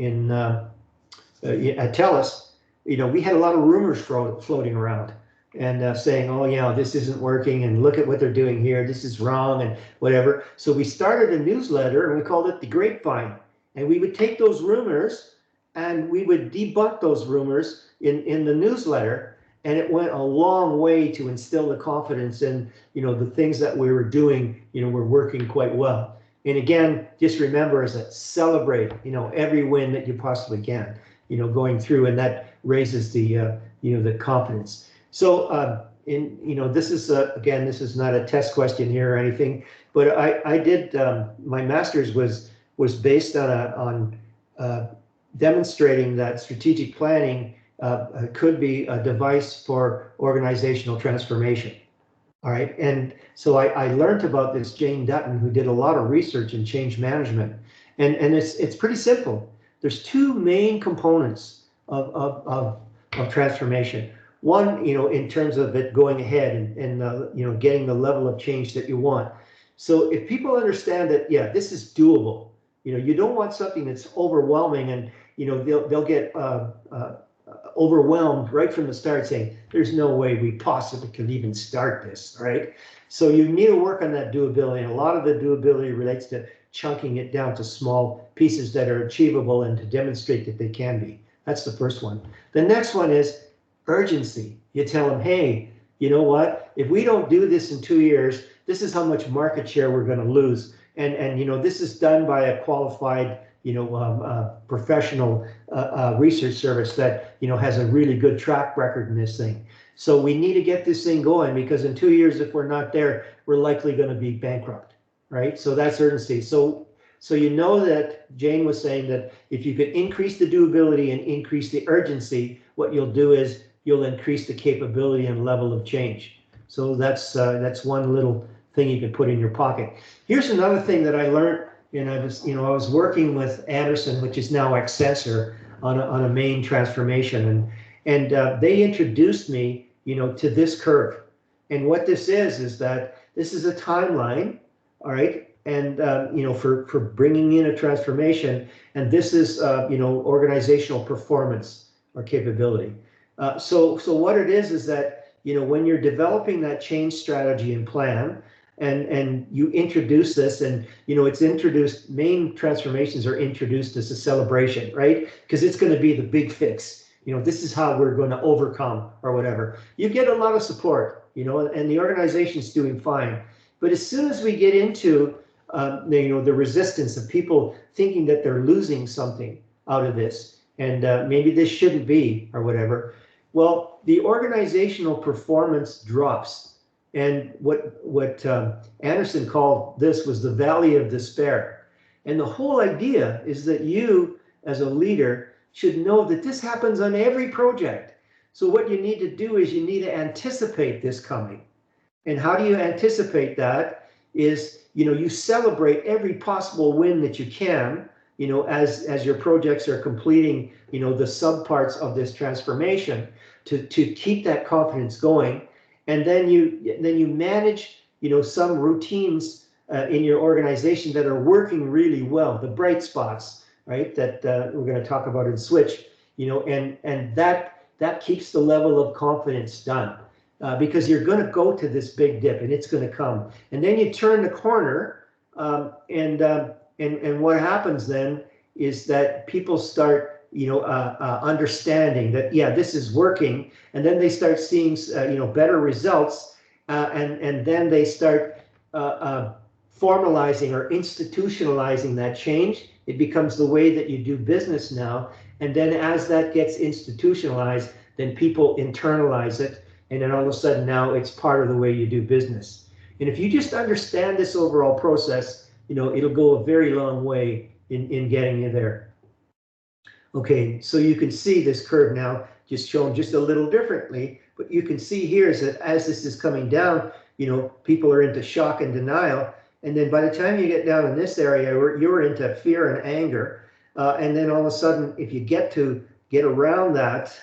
TELUS, you know, we had a lot of rumors floating around and saying, oh, you know, this isn't working and look at what they're doing here. This is wrong and whatever. So we started a newsletter and we called it The Grapevine. And we would take those rumors and we would debunk those rumors in the newsletter. and it went a long way to instill the confidence in, the things that we were doing, were working quite well. And again, just remember is that celebrate, every win that you possibly can, going through, and that raises the, the confidence. So, this is, again, this is not a test question here or anything, but I did, my master's was based on demonstrating that strategic planning could be a device for organizational transformation. All right, and so I learned about this Jane Dutton, who did a lot of research in change management, and it's pretty simple. There's two main components of transformation. One, in terms of it going ahead and getting the level of change that you want. So if people understand that, yeah, this is doable, you don't want something that's overwhelming, and they'll get overwhelmed right from the start, saying there's no way we possibly could even start this, right? So you need to work on that doability, and a lot of the doability relates to chunking it down to small pieces that are achievable and to demonstrate that they can be. That's the first one. The next one is urgency. You tell them, hey, you know what, if we don't do this in 2 years, this is how much market share we're going to lose, and this is done by a qualified professional research service that has a really good track record in this thing. So we need to get this thing going, because in 2 years, if we're not there, we're likely going to be bankrupt, right? So that's urgency. So that Jane was saying that if you could increase the doability and increase the urgency, what you'll do is you'll increase the capability and level of change. So that's one little thing you can put in your pocket. Here's another thing that I learned. And I was working with Anderson, which is now Accenture, on a main transformation, and they introduced me, to this curve. And what this is that this is a timeline, all right, and for bringing in a transformation, and this is organizational performance or capability. So what it is that when you're developing that change strategy and plan, and you introduce this, and it's introduced, main transformations are introduced as a celebration, right? Because it's going to be the big fix. This is how we're going to overcome or whatever. You get a lot of support, and the organization's doing fine. But as soon as we get into the resistance of people thinking that they're losing something out of this, and maybe this shouldn't be or whatever, well, the organizational performance drops. And what Anderson called this was the valley of despair. And the whole idea is that you, as a leader, should know that this happens on every project. So what you need to do is you need to anticipate this coming. And how do you anticipate that? Is, you celebrate every possible win that you can, as your projects are completing, the subparts of this transformation to keep that confidence going. And then you manage, some routines in your organization that are working really well, the bright spots, right? That we're going to talk about in Switch, and that keeps the level of confidence done, because you're going to go to this big dip, and it's going to come, and then you turn the corner, and what happens then is that people start understanding that, yeah, this is working, and then they start seeing, better results, and then they start formalizing or institutionalizing that change. It becomes the way that you do business now, and then as that gets institutionalized, then people internalize it, and then all of a sudden now it's part of the way you do business. And if you just understand this overall process, it'll go a very long way in getting you there. Okay, so you can see this curve now just shown just a little differently, but you can see here is that as this is coming down, people are into shock and denial, and then by the time you get down in this area, you're into fear and anger, and then all of a sudden, if you get around that,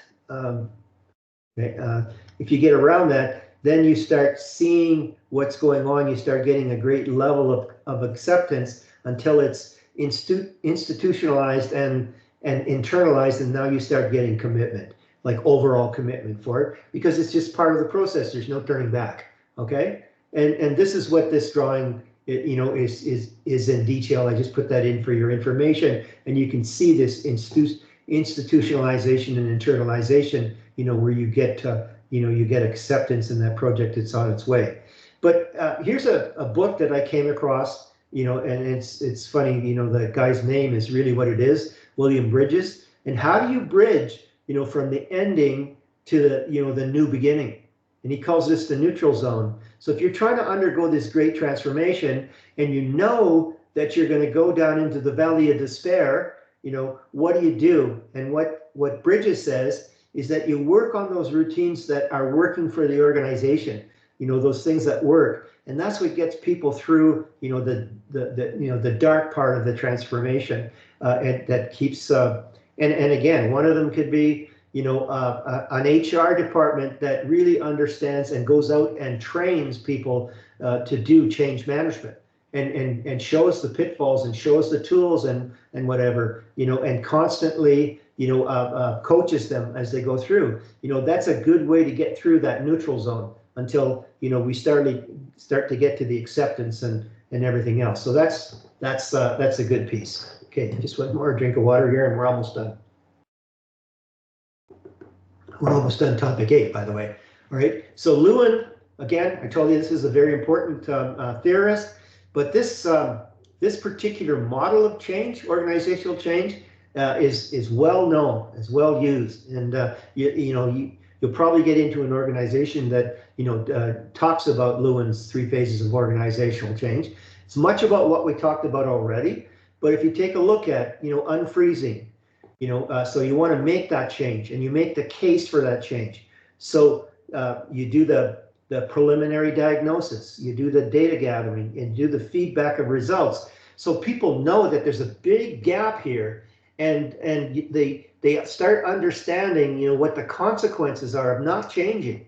then you start seeing what's going on. You start getting a great level of acceptance until it's institutionalized and internalized, and now you start getting commitment, like overall commitment for it, because it's just part of the process. There's no turning back. Okay, and this is what this drawing, is in detail. I just put that in for your information, and you can see this institutionalization and internalization, where you get to, you get acceptance in that project. It's on its way. But here's a book that I came across, and it's funny, the guy's name is really what it is, William Bridges. And how do you bridge, from the ending to the new beginning? And he calls this the neutral zone. So if you're trying to undergo this great transformation and you know that you're going to go down into the valley of despair, what do you do? And what Bridges says is that you work on those routines that are working for the organization, those things that work. And that's what gets people through, the dark part of the transformation, and that keeps, and again, one of them could be, an HR department that really understands and goes out and trains people to do change management and shows the pitfalls and shows the tools and whatever, and constantly, coaches them as they go through. That's a good way to get through that neutral zone until, we start to get to the acceptance and everything else. So that's a good piece. Okay, just one more drink of water here and we're almost done. We're almost done topic 8, by the way. All right. So Lewin, again, I told you this is a very important theorist, but this particular model of change, organizational change, is well known, is well used, and you'll probably get into an organization that talks about Lewin's 3 phases of organizational change. It's much about what we talked about already, but if you take a look at unfreezing. So you want to make that change and you make the case for that change. So you do the preliminary diagnosis, you do the data gathering and do the feedback of results. So people know that there's a big gap here and they start understanding, what the consequences are of not changing,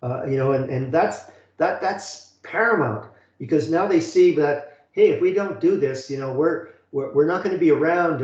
and that's paramount because now they see that, hey, if we don't do this, we're not going to be around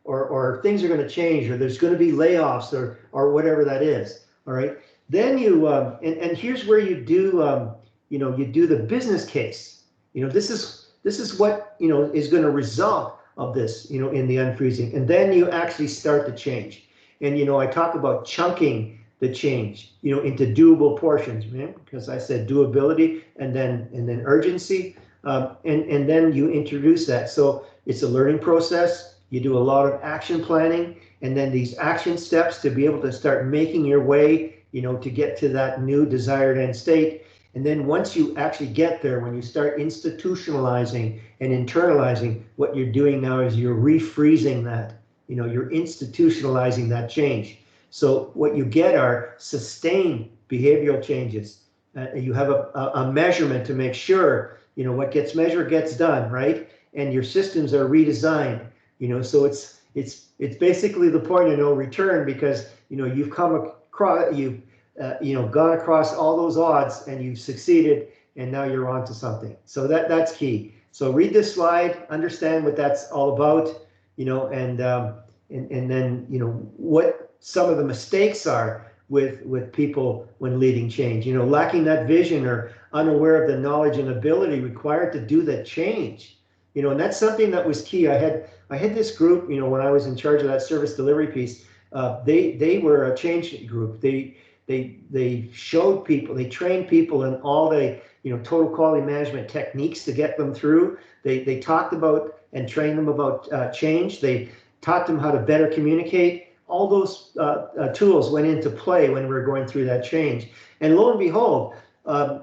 or things are going to change, or there's going to be layoffs, or whatever that is. All right. Then you and here's where you do you do the business case. This is what is going to result of this in the unfreezing, and then you actually start the change. And I talk about chunking the change into doable portions, because I said doability and then urgency, and then you introduce that. So it's a learning process. You do a lot of action planning, and then these action steps to be able to start making your way, to get to that new desired end state. And then once you actually get there, when you start institutionalizing and internalizing, what you're doing now is you're refreezing that, you're institutionalizing that change. So what you get are sustained behavioral changes. You have a measurement to make sure, what gets measured gets done, right? And your systems are redesigned. So it's basically the point of no return because you've come across, you've gone across all those odds and you've succeeded, and now you're on to something. So that's key. So read this slide, understand what that's all about, and then what some of the mistakes are with people when leading change. Lacking that vision or unaware of the knowledge and ability required to do that change. And that's something that was key. I had this group, when I was in charge of that service delivery piece. They were a change group. They showed people, they trained people in all the total quality management techniques to get them through. They talked about and trained them about change. They taught them how to better communicate. All those tools went into play when we were going through that change. And lo and behold,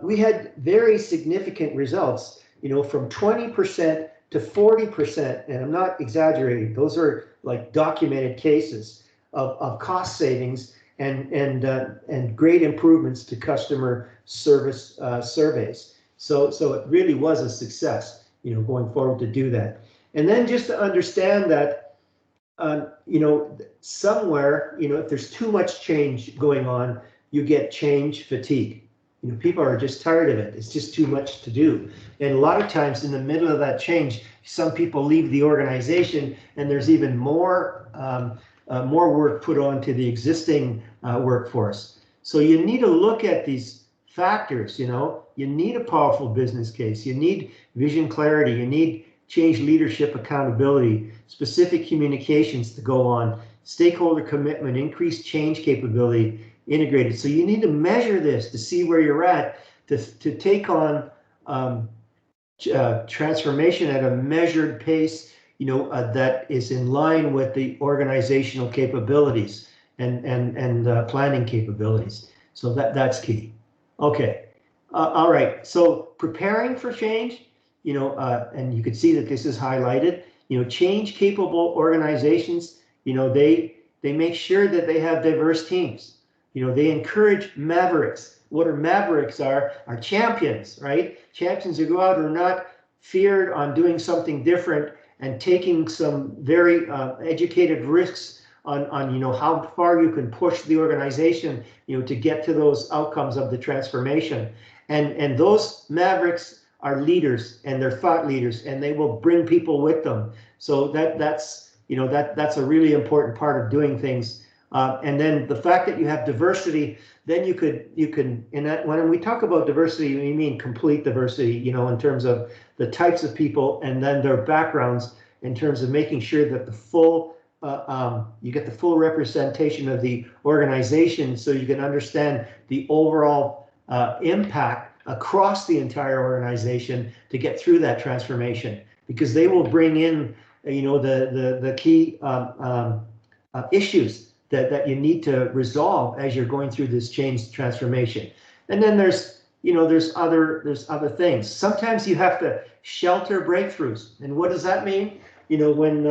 we had very significant results. From 20% to 40%, and I'm not exaggerating, those are like documented cases of cost savings and great improvements to customer service surveys. So it really was a success, going forward to do that. And then just to understand that, somewhere, if there's too much change going on, you get change fatigue. People are just tired of it. It's just too much to do. And a lot of times in the middle of that change, some people leave the organization and there's even more work put on to the existing workforce. So you need to look at these factors, you need a powerful business case. You need vision clarity. You need change leadership accountability, specific communications to go on, stakeholder commitment, increased change capability, integrated. So you need to measure this to see where you're at, to take on transformation at a measured pace, that is in line with the organizational capabilities and planning capabilities. So that's key. Okay. All right. So preparing for change, and you can see that this is highlighted. Change capable organizations, they make sure that they have diverse teams. They encourage mavericks. What are mavericks are champions, right? Champions who go out and are not feared on doing something different and taking some very educated risks on how far you can push the organization, to get to those outcomes of the transformation. And those mavericks are leaders, and they're thought leaders, and they will bring people with them. So that's a really important part of doing things. And then the fact that you have diversity, then you can, when we talk about diversity, we mean complete diversity, in terms of the types of people and then their backgrounds, in terms of making sure that you get the full representation of the organization, so you can understand the overall impact across the entire organization to get through that transformation, because they will bring in, the key issues that you need to resolve as you're going through this change transformation. And then there's other things. Sometimes you have to shelter breakthroughs. And what does that mean? When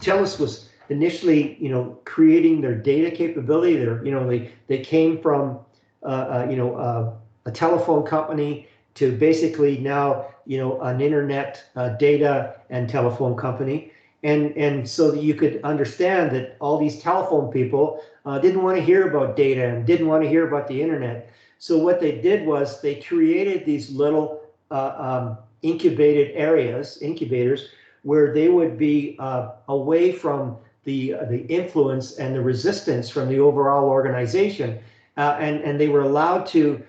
TELUS was initially, creating their data capability, they came from a telephone company to basically now, an internet data and telephone company. And so that you could understand that all these telephone people didn't want to hear about data and didn't want to hear about the internet. So what they did was they created these little incubators, where they would be away from the influence and the resistance from the overall organization, and they were allowed to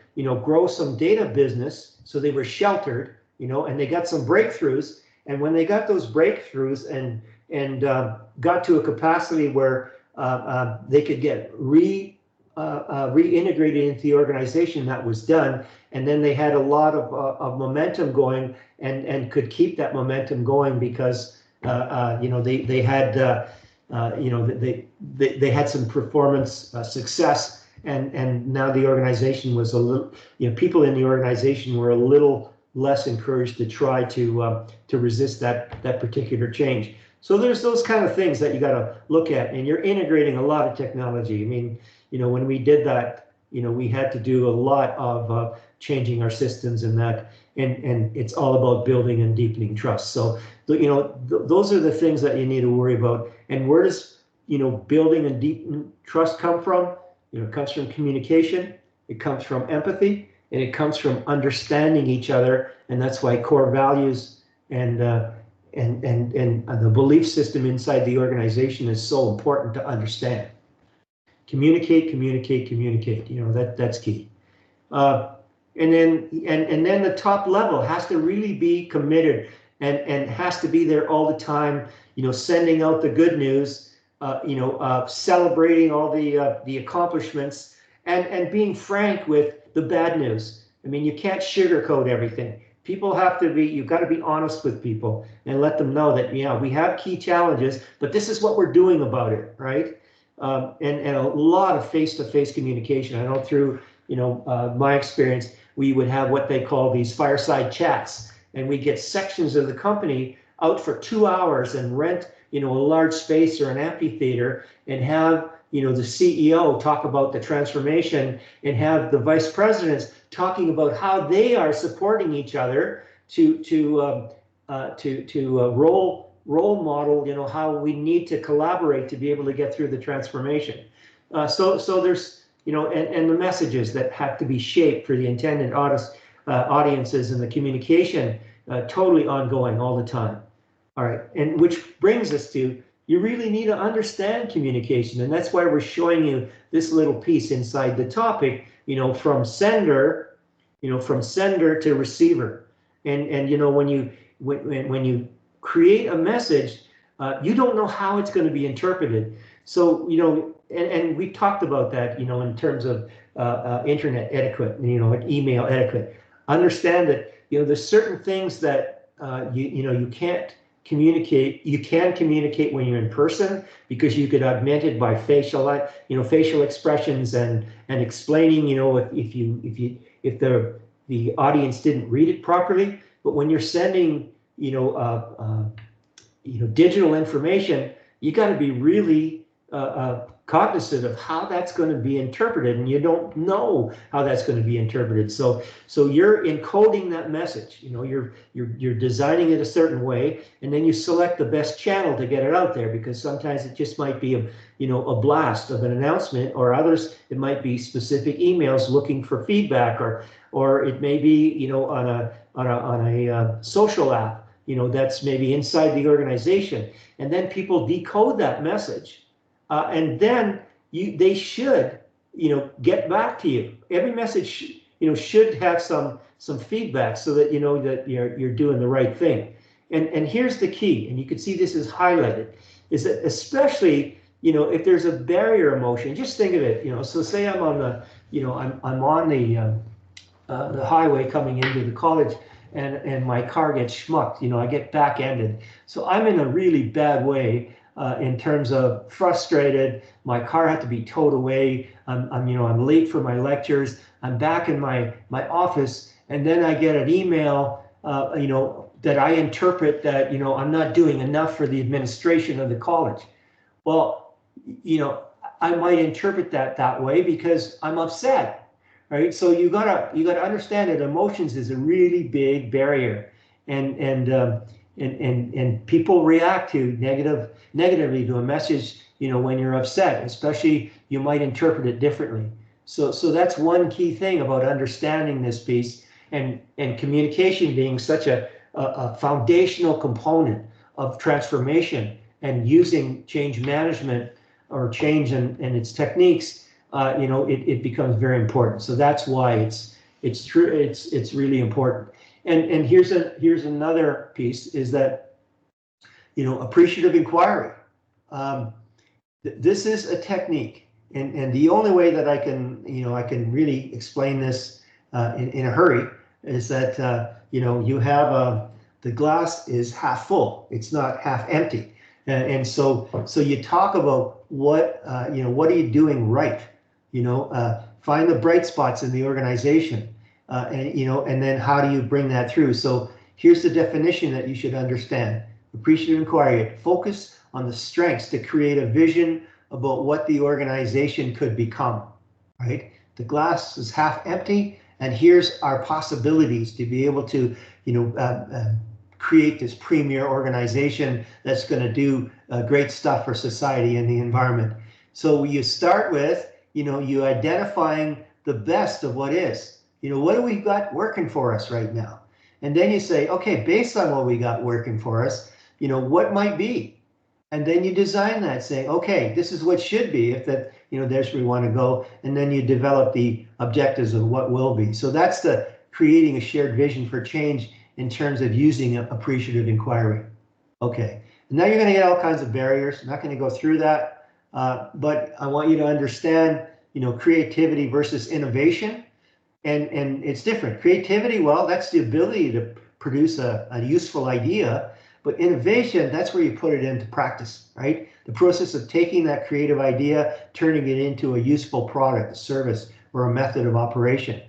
grow some data business. So they were sheltered, and they got some breakthroughs. And when they got those breakthroughs and got to a capacity where they could get reintegrated into the organization, that was done. And then they had a lot of momentum going, and could keep that momentum going because they had some performance success, and now the organization was a little, people in the organization were a little less encouraged to try to resist that particular change. So there's those kind of things that you got to look at, and you're integrating a lot of technology. I mean, when we did that, we had to do a lot of changing our systems and that, and it's all about building and deepening trust. So those are the things that you need to worry about. And where does building and deepening trust come from? It comes from communication, it comes from empathy, and it comes from understanding each other. And that's why core values and the belief system inside the organization is so important to understand. Communicate. That's key. And then the top level has to really be committed and has to be there all the time. Sending out the good news. Celebrating all the accomplishments and being frank with the bad news. I mean, you can't sugarcoat everything. People have to be, you've got to be honest with people and let them know that, we have key challenges, but this is what we're doing about it, right? And a lot of face-to-face communication. I know through, my experience, we would have what they call these fireside chats, and we get sections of the company out for 2 hours and rent, a large space or an amphitheater, and have the CEO talk about the transformation, and have the vice presidents talking about how they are supporting each other to role model, how we need to collaborate to be able to get through the transformation. So there's, and the messages that have to be shaped for the intended audiences, and the communication totally ongoing all the time. All right, and which brings us to, you really need to understand communication, and that's why we're showing you this little piece inside the topic, from sender to receiver, and when you create a message, you don't know how it's going to be interpreted. So and we talked about that, in terms of internet etiquette, and email etiquette. Understand that, there's certain things that you can't communicate. You can communicate when you're in person, because you could augment it by facial expressions and explaining, if the audience didn't read it properly. But when you're sending, digital information, you got to be really cognizant of how that's going to be interpreted, and you don't know how that's going to be interpreted. So you're encoding that message. You're designing it a certain way, and then you select the best channel to get it out there, because sometimes it just might be a blast of an announcement, or others it might be specific emails looking for feedback, or it may be on a social app, that's maybe inside the organization, and then people decode that message. And then they should, get back to you. Every message, should have some feedback, so that that you're doing the right thing. And here's the key, and you can see this is highlighted, is that especially, if there's a barrier emotion, just think of it, so say I'm on the, I'm on the highway coming into the college, and my car gets schmucked, I get back-ended. So I'm in a really bad way. In terms of frustrated, my car had to be towed away. I'm late for my lectures. I'm back in my office, and then I get an email, that I interpret that, I'm not doing enough for the administration of the college. Well, I might interpret that way because I'm upset, right? So you gotta understand that emotions is a really big barrier, and people react to negatively to a message, when you're upset, especially you might interpret it differently. So that's one key thing about understanding this piece, and communication being such a foundational component of transformation, and using change management or change and its techniques, it becomes very important. So that's why it's true. It's really important. And here's another piece, is that, appreciative inquiry. This is a technique, and the only way that I can really explain this in a hurry is that you have the glass is half full. It's not half empty, and so you talk about what are you doing right? Find the bright spots in the organization. And then how do you bring that through? So here's the definition that you should understand. Appreciative inquiry: focus on the strengths to create a vision about what the organization could become, right? The glass is half empty, and here's our possibilities to be able to, create this premier organization that's going to do great stuff for society and the environment. So you start with, you identifying the best of what is. What do we got working for us right now? And then you say, okay, based on what we got working for us, what might be? And then you design that, saying, okay, this is what should be, if that, there's where we want to go. And then you develop the objectives of what will be. So that's the creating a shared vision for change in terms of using appreciative inquiry. Okay, and now you're going to get all kinds of barriers. I'm not going to go through that, but I want you to understand, creativity versus innovation. And it's different. Creativity, well, that's the ability to produce a useful idea, but innovation, that's where you put it into practice, right? The process of taking that creative idea, turning it into a useful product, a service, or a method of operation.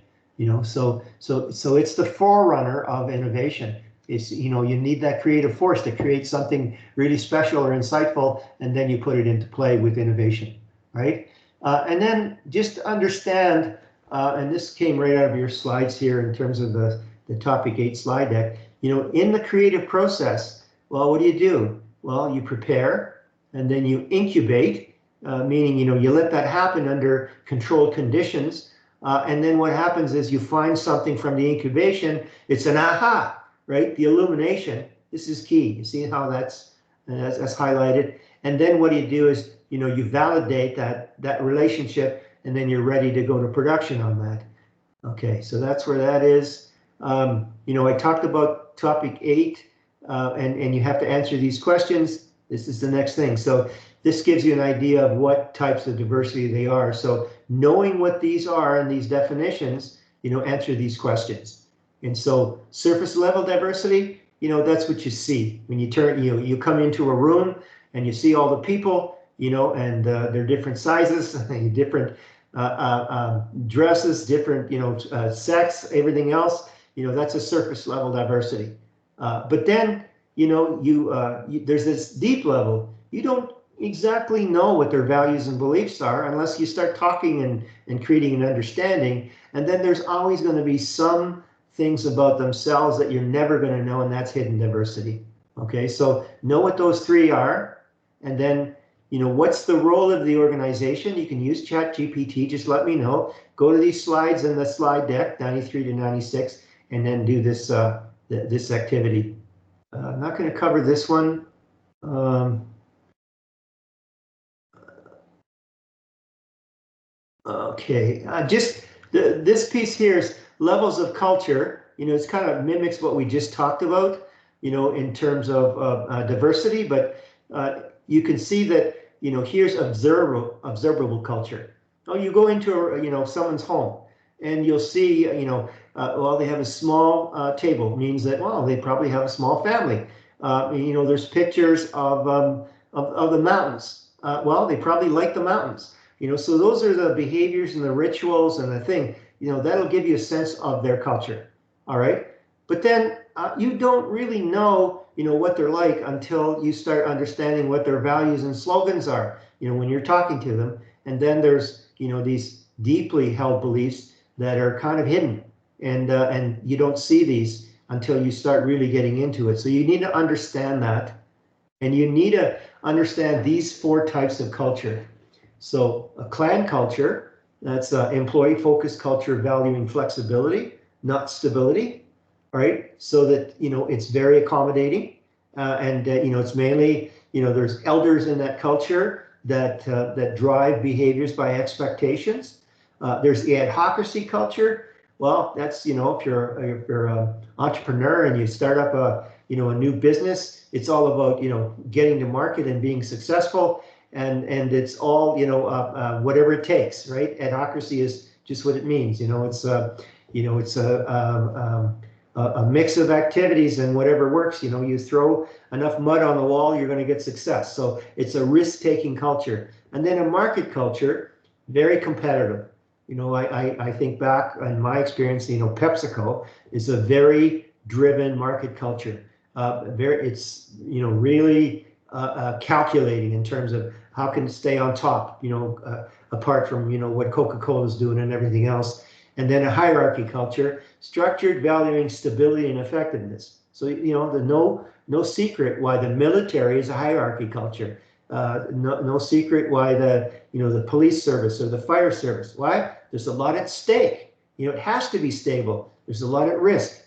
So it's the forerunner of innovation. It's, you need that creative force to create something really special or insightful, and then you put it into play with innovation, right? And then just understand, and this came right out of your slides here in terms of the topic 8 slide deck, in the creative process, well, what do? Well, you prepare, and then you incubate, meaning, you let that happen under controlled conditions. And then what happens is you find something from the incubation. It's an aha, right? The illumination. This is key. You see how that's highlighted. And then what you is, you validate that relationship, and then you're ready to go to production on that. Okay, so that's where that is. I talked about topic 8, and you have to answer these questions. This is the next thing. So, this gives you an idea of what types of diversity they are. So knowing what these are and these definitions, answer these questions. And so surface level diversity, that's what you see when you turn, you come into a room and you see all the people, and they're different sizes, different dresses, different, sex, everything else, that's a surface level diversity. But then, there's this deep level. You don't exactly know what their values and beliefs are unless you start talking and creating an understanding. And then there's always going to be some things about themselves that you're never going to know, and that's hidden diversity. Okay, so know what those three are, and then what's the role of the organization? You can use ChatGPT, just let me know. Go to these slides in the slide deck, 93 to 96, and then do this this activity. I'm not going to cover this one. Okay, just this piece here is levels of culture. It's kind of mimics what we just talked about, in terms of diversity, but you can see that, here's observable culture. Oh, you go into someone's home and you'll see, well, they have a small table, means that, well, they probably have a small family. There's pictures of the mountains. Well, they probably like the mountains. So those are the behaviors and the rituals and the thing, that'll give you a sense of their culture. All right. But then you don't really know, what they're like until you start understanding what their values and slogans are, when you're talking to them. And then there's, these deeply held beliefs that are kind of hidden, and you don't see these until you start really getting into it. So you need to understand that, and you need to understand these four types of culture. So a clan culture, that's employee-focused culture valuing flexibility, not stability, right? So that, it's very accommodating, and it's mainly, there's elders in that culture that drive behaviors by expectations. There's the adhocracy culture. Well, that's, if you're an entrepreneur and you start up a new business, it's all about, getting to market and being successful. And it's all, whatever it takes, right? Adhocracy is just what it means. It's a mix of activities, and whatever works, you throw enough mud on the wall, you're going to get success. So it's a risk-taking culture. And then a market culture, very competitive. I think back on my experience, PepsiCo is a very driven market culture. It's, really calculating in terms of how can it stay on top, apart from, what Coca-Cola is doing and everything else. And then a hierarchy culture, structured, valuing stability and effectiveness. So, no secret why the military is a hierarchy culture. No secret why the police service or the fire service. Why? There's a lot at stake. It has to be stable. There's a lot at risk.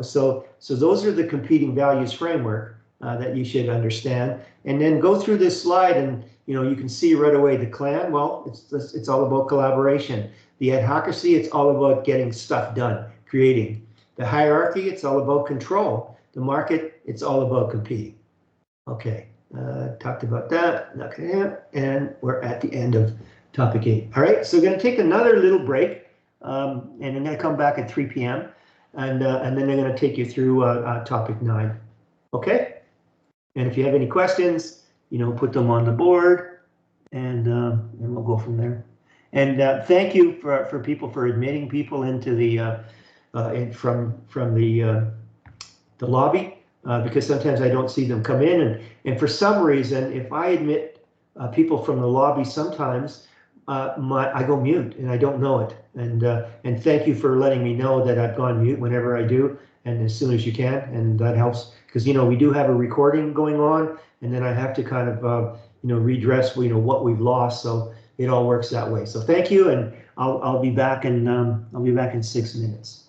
So those are the competing values framework that you should understand. And then go through this slide, and you can see right away the clan. Well, it's all about collaboration. The adhocracy, it's all about getting stuff done, creating. The hierarchy, it's all about control. The market, it's all about competing. Okay, talked about that. Okay, and we're at the end of topic 8. All right, so we're going to take another little break, and I'm going to come back at 3 p.m. And then I'm going to take you through topic 9. Okay, and if you have any questions, put them on the board, and we'll go from there. And thank you for people for admitting people into the from the lobby, because sometimes I don't see them come in, and for some reason, if I admit people from the lobby, sometimes I go mute and I don't know it. And thank you for letting me know that I've gone mute whenever I do, and as soon as you can, and that helps, because we do have a recording going on, and then I have to kind of redress what we've lost. So it all works that way. So thank you, and I'll be back in 6 minutes.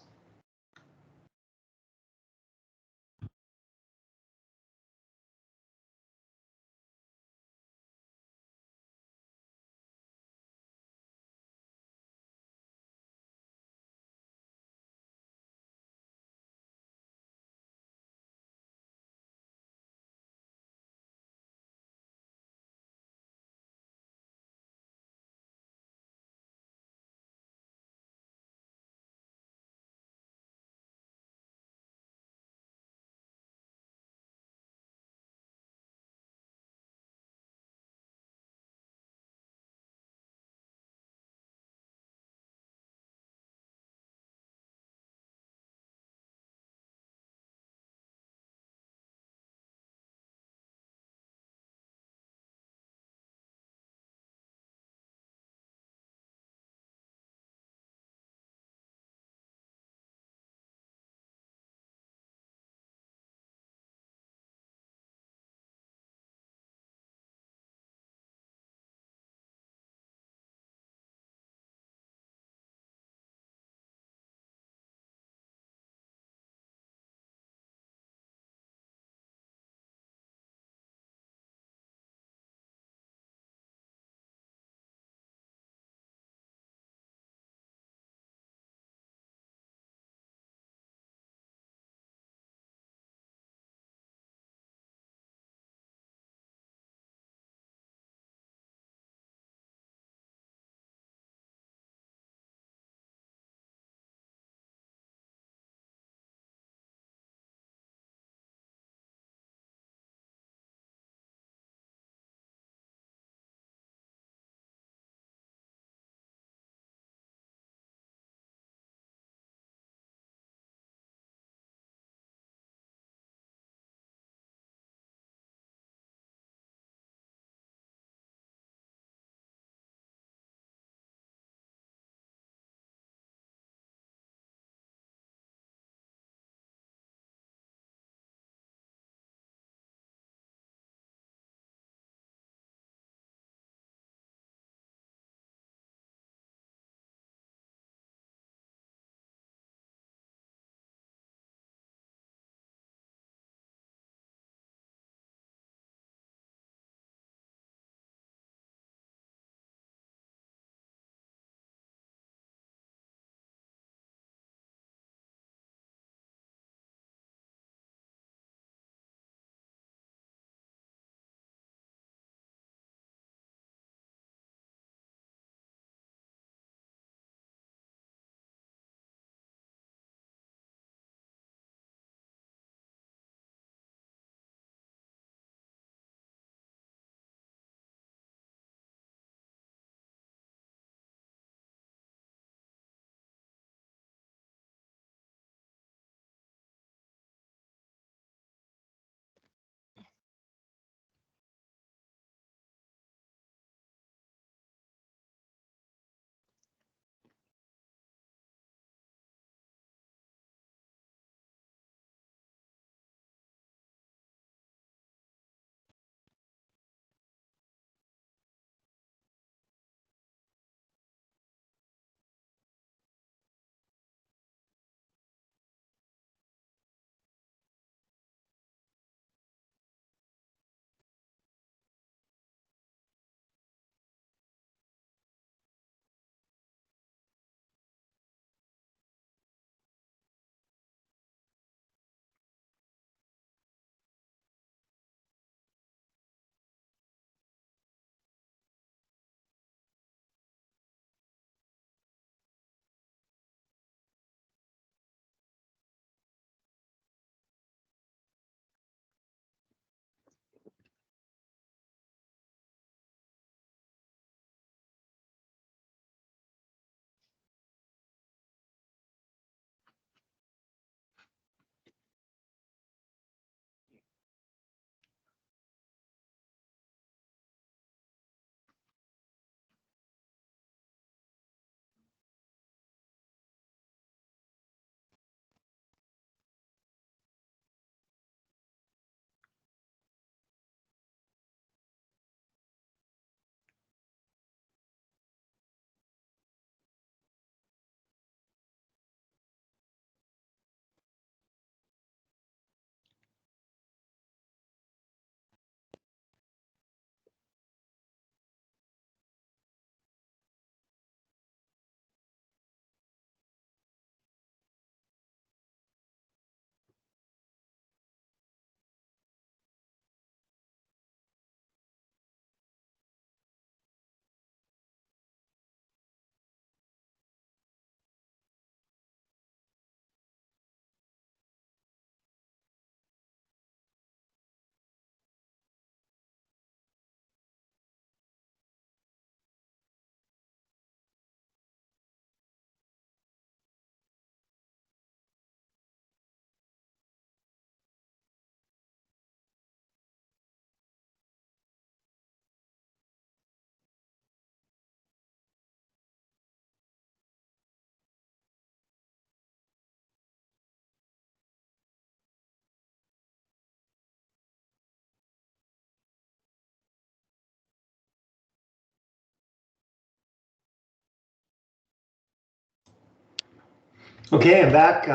Okay, I'm back.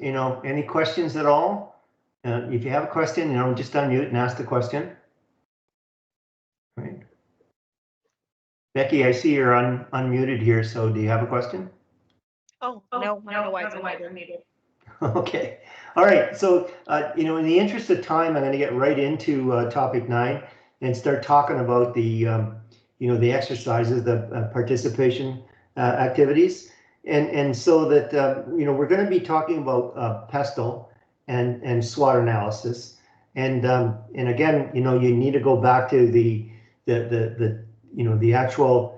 Any questions at all? If you have a question, just unmute and ask the question. Right. Becky, I see you're unmuted here, so do you have a question? Oh, no, otherwise I'm muted. Okay. All right. So, in the interest of time, I'm going to get right into topic 9 and start talking about the, the exercises, the participation activities. And so that, we're going to be talking about PESTEL and SWOT analysis. And again, you need to go back to the actual,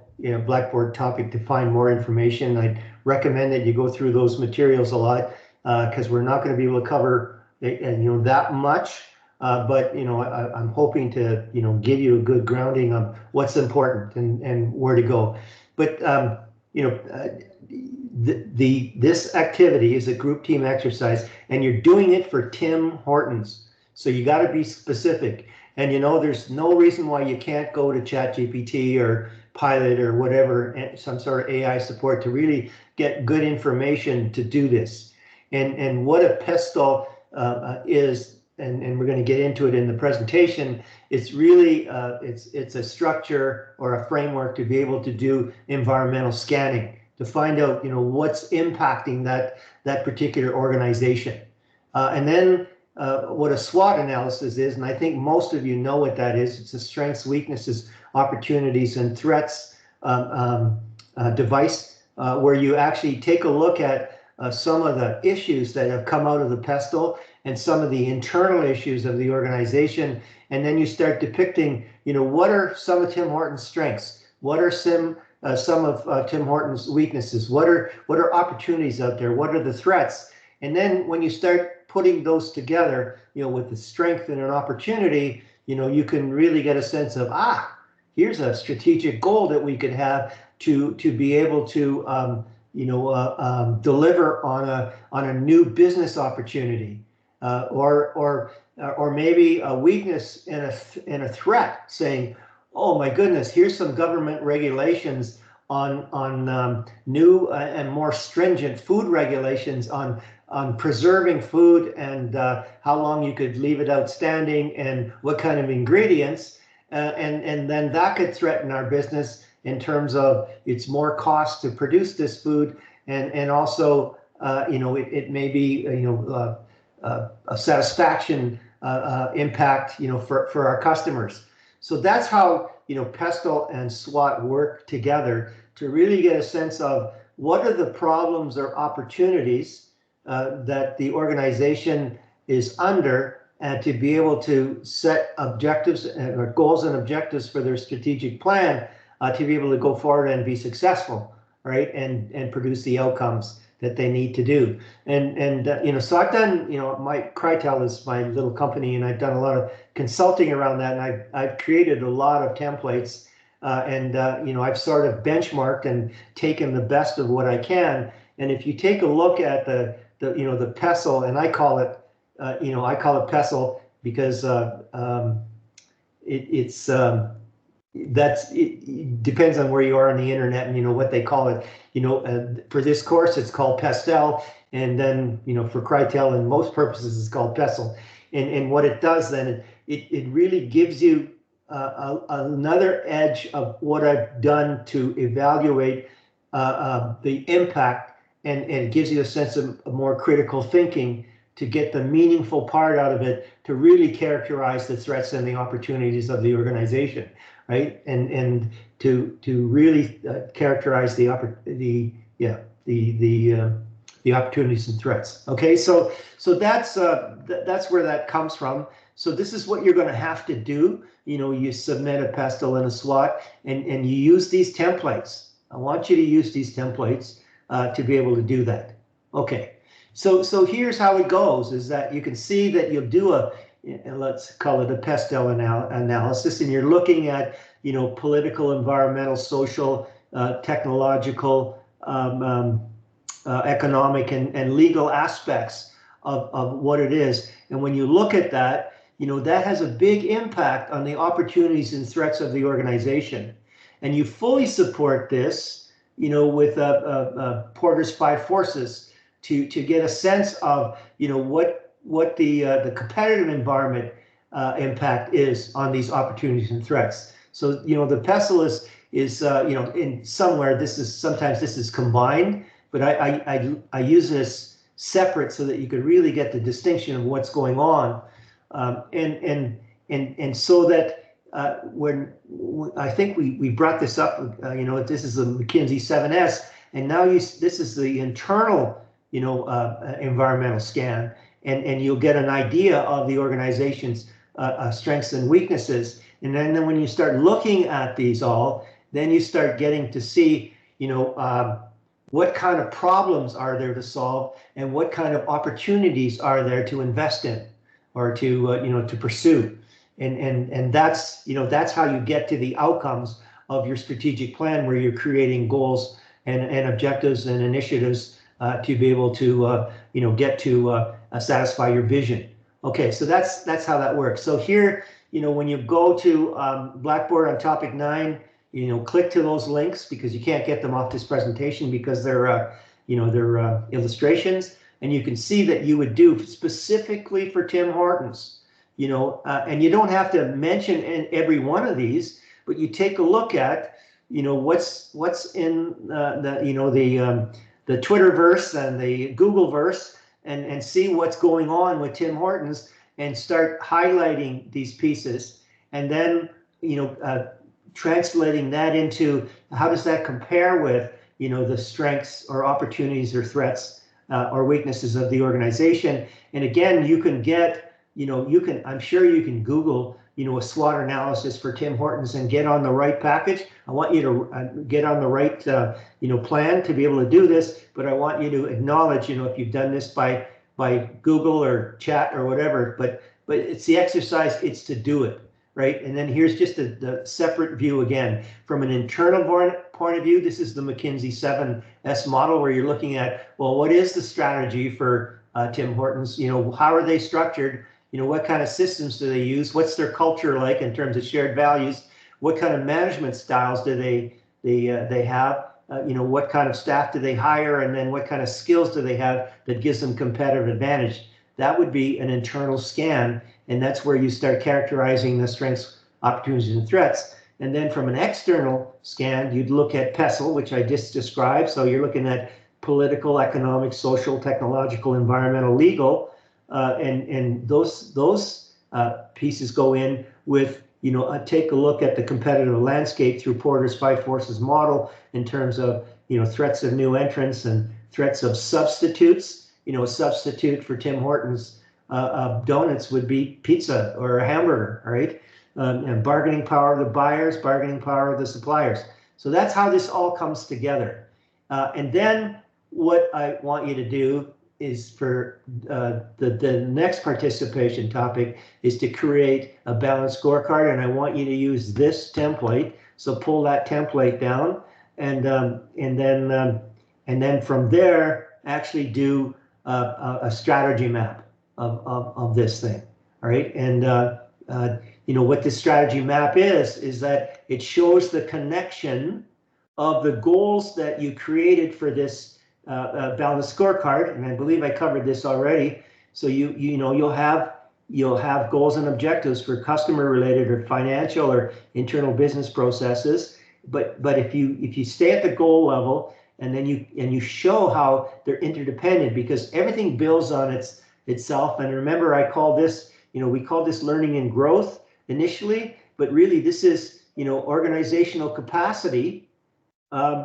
Blackboard topic to find more information. I recommend that you go through those materials a lot, because we're not going to be able to cover that much, but I'm hoping to give you a good grounding on what's important and where to go. But this activity is a group team exercise, and you're doing it for Tim Hortons, so you got to be specific. And there's no reason why you can't go to ChatGPT or Pilot or whatever, some sort of AI support to really get good information to do this. And what a PESTEL is, and we're going to get into it in the presentation, it's really, it's a structure or a framework to be able to do environmental scanning, to find out, what's impacting that particular organization. And then what a SWOT analysis is, and I think most of you know what that is. It's a strengths, weaknesses, opportunities, and threats device, where you actually take a look at some of the issues that have come out of the PESTEL and some of the internal issues of the organization, and then you start depicting, what are some of Tim Hortons' strengths? What are some of Tim Hortons' weaknesses? What are opportunities out there? What are the threats? And then when you start putting those together, with the strength and an opportunity, you can really get a sense of, here's a strategic goal that we could have to be able to deliver on a new business opportunity, or maybe a weakness and a threat, saying, oh my goodness, here's some government regulations on new and more stringent food regulations on preserving food, and how long you could leave it outstanding and what kind of ingredients, and then that could threaten our business in terms of it's more cost to produce this food, and also it may be a satisfaction impact for our customers. So that's how PESTEL and SWOT work together to really get a sense of what are the problems or opportunities that the organization is under, and to be able to set objectives or goals and objectives for their strategic plan, to be able to go forward and be successful, right, and produce the outcomes that they need to do. And so I've done, my Crytel is my little company, and I've done a lot of consulting around that, and I've created a lot of templates, and I've sort of benchmarked and taken the best of what I can. And if you take a look at the PESTEL, and I call it PESTEL because it depends on where you are on the internet and what they call it. For this course it's called PESTEL, and then for Crytel and most purposes it's called PESTEL. And what it does then, it really gives you another edge of what I've done to evaluate the impact, and it gives you a sense of more critical thinking to get the meaningful part out of it, to really characterize the threats and the opportunities of the organization, right? And to really characterize the opportunities and threats. Okay, so that's where that comes from. So this is what you're going to have to do. You submit a PESTEL and a SWOT, and you use these templates. I want you to use these templates to be able to do that. Okay, so here's how it goes, is that you can see that you'll do let's call it a PESTEL analysis, and you're looking at political, environmental, social, technological, economic, and legal aspects of what it is. And when you look at that, that has a big impact on the opportunities and threats of the organization. And you fully support this with Porter's 5 forces, to get a sense of, you know, what the competitive environment impact is on these opportunities and threats. So, you know, the PESTLE is you know, in somewhere sometimes this is combined, but I use this separate so that you could really get the distinction of what's going on, and so that when I think we brought this up, you know, this is the McKinsey 7S, and now this is the internal, you know, environmental scan, and you'll get an idea of the organization's strengths and weaknesses. And then when you start looking at these all, then you start getting to see, you know, what kind of problems are there to solve and what kind of opportunities are there to invest in or to, you know, to pursue. And that's, you know, that's how you get to the outcomes of your strategic plan, where you're creating goals and objectives and initiatives to be able to, you know, get to satisfy your vision. Okay, so that's how that works. So here, you know, when you go to Blackboard on topic 9, you know, click to those links, because you can't get them off this presentation because they're, you know, they're illustrations, and you can see that you would do specifically for Tim Hortons, you know, and you don't have to mention every one of these, but you take a look at, you know, what's in the, you know, the Twitterverse and the Googleverse, and see what's going on with Tim Hortons, and start highlighting these pieces, and then, you know, translating that into how does that compare with, you know, the strengths or opportunities or threats or weaknesses of the organization. And again, you can get, you know, I'm sure you can Google, you know, a SWOT analysis for Tim Hortons and get on the right package. I want you to get on the right, you know, plan to be able to do this, but I want you to acknowledge, you know, if you've done this by Google or chat or whatever, but it's the exercise, it's to do it, right? And then here's just the separate view again. From an internal point of view, this is the McKinsey 7S model, where you're looking at, well, what is the strategy for Tim Hortons? You know, how are they structured? You know, what kind of systems do they use? What's their culture like in terms of shared values? What kind of management styles do they have? You know, what kind of staff do they hire? And then what kind of skills do they have that gives them competitive advantage? That would be an internal scan. And that's where you start characterizing the strengths, opportunities, and threats. And then from an external scan, you'd look at PESTLE, which I just described. So you're looking at political, economic, social, technological, environmental, legal, and those pieces go in with, you know, take a look at the competitive landscape through Porter's 5 Forces model in terms of, you know, threats of new entrants and threats of substitutes. You know, a substitute for Tim Hortons donuts would be pizza or a hamburger, right? And bargaining power of the buyers, bargaining power of the suppliers. So that's how this all comes together. And then what I want you to do is for the next participation topic is to create a balanced scorecard, and I want you to use this template. So pull that template down, and then from there actually do a strategy map of this thing. All right, and you know what this strategy map is that it shows the connection of the goals that you created for this balanced scorecard, and I believe I covered this already. So you know you'll have goals and objectives for customer related or financial or internal business processes. But if you stay at the goal level, and then you show how they're interdependent, because everything builds on itself. And remember, I call this, you know, we call this learning and growth initially, but really this is, you know, organizational capacity, and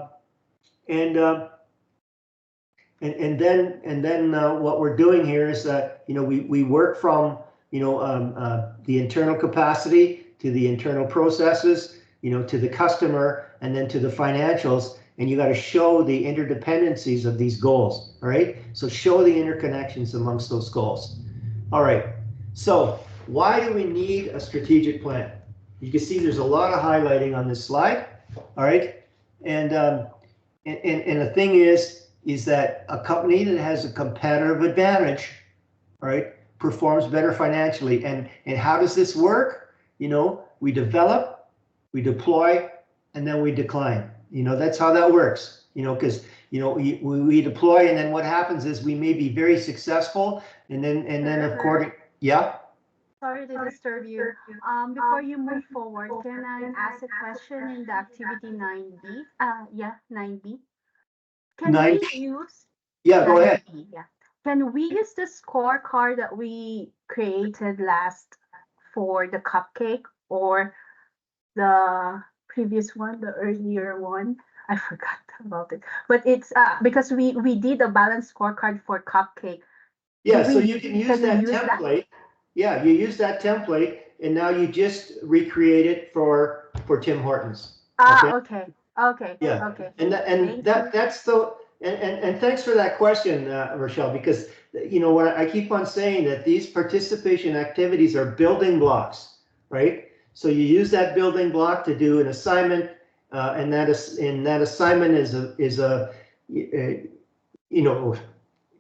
then what we're doing here is that, you know, we work from, you know, the internal capacity to the internal processes, you know, to the customer, and then to the financials, and you got to show the interdependencies of these goals. All right, so show the interconnections amongst those goals. All right, so why do we need a strategic plan? You can see there's a lot of highlighting on this slide. All right, and the thing is that a company that has a competitive advantage, all right, performs better financially. And how does this work? You know, we develop, we deploy, and then we decline. You know, that's how that works. You know, because we deploy, and then what happens is we may be very successful, and then according, yeah. Sorry to disturb you. Before you move forward, can I ask a question in the activity 9B? Yeah, 9B. Can Nine. we use Yeah, go ahead. 9B? Yeah. Can we use the scorecard that we created last for the cupcake or the previous one, the earlier one? I forgot about it. But it's because we did a balanced scorecard for cupcake. Yeah, Do so we- you can use can we that use that? template. Yeah, you use that template, and now you just recreate it for Tim Hortons. Okay. Okay. Yeah. Okay. And Thank you. that's the, and thanks for that question, Rochelle, because what I keep on saying, that these participation activities are building blocks, right? So you use that building block to do an assignment, and that assignment is a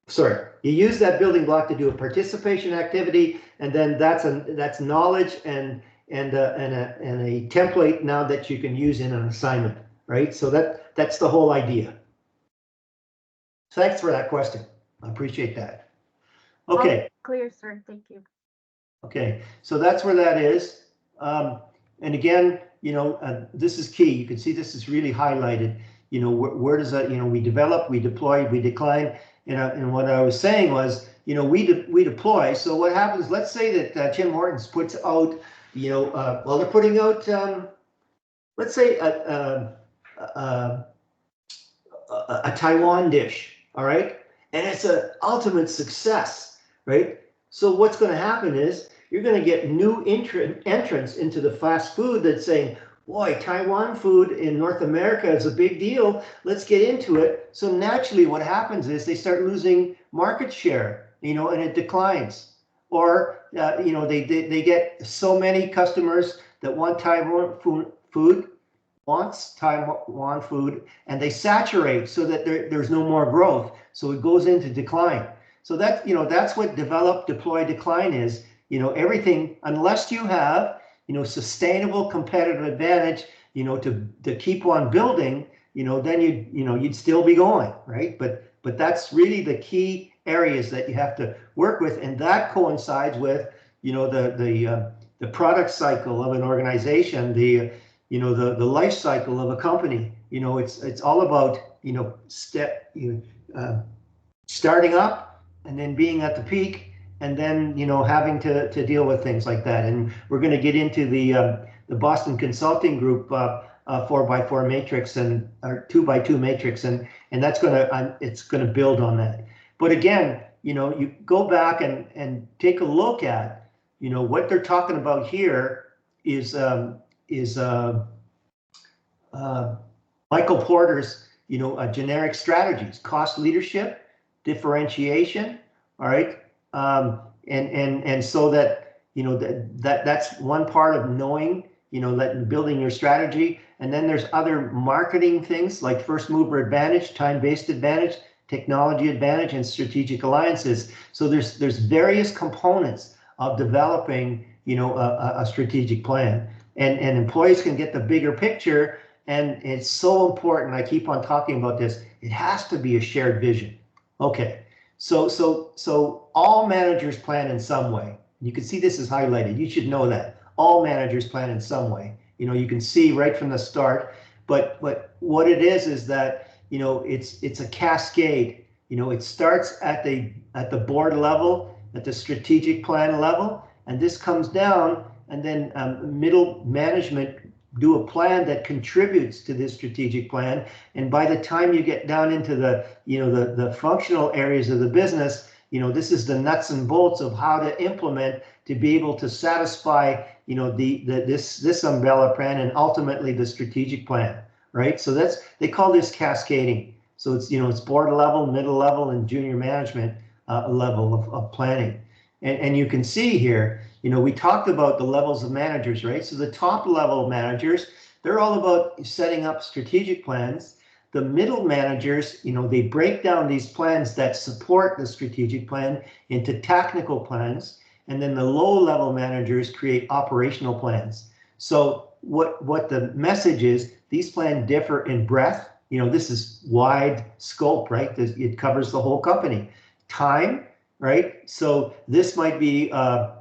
sorry, you use that building block to do a participation activity, and then that's knowledge and a template now that you can use in an assignment, right? So that's the whole idea. Thanks for that question. I appreciate that. Okay. All clear, sir. Thank you. Okay, so that's where that is. And again, this is key. You can see this is really highlighted. Where does that, we develop, we deploy, we decline. And what I was saying was, we deploy. So what happens, let's say that Tim Hortons puts out, well, they're putting out, let's say a Taiwan dish, all right? And it's an ultimate success, right? So what's going to happen is you're going to get new entrants into the fast food that's saying, boy, Taiwan food in North America is a big deal. Let's get into it. So naturally what happens is they start losing market share, and it declines. Or, they get so many customers that want Taiwan food, and they saturate so that there's no more growth. So it goes into decline. So that's what develop, deploy, decline is. Everything, unless you have sustainable competitive advantage, to keep on building, then you'd still be going, right? But that's really the key areas that you have to work with, and that coincides with the product cycle of an organization, the life cycle of a company. It's all about starting up and then being at the peak, and then having to deal with things like that. And we're going to get into the Boston Consulting Group 4x4 matrix and or 2x2 matrix, and that's it's going to build on that. But again, you go back and take a look at what they're talking about here is Michael Porter's generic strategies: cost leadership, differentiation. All right. And so that, that's one part of knowing, that building your strategy. And then there's other marketing things like first mover advantage, time-based advantage, technology advantage, and strategic alliances. So there's various components of developing, a strategic plan, and employees can get the bigger picture. And it's so important. I keep on talking about this. It has to be a shared vision. Okay. So all managers plan in some way. You can see this is highlighted. You should know that all managers plan in some way. You can see right from the start. But what it is that it's a cascade. It starts at the board level, at the strategic plan level, and this comes down, and then middle management do a plan that contributes to this strategic plan. And by the time you get down into the functional areas of the business, this is the nuts and bolts of how to implement to be able to satisfy, this umbrella plan and ultimately the strategic plan, right? So they call this cascading. So it's board level, middle level, and junior management level of planning. And you can see here, we talked about the levels of managers, right? So the top level managers, they're all about setting up strategic plans. The middle managers, they break down these plans that support the strategic plan into technical plans. And then the low level managers create operational plans. So what the message is, these plans differ in breadth, this is wide scope, right? It covers the whole company. Time, right? So this might be, a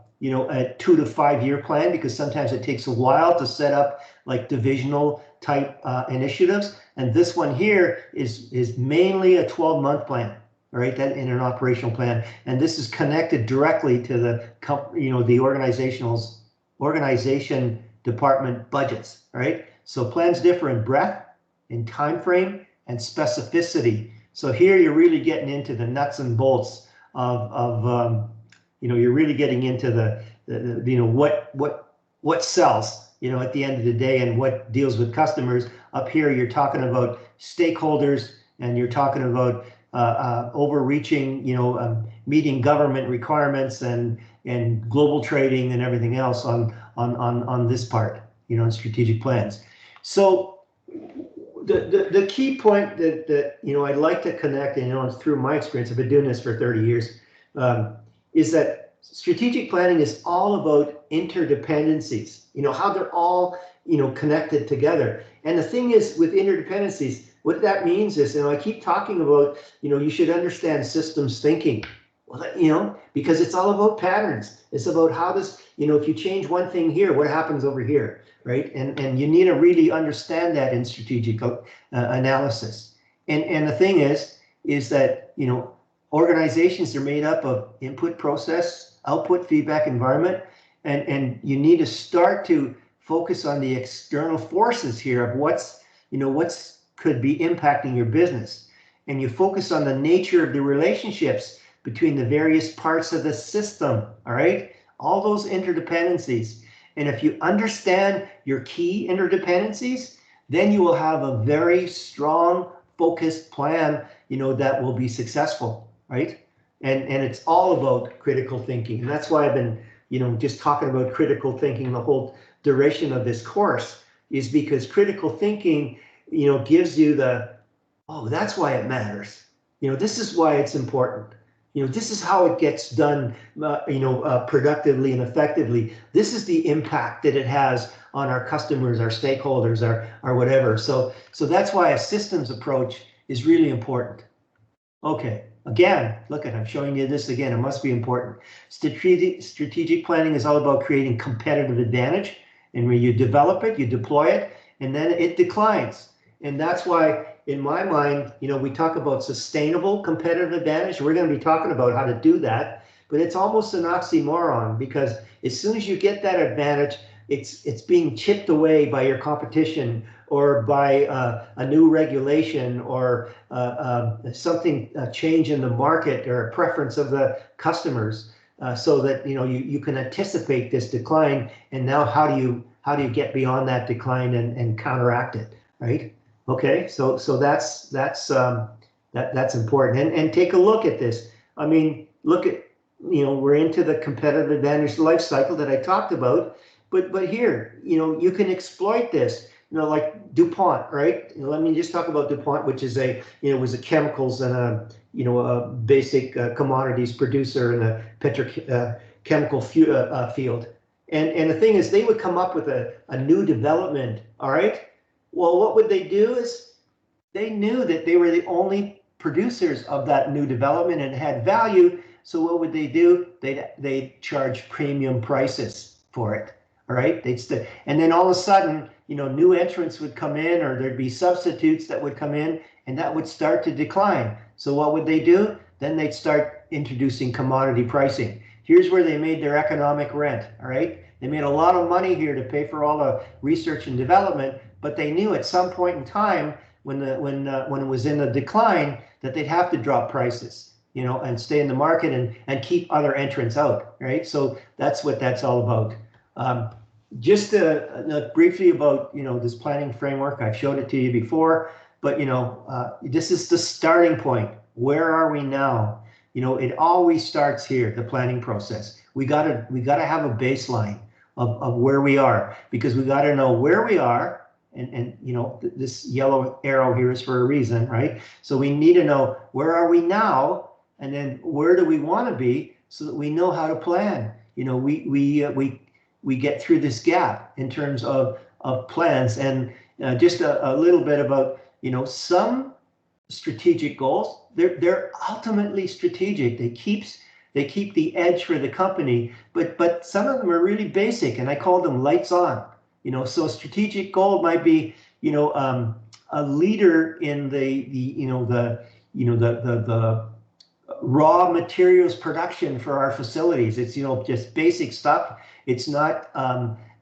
2 to 5 year plan, because sometimes it takes a while to set up like divisional type initiatives. And this one here is mainly a 12-month plan, right? That in an operational plan. And this is connected directly to the, the organization department budgets, right? So plans differ in breadth, in time frame, and specificity. So here you're really getting into the nuts and bolts of you're really getting into the what sells, at the end of the day, and what deals with customers. Up here, you're talking about stakeholders, and you're talking about overreaching, meeting government requirements and global trading and everything else on this part, in strategic plans. So the key point that I'd like to connect, and through my experience, I've been doing this for 30 years, is that strategic planning is all about interdependencies, how they're all, connected together. And the thing is, with interdependencies, what that means is, I keep talking about, you should understand systems thinking. Well, because it's all about patterns. It's about how this, if you change one thing here, what happens over here, right? And you need to really understand that in strategic analysis. And the thing is that, organizations are made up of input, process, output, feedback, environment, and you need to start to focus on the external forces here of what's could be impacting your business. And you focus on the nature of the relationships between the various parts of the system, all right? All those interdependencies. And if you understand your key interdependencies, then you will have a very strong, focused plan, that will be successful, right? And it's all about critical thinking. And that's why I've been, just talking about critical thinking the whole duration of this course, is because critical thinking, gives you that's why it matters. This is why it's important. This is how it gets done, productively and effectively. This is the impact that it has on our customers, our stakeholders, our whatever. So that's why a systems approach is really important. Okay, again, look at, I'm showing you this again. It must be important. Strategic planning is all about creating competitive advantage. And when you develop it, you deploy it, and then it declines. And that's why, in my mind, we talk about sustainable competitive advantage. We're going to be talking about how to do that, but it's almost an oxymoron, because as soon as you get that advantage, it's being chipped away by your competition, or by a new regulation, or something, a change in the market, or a preference of the customers, so that you can anticipate this decline. And now how do you get beyond that decline and counteract it, right? Okay, so that's important. And take a look at this. I mean, look at, we're into the competitive advantage life cycle that I talked about, but here, you can exploit this, like DuPont, right? Let me just talk about DuPont, which is was a chemicals and a basic commodities producer in the petrochemical field. And the thing is, they would come up with a new development, all right? Well, what would they do is, they knew that they were the only producers of that new development and had value. So what would they do? They'd charge premium prices for it, all right? And then all of a sudden, new entrants would come in, or there'd be substitutes that would come in, and that would start to decline. So what would they do? Then they'd start introducing commodity pricing. Here's where they made their economic rent, all right? They made a lot of money here to pay for all the research and development, but they knew at some point in time, when it was in a decline, that they'd have to drop prices, and stay in the market and keep other entrants out, right? So that's what that's all about. Just briefly about this planning framework. I've showed it to you before, but this is the starting point. Where are we now? It always starts here, the planning process. We gotta have a baseline of where we are, because we gotta know where we are. And this yellow arrow here is for a reason, right? So we need to know, where are we now, and then where do we want to be, so that we know how to plan. We get through this gap in terms of plans. And just a little bit about You know, some strategic goals, they're ultimately strategic. They keep the edge for the company, but some of them are really basic, and I call them lights on. You know, so strategic goal might be, you know, a leader in the raw materials production for our facilities. It's, you know, just basic stuff. It's not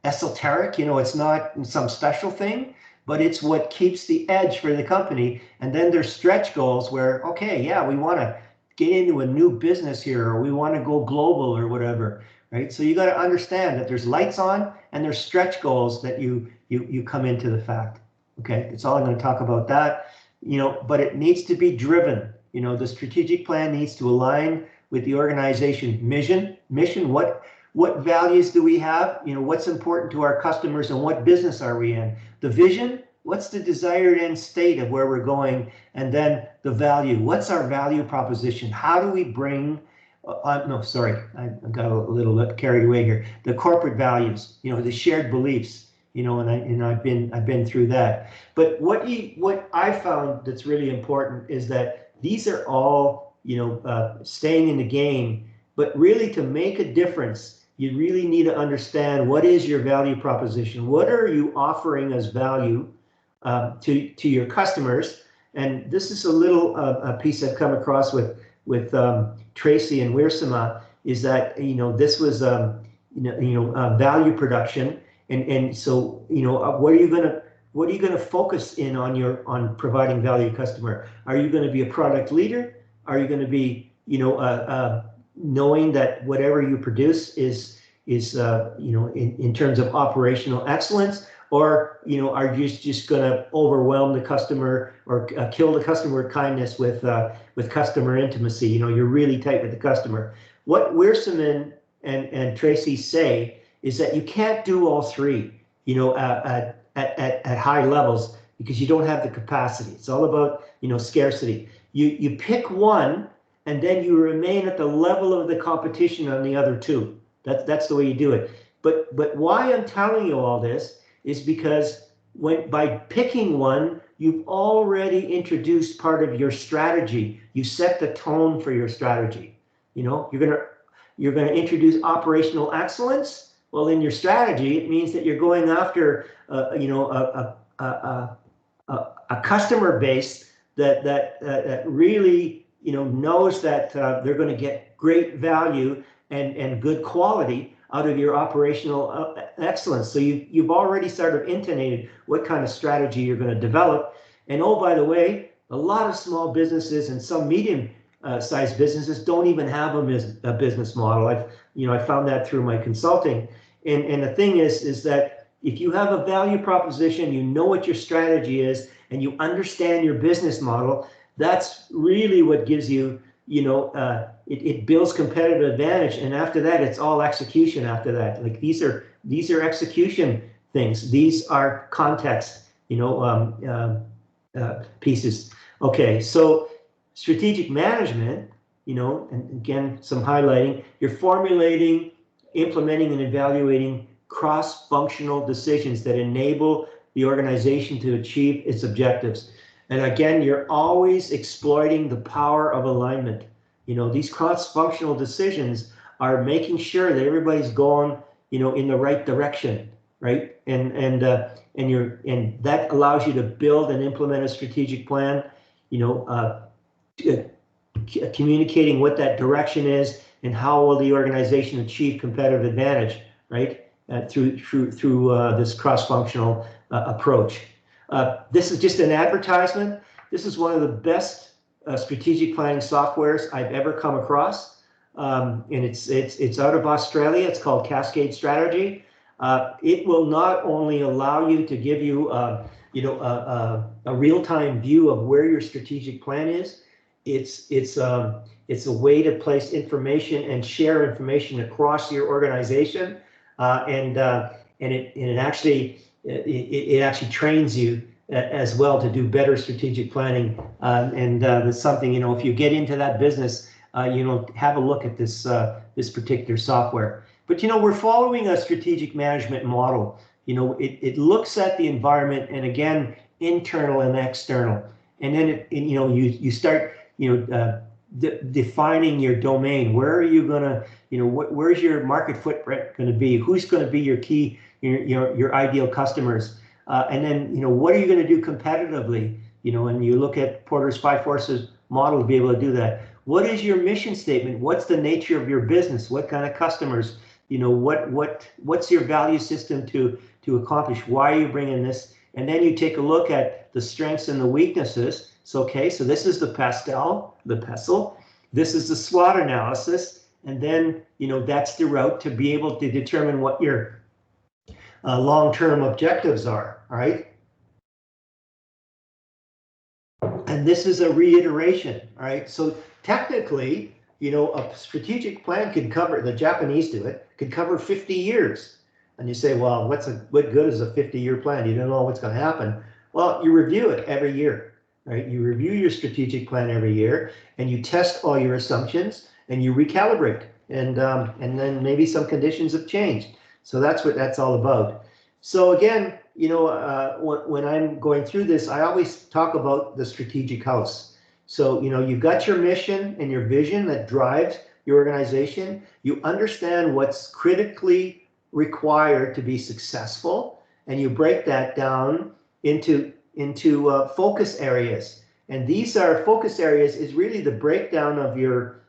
esoteric, you know, it's not some special thing, but it's what keeps the edge for the company. And then there's stretch goals where, okay, yeah, we want to get into a new business here, or we want to go global or whatever, right? So you got to understand that there's lights on and there's stretch goals that you come into the fact. Okay, that's all I'm going to talk about that, you know, but it needs to be driven. You know, the strategic plan needs to align with the organization mission. What values do we have? You know, what's important to our customers and what business are we in? The vision, what's the desired end state of where we're going? And then the value, what's our value proposition? How do we bring, no, sorry, I got a little bit carried away here. The corporate values, you know, the shared beliefs, you know, and I've been through that. But what I found that's really important is that these are all, you know, staying in the game, but really to make a difference, you really need to understand what is your value proposition. What are you offering as value to your customers? And this is a little a piece I've come across with Tracy and Wiersema, is that, you know, this was value production, and so, you know, what are you going to focus in on providing value to customer? Are you going to be a product leader? Are you going to be, you know, knowing that whatever you produce is you know, in terms of operational excellence? Or, you know, are you just going to overwhelm the customer or kill the customer with kindness with customer intimacy? You know, you're really tight with the customer. What Wiersema and Tracy say is that you can't do all three, you know, at high levels, because you don't have the capacity. It's all about, you know, scarcity. You pick one, and then you remain at the level of the competition on the other two. That's the way you do it. But why I'm telling you all this is because by picking one, you've already introduced part of your strategy. You set the tone for your strategy. You know, you're gonna introduce operational excellence. Well, in your strategy, it means that you're going after, you know, a customer base that really, you know, knows that they're going to get great value and good quality out of your operational excellence. So you've already sort of intonated what kind of strategy you're going to develop. And oh, by the way, a lot of small businesses and some medium sized businesses don't even have a business model. I found that through my consulting. And the thing is that if you have a value proposition, you know what your strategy is, and you understand your business model, that's really what gives you, you know, it builds competitive advantage. And after that, it's all execution after that. Like these are execution things. These are context, you know, pieces. Okay, so strategic management, you know, and again, some highlighting, you're formulating, implementing, and evaluating cross-functional decisions that enable the organization to achieve its objectives. And again, you're always exploiting the power of alignment. You know, these cross-functional decisions are making sure that everybody's going, you know, in the right direction, right? And that allows you to build and implement a strategic plan, you know, communicating what that direction is and how will the organization achieve competitive advantage, right? Through this cross-functional approach. This is just an advertisement. This is one of the best strategic planning softwares I've ever come across, and it's out of Australia. It's called Cascade Strategy. It will not only allow you to give you, you know, a real-time view of where your strategic plan is. It's a way to place information and share information across your organization, and it actually trains you as well to do better strategic planning. And that's something, you know, if you get into that business, you know, have a look at this particular software. But you know, we're following a strategic management model. You know, it looks at the environment, and again, internal and external. And then, you start, defining your domain. Where are you going to, where's your market footprint going to be? Who's going to be your key, your ideal customers? And then, what are you going to do competitively? When you look at Porter's 5 Forces model to be able to do that. What is your mission statement? What's the nature of your business? What kind of customers? What's your value system to accomplish? Why are you bringing this? And then you take a look at the strengths and the weaknesses. So, okay, so this is the pestle. This is the SWOT analysis. And then, that's the route to be able to determine what your long-term objectives are, all right? And this is a reiteration, all right? So technically, a strategic plan could cover, the Japanese do it, could cover 50 years. And you say, well, what good is a 50-year plan? You don't know what's going to happen. Well, you review it every year, right? You review your strategic plan every year, and you test all your assumptions, and you recalibrate. And then maybe some conditions have changed. So that's what that's all about. So again, when I'm going through this, I always talk about the strategic house. So, you've got your mission and your vision that drives your organization. You understand what's critically required to be successful, and you break that down into focus areas. And these are focus areas is really the breakdown of your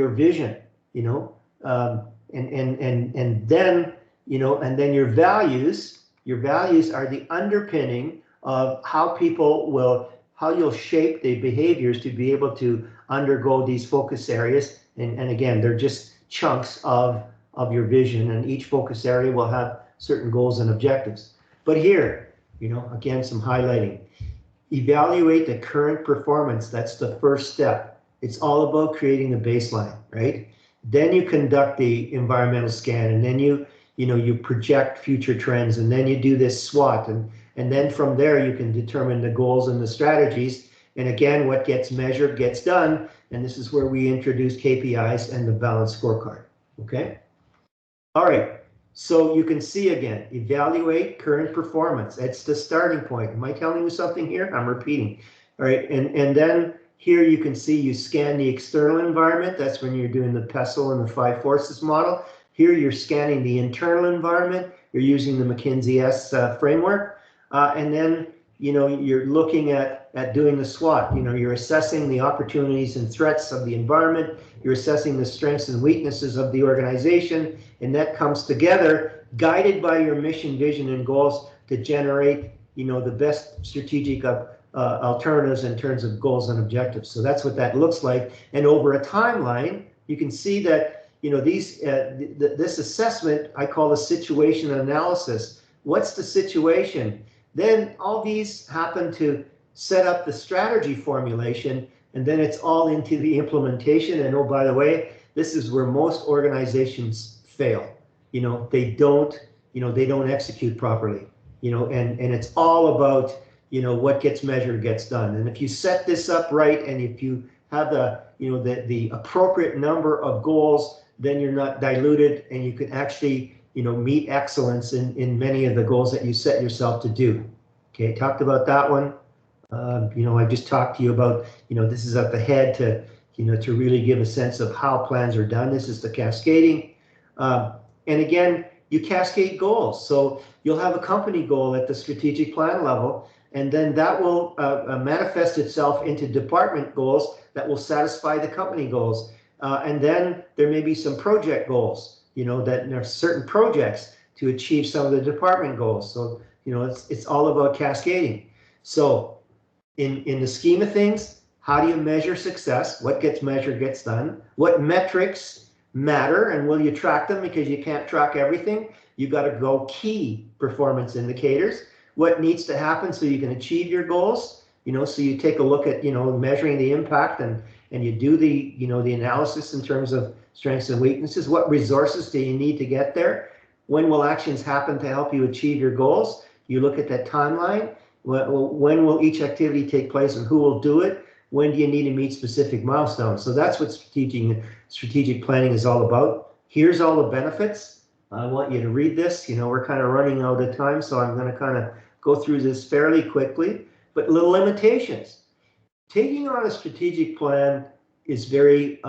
vision, and then your values. Your values are the underpinning of how you'll shape the behaviors to be able to undergo these focus areas. And again, they're just chunks of your vision, and each focus area will have certain goals and objectives. But here, again, some highlighting. Evaluate the current performance. That's the first step. It's all about creating a baseline, right? Then you conduct the environmental scan, and then you project future trends, and then you do this SWOT, and then from there you can determine the goals and the strategies. And again, what gets measured gets done, and this is where we introduce KPIs and the balanced scorecard. Okay. All right. So you can see again, evaluate current performance. That's the starting point. Am I telling you something here? I'm repeating. All right. And then here you can see you scan the external environment. That's when you're doing the PESTLE and the 5 Forces model. Here you're scanning the internal environment. You're using the McKinsey framework. And then, you're looking at doing the SWOT. You're assessing the opportunities and threats of the environment. You're assessing the strengths and weaknesses of the organization. And that comes together, guided by your mission, vision, and goals to generate, the best strategic alternatives in terms of goals and objectives. So that's what that looks like. And over a timeline, you can see that this assessment I call a situation analysis. What's the situation? Then all these happen to set up the strategy formulation, and then it's all into the implementation. And oh, by the way, this is where most organizations fail. They don't execute properly. And it's all about what gets measured gets done. And if you set this up right, and if you have the appropriate number of goals, then you're not diluted, and you can actually meet excellence in many of the goals that you set yourself to do. Okay, talked about that one. I just talked to you about this is at the head to really give a sense of how plans are done. This is the cascading, and again, you cascade goals. So you'll have a company goal at the strategic plan level, and then that will manifest itself into department goals that will satisfy the company goals. And then there may be some project goals, that there are certain projects to achieve some of the department goals. So, it's all about cascading. So in the scheme of things, how do you measure success? What gets measured gets done. What metrics matter, and will you track them? Because you can't track everything. You got to go key performance indicators. What needs to happen so you can achieve your goals? So you take a look at, measuring the impact, and you do the, the analysis in terms of strengths and weaknesses. What resources do you need to get there? When will actions happen to help you achieve your goals? You look at that timeline. When will each activity take place, and who will do it? When do you need to meet specific milestones? So that's what strategic planning is all about. Here's all the benefits. I want you to read this. We're kind of running out of time, so I'm going to kind of go through this fairly quickly. but little limitations. Taking on a strategic plan is very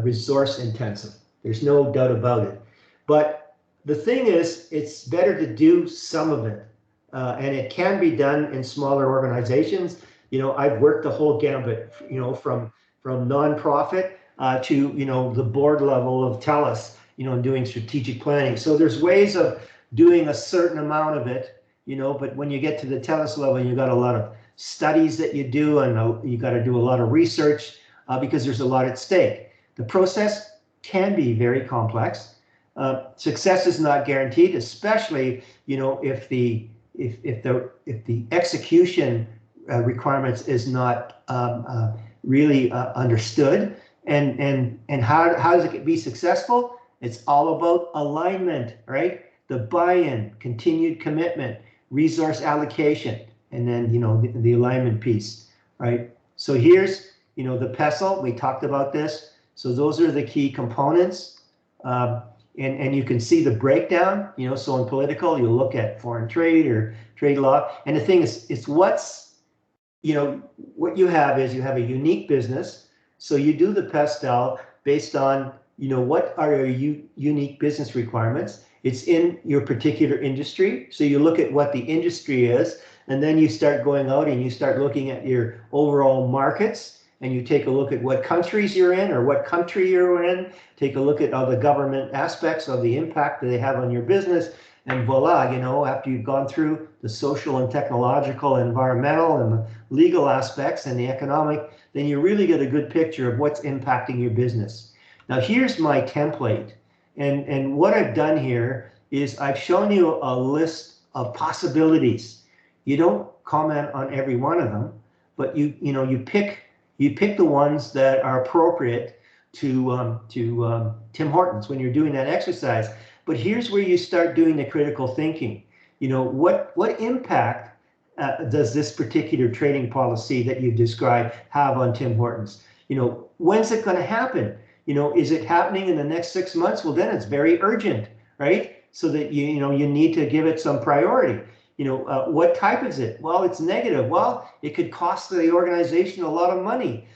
resource intensive. There's no doubt about it. But the thing is, it's better to do some of it. And it can be done in smaller organizations. You know, I've worked the whole gambit, you know, from nonprofit to, you know, the board level of TELUS, you know, doing strategic planning. So there's ways of doing a certain amount of it, you know, but when you get to the TELUS level, you got a lot of studies that you do, and you got to do a lot of research because there's a lot at stake. The process can be very complex. Success is not guaranteed, especially, you know, if the execution requirements is not really understood. And how does it be successful? It's all about alignment, right? The buy-in, continued commitment, resource allocation, and then, you know, the alignment piece, right? So here's, you know, the PESTLE, we talked about this. So those are the key components. And you can see the breakdown, you know, so in political, you look at foreign trade or trade law. And the thing is, it's what's, you know, what you have is you have a unique business. So you do the PESTLE based on, you know, what are your unique business requirements? It's in your particular industry. So you look at what the industry is, and then you start going out and you start looking at your overall markets, and you take a look at what countries you're in or what country you're in, take a look at all the government aspects of the impact that they have on your business, and voila, you know, after you've gone through the social and technological, environmental, and the legal aspects and the economic, then you really get a good picture of what's impacting your business. Now here's my template, and what I've done here is I've shown you a list of possibilities. You don't comment on every one of them, but you pick the ones that are appropriate to Tim Hortons when you're doing that exercise. But here's where you start doing the critical thinking. You know, what impact does this particular trading policy that you've described have on Tim Hortons? You know, when's it going to happen? You know, is it happening in the next 6 months? Well, then it's very urgent, right? So that you need to give it some priority. You know, what type is it? Well, it's negative. Well, it could cost the organization a lot of money.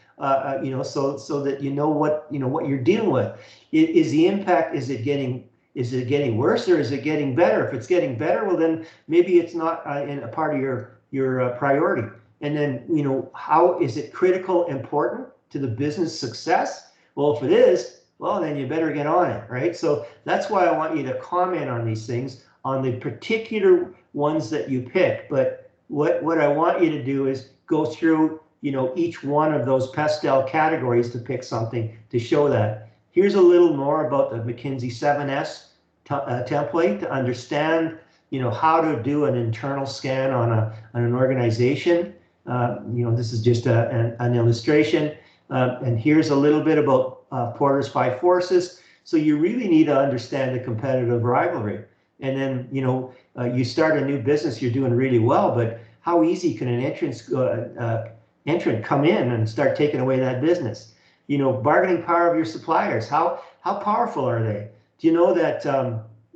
You know, so that you know what you're dealing with. Is the impact? Is it getting worse or is it getting better? If it's getting better, well, then maybe it's not in a part of your priority. And then, you know, how is it critical, important to the business success? Well, if it is, well, then you better get on it, right? So that's why I want you to comment on these things, on the particular ones that you pick. But what I want you to do is go through, you know, each one of those PESTLE categories to pick something to show that. Here's a little more about the McKinsey 7S template to understand, you know, how to do an internal scan on an organization. You know, this is just an illustration. And here's a little bit about Porter's 5 forces. So you really need to understand the competitive rivalry. And then, you know, you start a new business, you're doing really well, but how easy can an entrant come in and start taking away that business? You know, bargaining power of your suppliers, how powerful are they? Do you know that,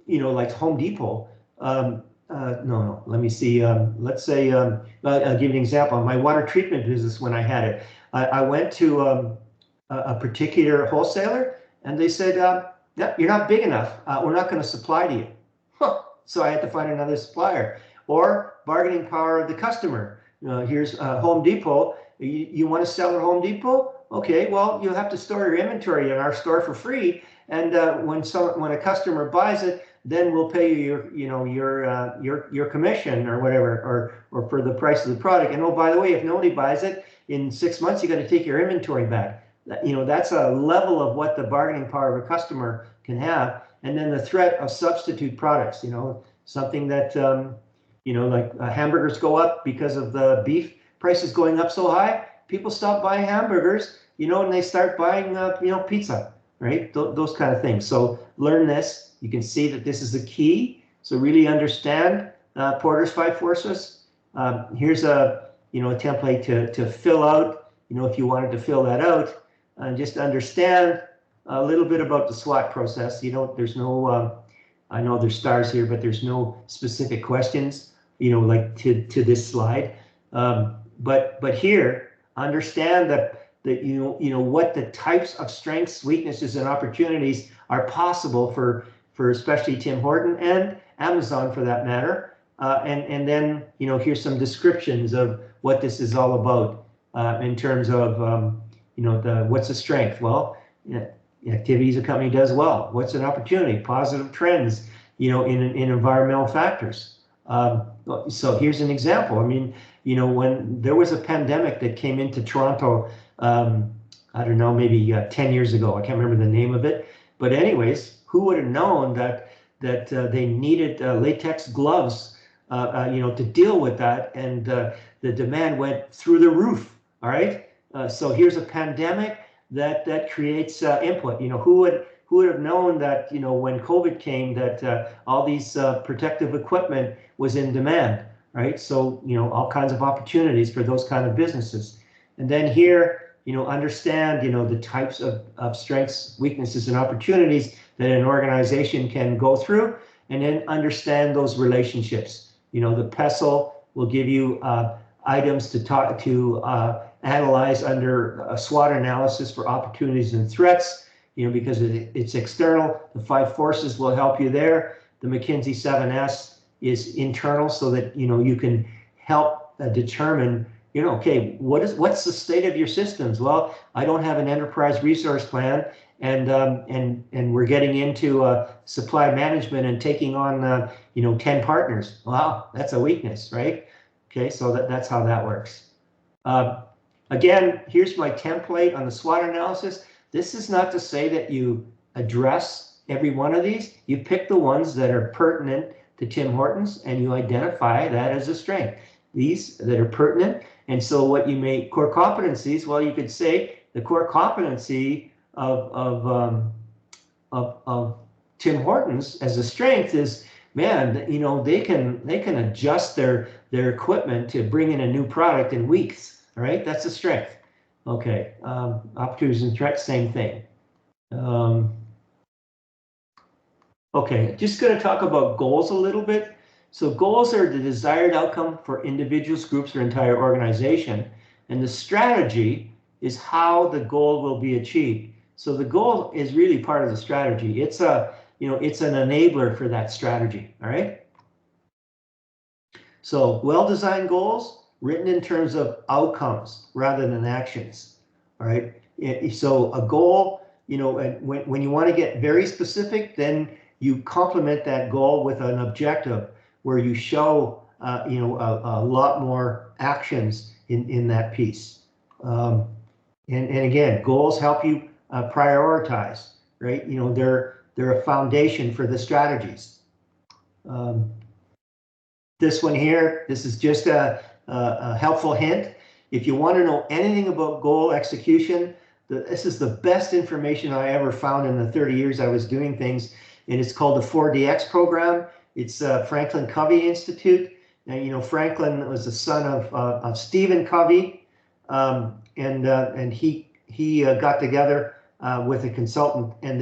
you know, like Home Depot, no, let me see, let's say, I'll give you an example. My water treatment business, when I had it, I went to a particular wholesaler and they said, yeah, you're not big enough. We're not going to supply to you. So I had to find another supplier. Or bargaining power of the customer. Here's Home Depot. You want to sell at Home Depot? Okay, well, you'll have to store your inventory in our store for free. And when a customer buys it, then we'll pay you your commission or whatever, or for the price of the product. And oh, by the way, if nobody buys it in 6 months, you got to take your inventory back. You know, that's a level of what the bargaining power of a customer can have. And then the threat of substitute products, you know, something that, you know, like hamburgers go up because of the beef prices going up so high. People stop buying hamburgers, you know, and they start buying, you know, pizza, right? Those kind of things. So learn this. You can see that this is the key. So really understand Porter's 5 forces. Here's a template to fill out, you know, if you wanted to fill that out. Just understand a little bit about the SWOT process. You know, there's no, I know there's stars here, but there's no specific questions, you know, like to this slide. But here, understand that you know what the types of strengths, weaknesses, and opportunities are possible for especially Tim Horton and Amazon for that matter. And then you know here's some descriptions of what this is all about in terms of you know what's the strength? Well, you know, activities a company does well. What's an opportunity? Positive trends, you know, in environmental factors. So here's an example. I mean, you know, when there was a pandemic that came into Toronto, I don't know, maybe 10 years ago. I can't remember the name of it. But anyways, who would have known that they needed latex gloves, you know, to deal with that, and the demand went through the roof. All right. So here's a pandemic that creates input. You know, who would have known that, you know, when COVID came, that all these protective equipment was in demand, right? So, you know, all kinds of opportunities for those kind of businesses. And then here, you know, understand, you know, the types of strengths, weaknesses, and opportunities that an organization can go through, and then understand those relationships. You know, the PESTLE will give you items to analyze under a SWOT analysis for opportunities and threats, you know, because it's external. The 5 forces will help you there. The McKinsey 7S is internal, so that, you know, you can help determine, you know, okay, what's the state of your systems? Well, I don't have an enterprise resource plan, and we're getting into supply management and taking on you know, 10 partners. Wow, that's a weakness, right? Okay, so that's how that works. Again, here's my template on the SWOT analysis. This is not to say that you address every one of these. You pick the ones that are pertinent to Tim Hortons, and you identify that as a strength. These that are pertinent. And so what you may, core competencies, well, you could say the core competency of Tim Hortons as a strength is, man, you know, they can adjust their equipment to bring in a new product in weeks. All right, that's a strength. Okay, opportunities and threats, same thing. Okay, just going to talk about goals a little bit. So goals are the desired outcome for individuals, groups, or entire organization, and the strategy is how the goal will be achieved. So the goal is really part of the strategy. It's you know, it's an enabler for that strategy. All right. So well-designed goals written in terms of outcomes rather than actions. All right. So a goal, you know, when you want to get very specific, then you complement that goal with an objective where you show, you know, a lot more actions in that piece. And again, goals help you prioritize, right? You know, they're a foundation for the strategies. This one here, this is just a helpful hint. If you want to know anything about goal execution, this is the best information I ever found in the 30 years I was doing things, and it's called the 4DX program. It's Franklin Covey Institute. Now, you know, Franklin was the son of Stephen Covey, and he got together with a consultant, and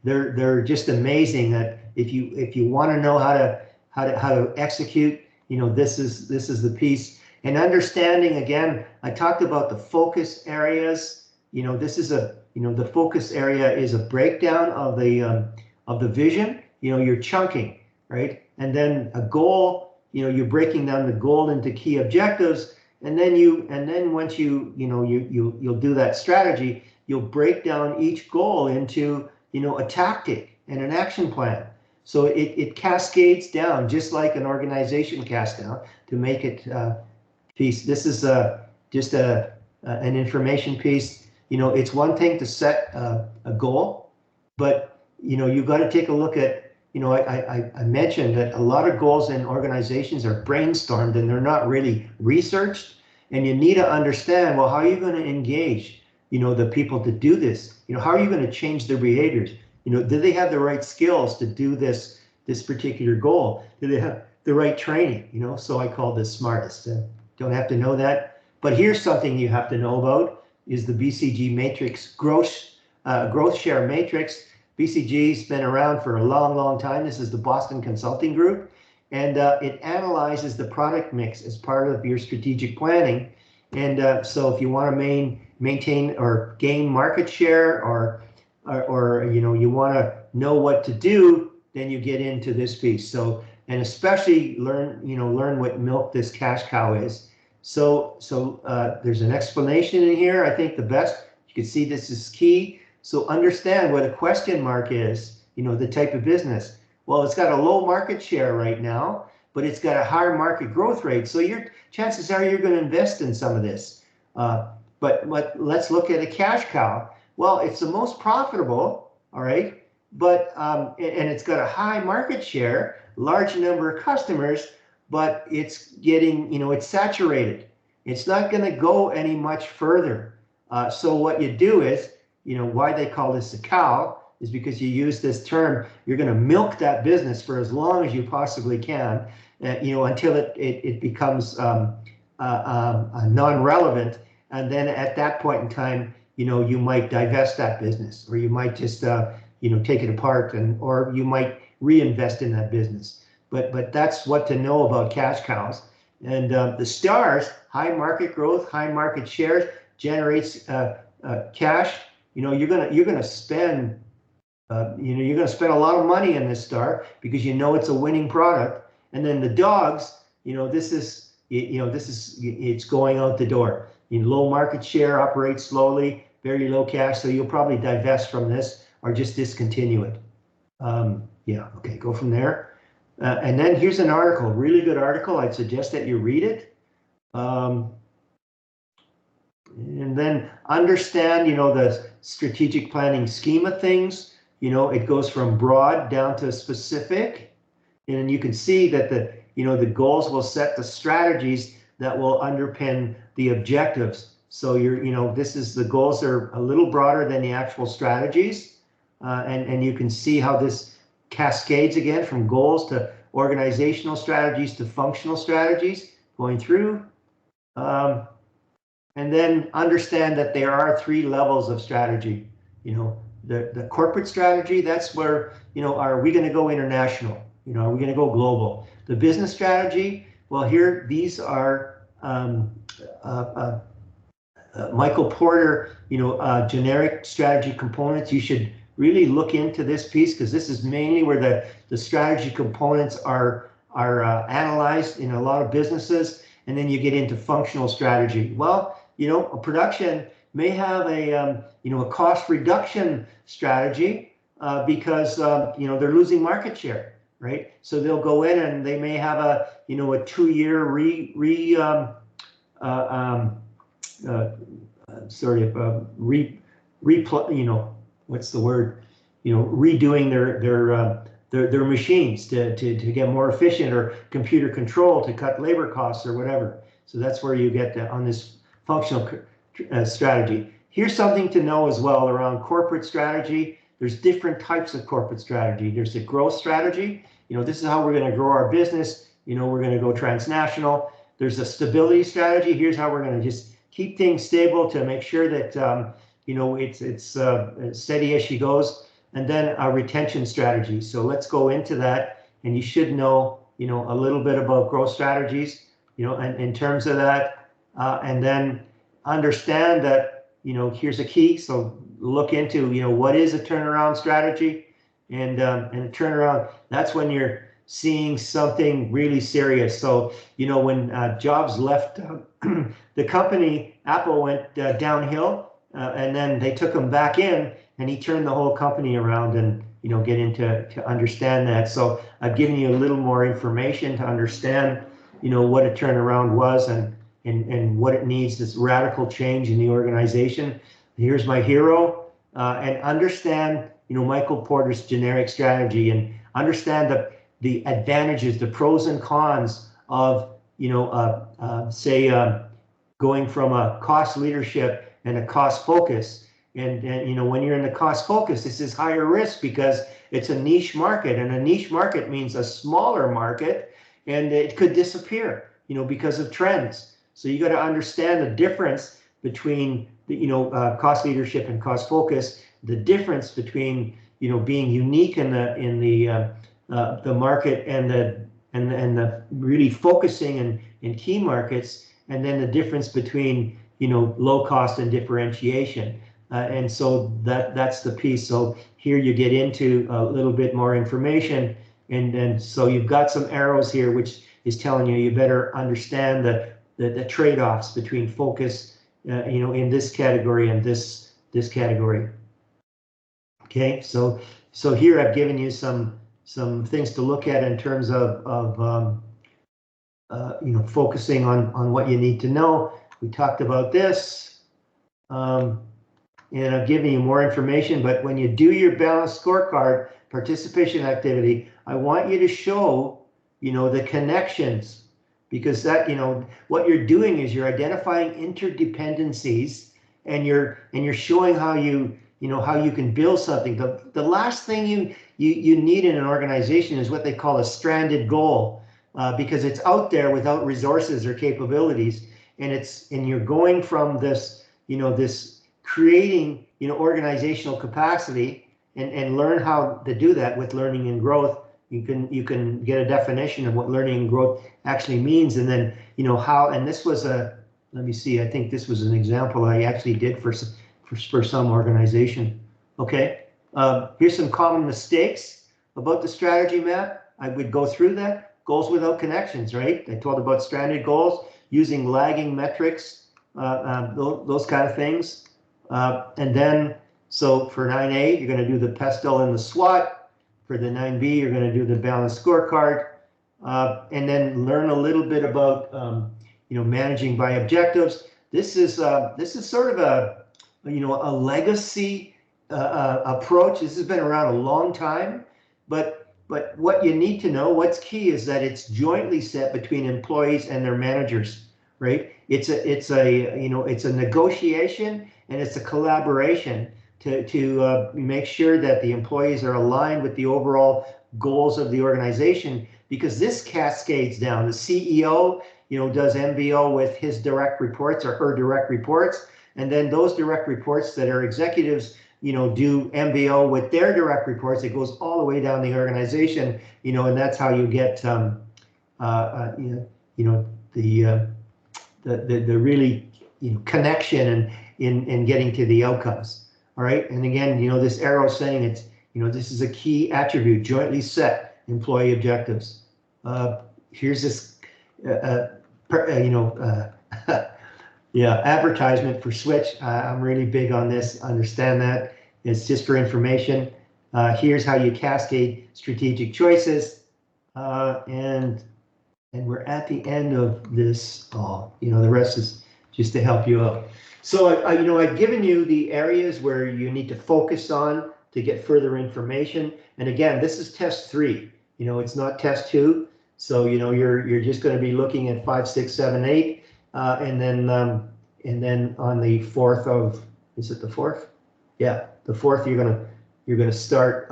they're just amazing. That if you want to know how to execute, you know, this is the piece. And understanding, again, I talked about the focus areas. You know, this is the focus area is a breakdown of the vision. You know, you're chunking, right? And then a goal, you know, you're breaking down the goal into key objectives. And then once you'll do that strategy, you'll break down each goal into, you know, a tactic and an action plan. So it cascades down just like an organization cascades down to make it piece. This is just an information piece. You know, it's one thing to set a goal, but you know, you've got to take a look at, you know, I mentioned that a lot of goals in organizations are brainstormed and they're not really researched, and you need to understand, well, how are you going to engage, you know, the people to do this? You know, how are you going to change their behaviors? You know, do they have the right skills to do this particular goal? Do they have the right training? You know, so I call this smartest. Don't have to know that, but here's something you have to know about is the BCG matrix growth share matrix. BCG's been around for a long time. This is the Boston Consulting Group, and it analyzes the product mix as part of your strategic planning. And so if you want to maintain or gain market share, or you want to know what to do, then you get into this piece. So, and especially learn what milk this cash cow is. So there's an explanation in here. I think the best, you can see this is key. So understand what a question mark is, the type of business. Well, it's got a low market share right now, but it's got a higher market growth rate. So your chances are you're going to invest in some of this. But let's look at a cash cow. Well, it's the most profitable, all right, but and it's got a high market share, large number of customers, but it's getting, it's saturated. It's not going to go any much further. So what you do is, why they call this a cow is because you use this term. You're going to milk that business for as long as you possibly can, until it becomes non-relevant. And then at that point in time, you might divest that business, or you might just, take it apart, or you might reinvest in that business. But that's what to know about cash cows. And the stars, high market growth, high market shares, generates cash. You're gonna spend, you're gonna spend a lot of money in this star because it's a winning product. And then the dogs, this is it's going out the door. Low market share, operates slowly, very low cash, so you'll probably divest from this or just discontinue it. Yeah, okay, go from there. And then here's an article, really good article. I'd suggest that you read it. And then understand, the strategic planning scheme of things. It goes from broad down to specific. And you can see that the goals will set the strategies that will underpin the objectives. So the goals are a little broader than the actual strategies. And you can see how this cascades again from goals to organizational strategies to functional strategies going through. And then understand that there are 3 levels of strategy. The corporate strategy, that's where, are we going to go international? Are we going to go global? The business strategy, well, here, these are Michael Porter, generic strategy components. You should really look into this piece because this is mainly where the strategy components are analyzed in a lot of businesses. And then you get into functional strategy. Well, a production may have a cost reduction strategy because they're losing market share, right? So they'll go in and they may have a 2-year what's the word? Redoing their machines to get more efficient, or computer control to cut labor costs or whatever. So that's where you get on this functional strategy. Here's something to know as well around corporate strategy. There's different types of corporate strategy. There's the growth strategy. This is how we're going to grow our business. We're going to go transnational. There's a stability strategy. Here's how we're going to just keep things stable to make sure that it's steady as she goes. And then a retention strategy. So let's go into that. And you should know a little bit about growth strategies. And in terms of that. And then understand that, here's a key. So look into, what is a turnaround strategy, and a turnaround, that's when you're seeing something really serious. So, when Jobs left the company, Apple went downhill, and then they took him back in, and he turned the whole company around, and, get into to understand that. So I've given you a little more information to understand, what a turnaround was, and what it needs, this radical change in the organization. Here's my hero, and understand, Michael Porter's generic strategy, and understand the advantages, the pros and cons of, going from a cost leadership and a cost focus. And when you're in the cost focus, this is higher risk because it's a niche market, and a niche market means a smaller market, and it could disappear, because of trends. So you got to understand the difference between the, cost leadership and cost focus, the difference between, being unique in the market and and the really focusing in key markets, and then the difference between, you know, low cost and differentiation. And so that's the piece. So here you get into a little bit more information, and so you've got some arrows here, which is telling you better understand the trade-offs between focus, you know, in this category and this category. Okay, so here I've given you some things to look at in terms of you know, focusing on what you need to know. We talked about this, and I've given you more information. But when you do your balanced scorecard participation activity, I want you to show, you know, the connections, because that, you know, what you're doing is you're identifying interdependencies, and you're showing how you know, how you can build something. The last thing you need in an organization is what they call a stranded goal, because it's out there without resources or capabilities, and you're going from this, you know, this creating, you know, organizational capacity, and learn how to do that with learning and growth. You can get a definition of what learning and growth actually means, and then, you know, how. And this was let me see, I think this was an example I actually did for some organization. Okay, here's some common mistakes about the strategy map. I would go through that. Goals without connections, right? I told about stranded goals, using lagging metrics, those kind of things. And then, so for 9A, you're going to do the PESTEL and the SWOT. For the 9B, you're going to do the balanced scorecard, and then learn a little bit about, you know, managing by objectives. This is sort of a, you know, a legacy approach. This has been around a long time, but what you need to know, what's key, is that it's jointly set between employees and their managers, right? It's a you know, it's a negotiation, and it's a collaboration to make sure that the employees are aligned with the overall goals of the organization, because this cascades down. The CEO, you know, does MBO with his direct reports or her direct reports, and then those direct reports that are executives, you know, do MBO with their direct reports. It goes all the way down the organization, you know, and that's how you get you know, the really, you know, connection in getting to the outcomes. All right, and again, you know, this arrow saying it's, you know, this is a key attribute: jointly set employee objectives. Here's this, you know, yeah, advertisement for Switch. I'm really big on this. Understand that it's just for information. Here's how you cascade strategic choices, and we're at the end of this. Oh, you know, the rest is just to help you out. So you know, I've given you the areas where you need to focus on to get further information. And again, this is test 3. You know, it's not test 2. So, you know, you're just going to be looking at 5, 6, 7, 8, and then on the 4th of, is it the 4th? Yeah, the 4th, you're gonna start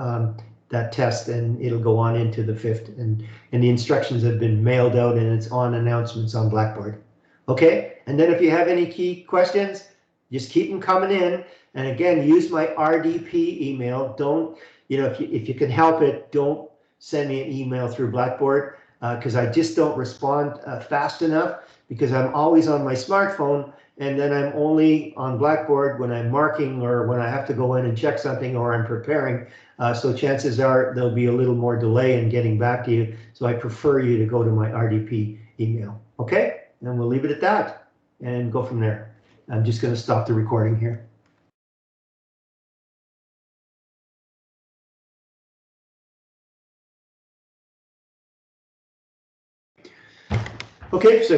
that test, and it'll go on into the 5th. And the instructions have been mailed out, and it's on announcements on Blackboard. Okay, and then if you have any key questions, just keep them coming in. And again, use my RDP email. Don't, you know, if you can help it, don't send me an email through Blackboard, because I just don't respond fast enough, because I'm always on my smartphone, and then I'm only on Blackboard when I'm marking or when I have to go in and check something or I'm preparing. So chances are there'll be a little more delay in getting back to you. So I prefer you to go to my RDP email. Okay? And we'll leave it at that and go from there. I'm just going to stop the recording here. Okay, so